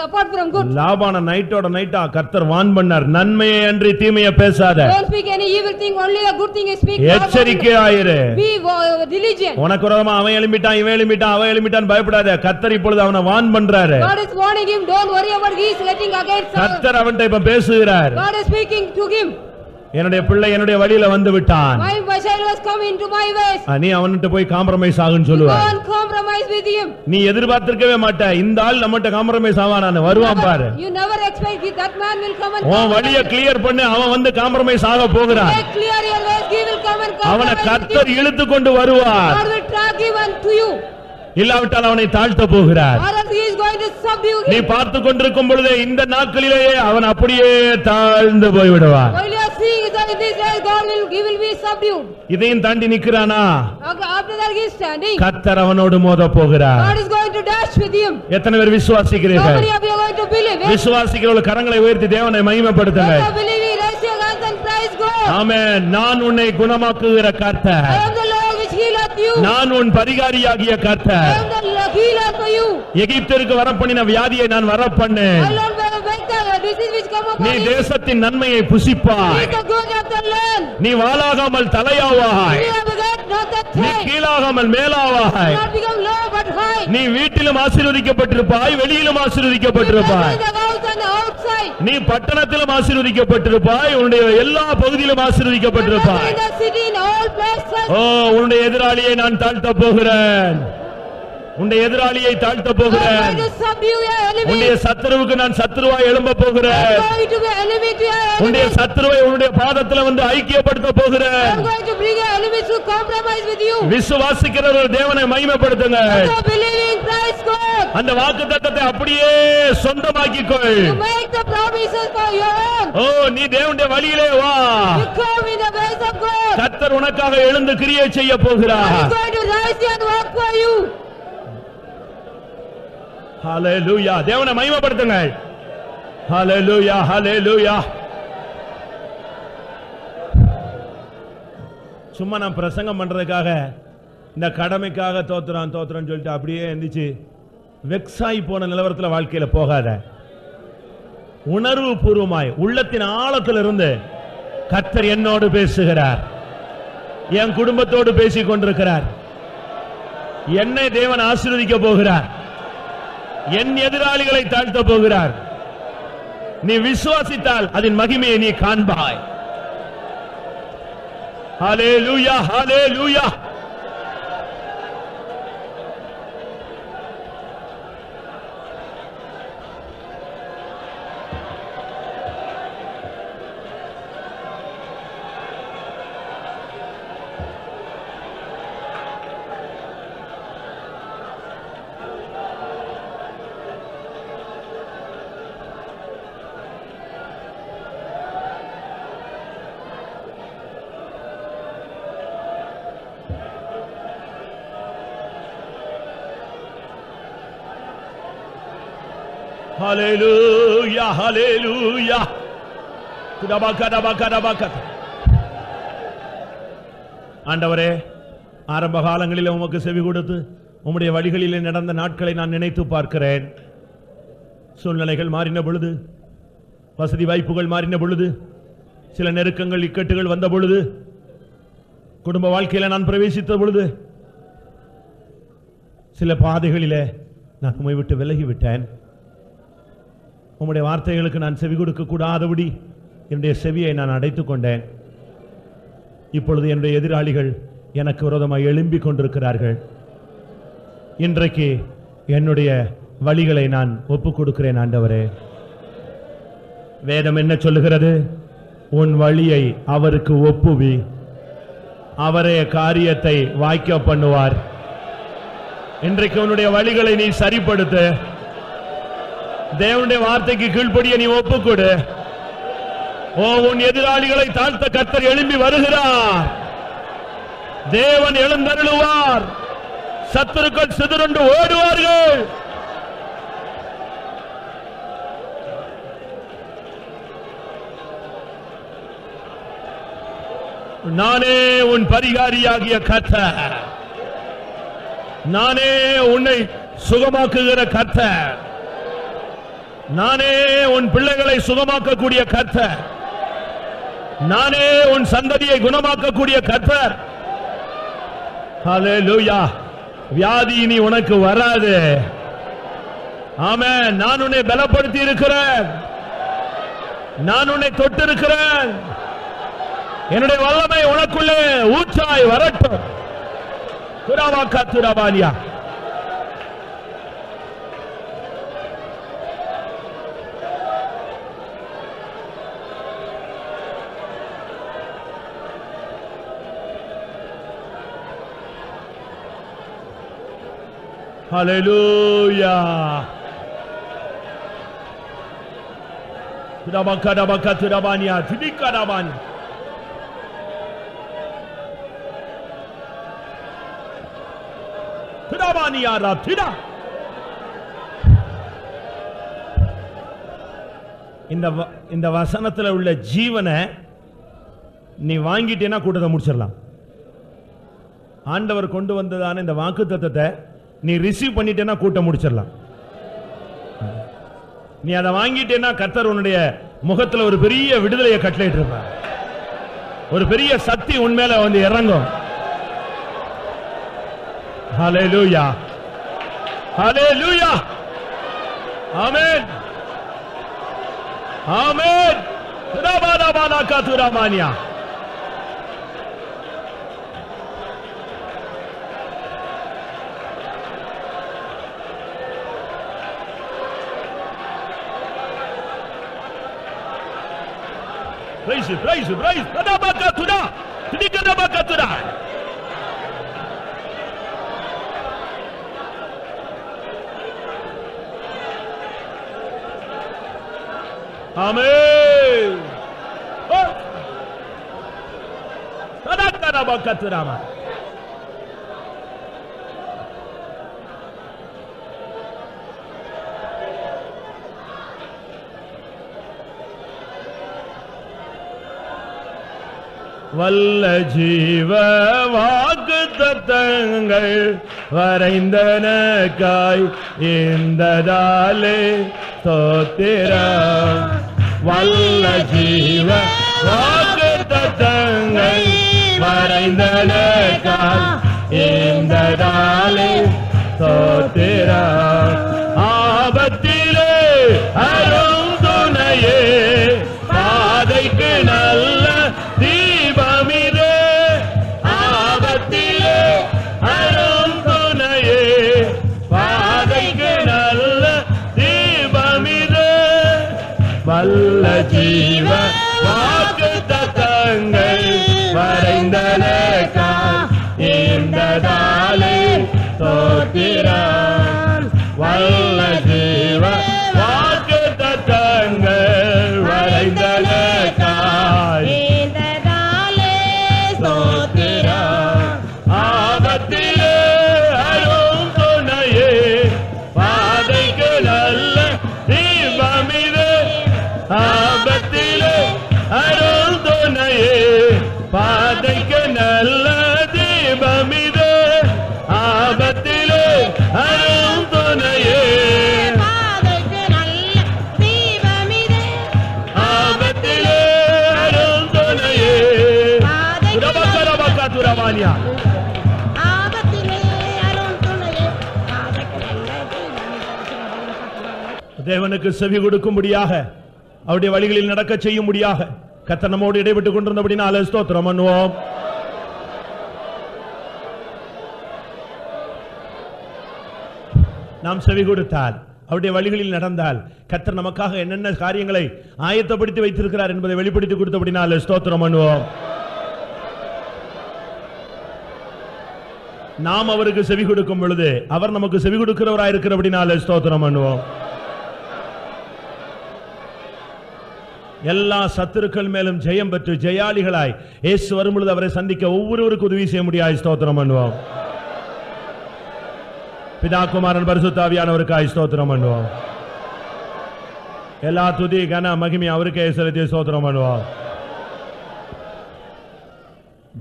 Speaker 2: apart from good.
Speaker 1: லாபான நைட்டா கர்த்தர் வான் பண்ணார். நன்மையை அன்றி தீமையை பேசாத.
Speaker 2: Don't speak any evil thing, only the good thing you speak.
Speaker 1: எச்சரிக்கையாயிரு.
Speaker 2: Be diligent.
Speaker 1: உனக்கு விரோதமா அவன் எழும்பிட்டான் இவன் எழும்பிட்டான் அவன் எழும்பிட்டான் பயப்படாத. கர்த்தர் இப்பொழுது அவனை வான் பண்றாரு.
Speaker 2: God is warning him, don't worry about he is letting against us.
Speaker 1: கர்த்தர் அவன்கிட்ட இப்ப பேசுகிறார்.
Speaker 2: God is speaking to him.
Speaker 1: என்னுடைய பிள்ளை என்னுடைய வழியில வந்து விட்டான்.
Speaker 2: My child was come into my ways.
Speaker 1: நீ அவன்கிட்ட போய் காம்ப்ரமைஸ் ஆகுன்னு சொல்லுவார்.
Speaker 2: Don't compromise with him.
Speaker 1: நீ எதிர்பார்த்திருக்கவே மாட்ட இந்த ஆள் நம்மகிட்ட காம்ப்ரமைஸ் ஆவானான்னு வருவான் பாரு.
Speaker 2: You never expect that man will come and
Speaker 1: உன் வழியை கிளியர் பண்ணு அவன் வந்து காம்ப்ரமைஸ் ஆக போகிறான்.
Speaker 2: make clear your ways, he will come and
Speaker 1: அவனை
Speaker 2: compromise.
Speaker 1: கர்த்தர் இழுத்து கொண்டு வருவார்.
Speaker 2: God will drag him unto you.
Speaker 1: இல்லாவிட்டால் அவனை தாழ்த்த போகிறார்.
Speaker 2: Or else he is going to subdue him.
Speaker 1: நீ பார்த்து கொண்டிருக்கும் பொழுதே இந்த நாட்களிலேயே அவன் அப்படியே தாழ்ந்து போய்விடுவான்.
Speaker 2: While you are seeing the in this way he will be subdued.
Speaker 1: இதையும் தாண்டி நிக்கிறானா?
Speaker 2: After that he is standing.
Speaker 1: கர்த்தர் அவனோடு மோத போகிறார்.
Speaker 2: God is going to dash with him.
Speaker 1: எத்தனை பேர் விசுவாசிக்கிறீர்கள்?
Speaker 2: How many of you are going to believe it?
Speaker 1: விசுவாசிக்கிறவர்கள் கரங்களை உயர்த்தி தேவனை மகிமைப்படுத்துங்க.
Speaker 2: Those who believe it, raise your hands and praise God.
Speaker 1: ஆமென். நான் உன்னை குணமாக்குகிற கர்த்தர்.
Speaker 2: I am the Lord which healeth you.
Speaker 1: நான் உன் பரிகாரியாகிய
Speaker 2: I
Speaker 1: கர்த்தர்.
Speaker 2: am the healer for you.
Speaker 1: எகிப்திற்கு வரப்பண்ணின வியாதியை நான் வரப்பண்ணேன்.
Speaker 2: I Lord will make the disease which come upon
Speaker 1: நீ
Speaker 2: you.
Speaker 1: தேசத்தின் நன்மையை புசிப்பாய்.
Speaker 2: Eat the good of the land.
Speaker 1: நீ வாளாகாமல் தலையாவாய்.
Speaker 2: You have got not that
Speaker 1: நீ
Speaker 2: thing.
Speaker 1: கீழாகாமல் மேலாவாய்.
Speaker 2: Not become low but high.
Speaker 1: நீ வீட்டிலும் ஆசீர்வதிக்கப்பட்டிருப்பாய், வெளியிலும் ஆசீர்வதிக்கப்பட்டிருப்பாய்.
Speaker 2: In the house and the outside.
Speaker 1: நீ பட்டணத்திலும் ஆசீர்வதிக்கப்பட்டிருப்பாய், உன்னுடைய எல்லா பகுதியிலும் ஆசீர்வதிக்கப்பட்டிருப்பாய்.
Speaker 2: In the city, in all places.
Speaker 1: ஓ, உன்னுடைய எதிராளியை நான் தாழ்த்த போகிறேன். உன்னுடைய எதிராளியை தாழ்த்த
Speaker 2: I am
Speaker 1: போகிறேன்.
Speaker 2: going to subdue your enemy.
Speaker 1: உன்னுடைய சத்துருவுக்கு நான் சத்துருவாய் எழும்ப
Speaker 2: I
Speaker 1: போகிறேன்.
Speaker 2: am going to be enemy to your
Speaker 1: உன்னுடைய
Speaker 2: enemy.
Speaker 1: சத்துருவை உன்னுடைய பாதத்துல வந்து ஐக்கியப்படுத்த
Speaker 2: I
Speaker 1: போகிறேன்.
Speaker 2: am going to bring your enemies to compromise with you.
Speaker 1: விசுவாசிக்கிற ஒரு தேவனை மகிமைப்படுத்துங்க.
Speaker 2: So believing, praise God.
Speaker 1: அந்த வாக்குத்தத்தத்தை அப்படியே சொந்தமாக்கிக்கொள்.
Speaker 2: You make the promises for your own.
Speaker 1: ஓ, நீ தேவனுடைய வழியிலே வா.
Speaker 2: You come in the ways of God.
Speaker 1: கர்த்தர் உனக்காக எழுந்து கிரியை செய்ய
Speaker 2: God
Speaker 1: போகிறார்.
Speaker 2: is going to rise and work for you.
Speaker 1: ஹalleluya. தேவனை மகிமைப்படுத்துங்க. ஹalleluya, ஹalleluya. சும்மா நான் பிரசங்கம் பண்றதுக்காக இந்த கடமைக்காக தோத்துறான் தோத்துறான்னு சொல்லிட்டு அப்படியே எந்திரிச்சு வெக்ஸாய் போன நிலவரத்தில் வாழ்க்கையில போகாத. உணர்வு பூர்வமாய் உள்ளத்தின் ஆழத்திலிருந்து கர்த்தர் என்னோடு பேசுகிறார், என் குடும்பத்தோடு பேசிக் கொண்டிருக்கிறார், என்னை தேவன் ஆசீர்வதிக்க போகிறார், என் எதிராளிகளை தாழ்த்த போகிறார். நீ விசுவாசித்தால் அதன் மகிமையை நீ காண்பாய். ஹalleluya, ஹalleluya. Hallelujah, hallelujah. ஆண்டவரே, ஆரம்ப காலங்களில் உமக்கு செவி கொடுத்து உம்முடைய வழிகளிலே நடந்த நாட்களை நான் நினைத்து பார்க்கிறேன். சூழ்நிலைகள் மாறின பொழுது, வசதி வாய்ப்புகள் மாறின பொழுது, சில நெருக்கங்கள் இக்கட்டுகள் வந்த பொழுது, குடும்ப வாழ்க்கையில நான் பிரவேசித்த பொழுது, சில பாதைகளிலே நான் உம்மை விட்டு விலகிவிட்டேன். உம்முடைய வார்த்தைகளுக்கு நான் செவி கொடுக்க கூடாதபடி என்னுடைய செவியை நான் அடைத்துக் கொண்டேன். இப்பொழுது என்னுடைய எதிராளிகள் எனக்கு விரோதமாக எழும்பிக் கொண்டிருக்கிறார்கள். இன்றைக்கு என்னுடைய வழிகளை நான் ஒப்புக் கொடுக்கிறேன். ஆண்டவரே, வேதம் என்ன சொல்லுகிறது? உன் வழியை அவருக்கு ஒப்புவி, அவரே காரியத்தை வாய்க்க பண்ணுவார். இன்றைக்கு உன்னுடைய வழிகளை நீ சரிப்படுத்து. தேவனுடைய வார்த்தைக்கு கீழ்ப்படிய நீ ஒப்புக்கொடு. ஓ, உன் எதிராளிகளை தாழ்த்த கர்த்தர் எழும்பி வருகிறார். தேவன் எழுந்தருளுவார். சத்துருக்கள் சிதறுண்டு ஓடுவார்கள். நானே உன் பரிகாரியாகிய கர்த்தர், நானே உன்னை சுகமாக்குகிற கர்த்தர், நானே உன் பிள்ளைகளை சுகமாக்கக்கூடிய கர்த்தர், நானே உன் சந்ததியை குணமாக்கக்கூடிய கர்த்தர். ஹalleluya. வியாதி இனி உனக்கு வராது. ஆமென். நான் உன்னை பலப்படுத்தி இருக்கிறேன், நான் உன்னை தொட்டு இருக்கிறேன். என்னுடைய வல்லமை உனக்குள்ளே ஊற்றாய் வரட்டும். துராவாக்கா துராபாலியா. Hallelujah. Tudabaka tudabania, tudika dabani. திடாபானியாரா திடா. இந்த வசனத்தில் உள்ள ஜீவனை நீ வாங்கிட்டேன்னா கூட்டத்தை முடிச்சிடலாம். ஆண்டவர் கொண்டு வந்ததான இந்த வாக்குத்தத்தத்தை நீ ரிசீவ் பண்ணிட்டேன்னா கூட்டம் முடிச்சிடலாம். நீ அதை வாங்கிட்டேன்னா கர்த்தர் உன்னுடைய முகத்துல ஒரு பெரிய விடுதலையை கட்டளையிட்டு இருப்பார். ஒரு பெரிய சக்தி உன்மேல வந்து இறங்கும். ஹல்லேலூயா, ஹல்லேலூயா, ஆமென், ஆமென். ரபாதாபானா காதுராமானியா. Praise you, praise you, praise. Kadabakatura, Tidikadabakatura. Amen. Oh. Kadabakatura. வல்ல ஜீவ வாக்குத்தத்தங்கள் வரைந்தனக்காய் இந்ததாலே ஸ்தோத்திரம். வல்ல ஜீவ வாக்குத்தத்தங்கள் வரைந்தனக்காய் இந்ததாலே ஸ்தோத்திரம். ஆபத்திலே அரும் துணையே, பாதைக்கு நல்ல தீபமிதே. ஆபத்திலே அரும் துணையே, பாதைக்கு நல்ல தீபமிதே. வல்ல ஜீவ வாக்குத்தத்தங்கள் வரைந்தனக்காய் இந்ததாலே ஸ்தோத்திரம். வல்ல ஜீவ வாக்குத்தத்தங்கள் வரைந்தனக்காய் இந்ததாலே ஸ்தோத்திரம். ஆபத்திலே அரும் துணையே, பாதைக்கு நல்ல தீபமிதே. ஆபத்திலே அரும் துணையே, பாதைக்கு நல்ல தீபமிதே. ஆபத்திலே அரும் துணையே, பாதைக்கு நல்ல தீபமிதே. ஆபத்திலே அரும் துணையே, துரபக்கரபக்கதுரமானியா. ஆபத்திலே அரும் துணையே, பாதைக்கு நல்ல தீபமிதே. தேவனுக்கு செவி கொடுக்கும்படியாக, அவருடைய வழிகளில் நடக்க செய்யும்படியாக கர்த்தர் நம்மோடு இடைப்பட்டுக் கொண்டிருந்தபடினாலே ஸ்தோத்திரம் பண்ணுவோம். நாம் செவி கொடுத்தால், அவருடைய வழிகளில் நடந்தால், கர்த்தர் நமக்காக என்னென்ன காரியங்களை ஆயத்தப்படுத்தி வைத்திருக்கிறார் என்பதை வெளிப்படுத்தி கொடுத்தபடினாலே ஸ்தோத்திரம் பண்ணுவோம். நாம் அவருக்கு செவி கொடுக்கும் பொழுது அவர் நமக்கு செவி கொடுக்கிறவராயிருக்கிறபடினாலே ஸ்தோத்திரம் பண்ணுவோம். எல்லா சத்துருக்கள் மேலும் ஜெயம் பெற்று ஜெயாளிகளாய் இயேசு வரும் பொழுது அவரை சந்திக்க ஒவ்வொருவருக்கும் உதவி செய்ய முடியாது. ஸ்தோத்திரம் பண்ணுவோம். பிதா குமாரன் பரிசுத்த ஆவியானவருக்காய் ஸ்தோத்திரம் பண்ணுவோம். எல்லா துதி கன மகிமை அவருக்கே செலுத்தி ஸ்தோத்திரம் பண்ணுவோம்.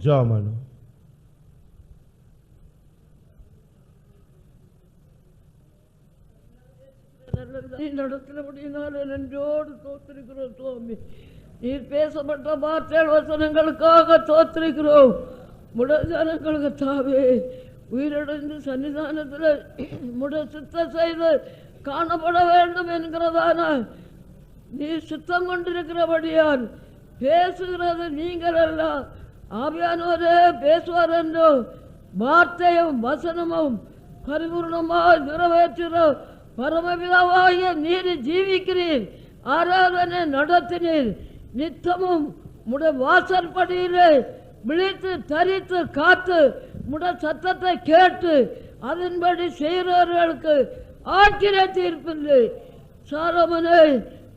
Speaker 1: ஜெபம் பண்ணுவோம்.
Speaker 3: நடத்தினபடியினாலே நன்றோடு தோற்றிருக்கிறோம் சுவாமி. நீர் பேசப்பட்ட வார்த்தைகள் வசனங்களுக்காக தோற்றிருக்கிறோம். முடஜனங்களுக்கு தாவே உயிரிழந்து சன்னிதானத்தில் முட சித்த செய்து காணப்பட வேண்டும் என்கிறதான நீ சித்தம் கொண்டிருக்கிறபடியால் பேசுகிறது நீங்கள் அல்ல, ஆவியானவரே பேசுவார் என்றோ வார்த்தையும் வசனமும் பரிபூர்ணமாய் நிறைவேற்றுகிற பரமபிதாவாகிய நீர் ஜீவிக்கிறீர். ஆராதனை நடத்தினீர். நித்தமும் முட வாசற்படியிலே விழித்து தரித்து காத்து முட சத்தத்தை கேட்டு அதன்படி செய்கிறவர்களுக்கு ஆக்கிர தீர்ப்பில்லை. சாலமோனை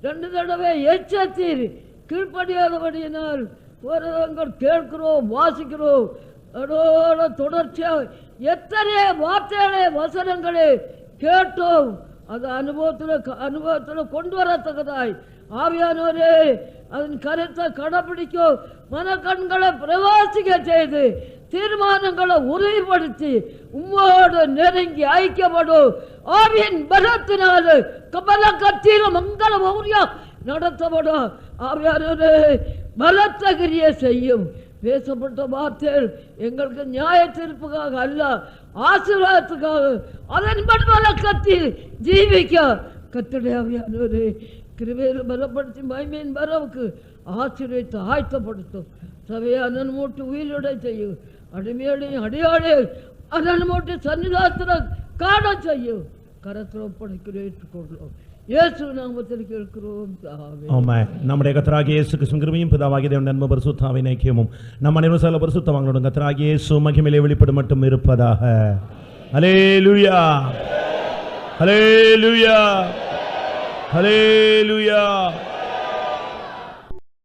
Speaker 3: 2 தடவை எச்சரித்தீர். கீழ்ப்படியாதபடியினால் போராட்டங்கள் கேட்கிறோம், வாசிக்கிறோம். அதோட தொடர்ச்சியாக எத்தனை வார்த்தைகளே வசனங்களே கேட்டோம். அது அனுபவத்தில் கொண்டு வரத்தக்கதாய் ஆவியானவரே அதன் கருத்தை கடைபிடிக்கும் மனக்கண்களை பிரவாசிக்க செய்து தீர்மானங்களை உறுதிப்படுத்தி உம்மோடு நெருங்கி ஐக்கியப்படும் ஆவியின் பலத்தினால கபல கத்திர மங்கள மௌரியா நடத்தப்படும். ஆவியானவரே பலத்த கிரியை செய்யும். பேசப்பட்ட வார்த்தைகள் எங்களுக்கு நியாய தீர்ப்புக்காக அல்ல, ஆசீர்வாதத்துக்காக அதன் பலக்கத்தில் ஜீவிக்க கர்த்தருடைய ஆவியானவரே கிருபையில் பலப்படுத்தி மகிமையின் வரவுக்கு ஆசீர்வதித்து ஆயத்தப்படுத்தும். சபையை அதன் மூட்டு உயிரிடை செய்யும். அடிமையோடையும் அடியாளே அதன் மூட்டு சன்னிதானத்தில் காண செய்யும். கரத்தில் ஒப்படைக்கிறோம், ஏற்றுக்கொள்ளும். இயேசு நாமத்தில் கேட்கிறோம்.
Speaker 1: ஆமென். நம்முடைய கர்த்தராகிய இயேசு கிறிஸ்துவின் கிருபையும் பிதாவாகிய தேவன் நன்மை பரிசுத்தாவின் ஐக்கியமும் நம்ம அனைவரும் சகல பரிசுத்தவான்களுடன் கர்த்தராகிய இயேசு மகிமையிலே வெளிப்படும் மட்டும் இருப்பதாக. ஹல்லேலூயா, ஹல்லேலூயா, ஹல்லேலூயா.